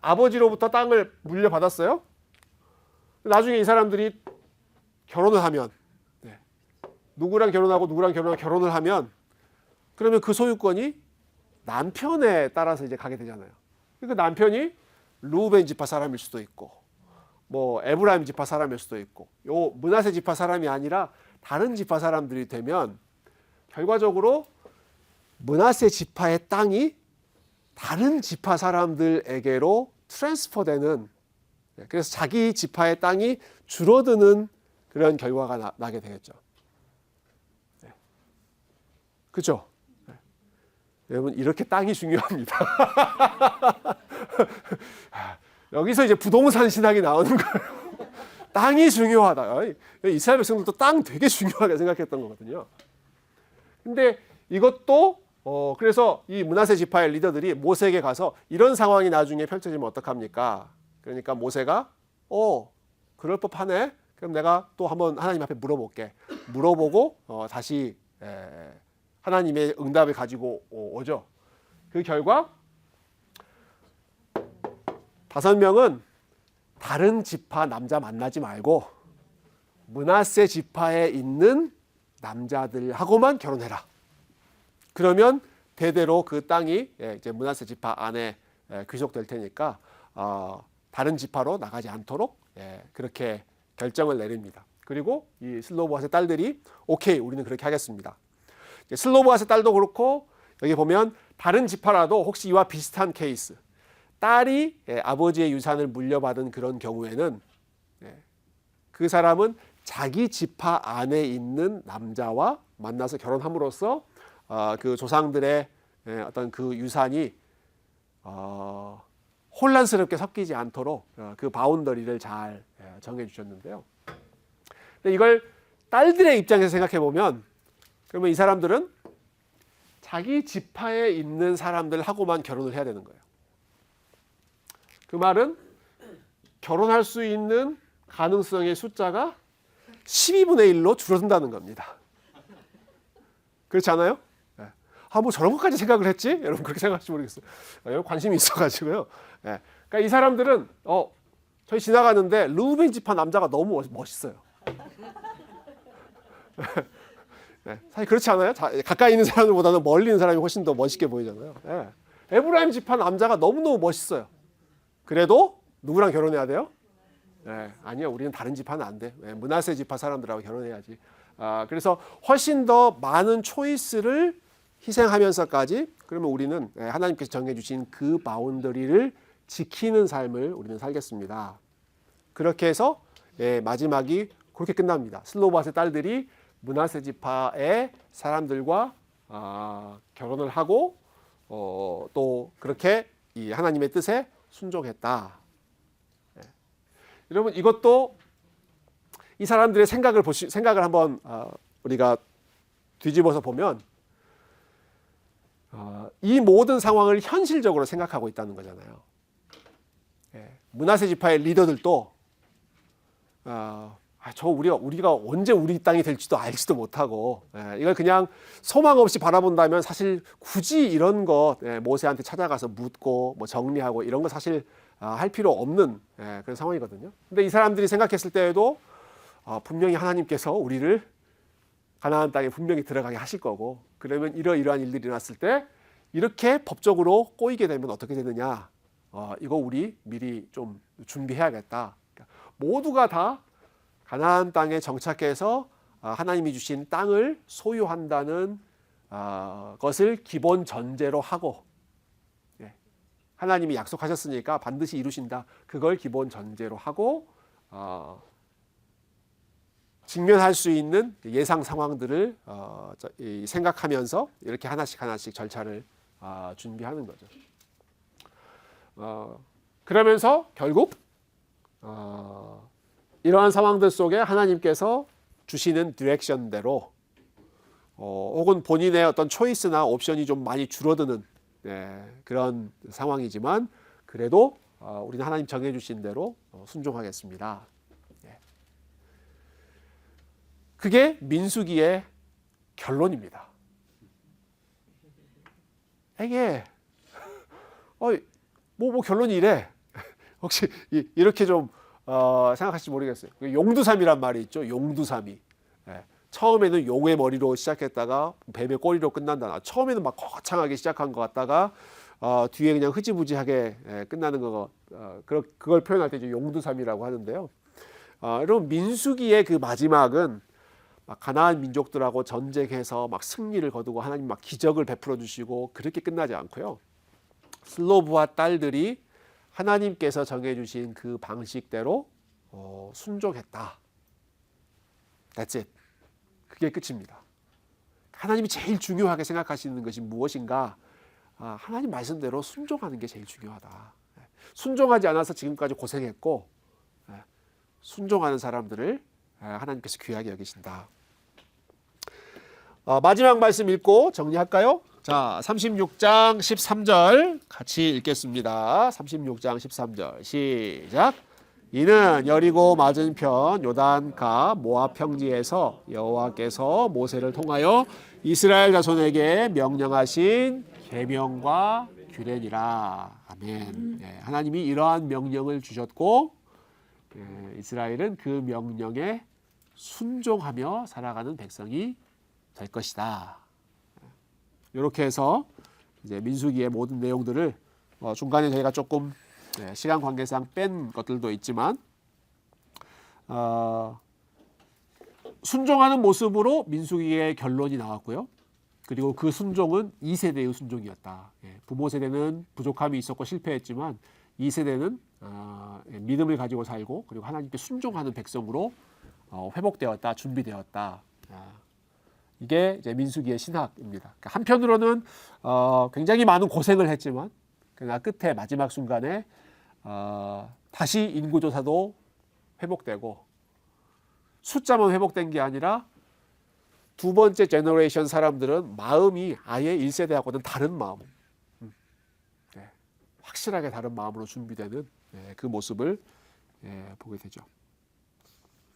아버지로부터 땅을 물려받았어요. 나중에 이 사람들이 결혼을 하면, 누구랑 결혼하고 누구랑 결혼을 하면, 그러면 그 소유권이 남편에 따라서 이제 가게 되잖아요. 그 남편이 루벤 지파 사람일 수도 있고, 뭐 에브라임 지파 사람일 수도 있고, 요 므낫세 지파 사람이 아니라 다른 지파 사람들이 되면 결과적으로 므낫세 지파의 땅이 다른 지파 사람들에게로 트랜스퍼되는, 그래서 자기 지파의 땅이 줄어드는 그런 결과가 나게 되겠죠. 그렇죠? 여러분, 이렇게 땅이 중요합니다. 여기서 이제 부동산 신학이 나오는 거예요. 땅이 중요하다. 이스라엘 백성들도 땅 되게 중요하게 생각했던 거거든요. 근데 이것도 그래서 이 므낫세 지파의 리더들이 모세에게 가서 이런 상황이 나중에 펼쳐지면 어떡합니까? 그러니까 모세가 그럴 법하네. 그럼 내가 또 한번 하나님 앞에 물어볼게. 물어보고 다시 하나님의 응답을 가지고 오죠. 그 결과 5명은 다른 지파 남자 만나지 말고 므낫세 지파에 있는 남자들하고만 결혼해라. 그러면 대대로 그 땅이 이제 므낫세 지파 안에 귀속될 테니까 다른 지파로 나가지 않도록 그렇게 결정을 내립니다. 그리고 이 슬로보앗의 딸들이 오케이, 우리는 그렇게 하겠습니다. 슬로보앗의 딸도 그렇고 여기 보면 다른 지파라도 혹시 이와 비슷한 케이스, 딸이 아버지의 유산을 물려받은 그런 경우에는 그 사람은 자기 지파 안에 있는 남자와 만나서 결혼함으로써 그 조상들의 어떤 그 유산이 혼란스럽게 섞이지 않도록 그 바운더리를 잘 정해 주셨는데요. 근데 이걸 딸들의 입장에서 생각해 보면, 그러면 이 사람들은 자기 지파에 있는 사람들하고만 결혼을 해야 되는 거예요. 그 말은 결혼할 수 있는 가능성의 숫자가 12분의 1로 줄어든다는 겁니다. 그렇지 않아요? 뭐 저런 것까지 생각을 했지? 여러분 그렇게 생각할지 모르겠어요. 여러분 관심이 있어가지고요. 그러니까 이 사람들은 저희 지나가는데 르우벤 지파 남자가 너무 멋있어요. 사실 그렇지 않아요? 가까이 있는 사람들보다는 멀리 있는 사람이 훨씬 더 멋있게 보이잖아요. 에브라임 지파 남자가 너무너무 멋있어요. 그래도 누구랑 결혼해야 돼요? 아니요, 우리는 다른 지파는 안 돼. 므낫세 지파 사람들하고 결혼해야지. 그래서 훨씬 더 많은 초이스를 희생하면서까지, 그러면 우리는 하나님께서 정해주신 그 바운더리를 지키는 삶을 우리는 살겠습니다. 그렇게 해서 마지막이 그렇게 끝납니다. 슬로바스의 딸들이 므낫세 지파의 사람들과 결혼을 하고 또 그렇게 이 하나님의 뜻에 순종했다. 여러분 이것도 이 사람들의 생각을 한번 우리가 뒤집어서 보면 이 모든 상황을 현실적으로 생각하고 있다는 거잖아요. 므낫세 지파의 리더들도 우리가 언제 우리 땅이 될지도 알지도 못하고 이걸 그냥 소망 없이 바라본다면 사실 굳이 이런 거 모세한테 찾아가서 묻고 뭐 정리하고 이런 거 사실 할 필요 없는 그런 상황이거든요. 근데 이 사람들이 생각했을 때에도 분명히 하나님께서 우리를 가나안 땅에 분명히 들어가게 하실 거고, 그러면 이러이러한 일들이 일어났을 때 이렇게 법적으로 꼬이게 되면 어떻게 되느냐, 이거 우리 미리 좀 준비해야겠다. 그러니까 모두가 다 가나안 땅에 정착해서 하나님이 주신 땅을 소유한다는 것을 기본 전제로 하고, 하나님이 약속하셨으니까 반드시 이루신다, 그걸 기본 전제로 하고 직면할 수 있는 예상 상황들을 생각하면서 이렇게 하나씩 절차를 준비하는 거죠. 그러면서 결국 이러한 상황들 속에 하나님께서 주시는 디렉션대로 혹은 본인의 어떤 초이스나 옵션이 좀 많이 줄어드는 그런 상황이지만 그래도 우리는 하나님 정해주신 대로 순종하겠습니다. 그게 민수기의 결론입니다. 이게 뭐 결론이 이래. 혹시 이렇게 좀 생각하실지 모르겠어요. 용두삼이란 말이 있죠. 용두삼이. 처음에는 용의 머리로 시작했다가 뱀의 꼬리로 끝난다. 처음에는 막 거창하게 시작한 것 같다가 뒤에 그냥 흐지부지하게 끝나는 거, 그걸 표현할 때 이제 용두삼이라고 하는데요. 여러분 민수기의 그 마지막은 막 가나안 민족들하고 전쟁해서 막 승리를 거두고 하나님 막 기적을 베풀어 주시고 그렇게 끝나지 않고요. 슬로브와 딸들이 하나님께서 정해주신 그 방식대로 순종했다. That's it. 그게 끝입니다. 하나님이 제일 중요하게 생각하시는 것이 무엇인가? 하나님 말씀대로 순종하는 게 제일 중요하다. 순종하지 않아서 지금까지 고생했고 순종하는 사람들을 하나님께서 귀하게 여기신다. 마지막 말씀 읽고 정리할까요? 자, 36장 13절 같이 읽겠습니다. 36장 13절 시작. 이는 여리고 맞은편 요단가 모압 평지에서 여호와께서 모세를 통하여 이스라엘 자손에게 명령하신 계명과 규례니라. 아멘. 예, 하나님이 이러한 명령을 주셨고 예, 이스라엘은 그 명령에 순종하며 살아가는 백성이 될 것이다. 이렇게 해서 이제 민수기의 모든 내용들을 중간에 저희가 조금 시간 관계상 뺀 것들도 있지만 순종하는 모습으로 민수기의 결론이 나왔고요. 그리고 그 순종은 2세대의 순종이었다. 부모 세대는 부족함이 있었고 실패했지만 2세대는 믿음을 가지고 살고 그리고 하나님께 순종하는 백성으로 회복되었다, 준비되었다. 이게 이제 민수기의 신학입니다. 그러니까 한편으로는 굉장히 많은 고생을 했지만 그러나 끝에 마지막 순간에 다시 인구조사도 회복되고 숫자만 회복된 게 아니라 두 번째 제너레이션 사람들은 마음이 아예 1세대하고는 다른 마음, 확실하게 다른 마음으로 준비되는 그 모습을 보게 되죠.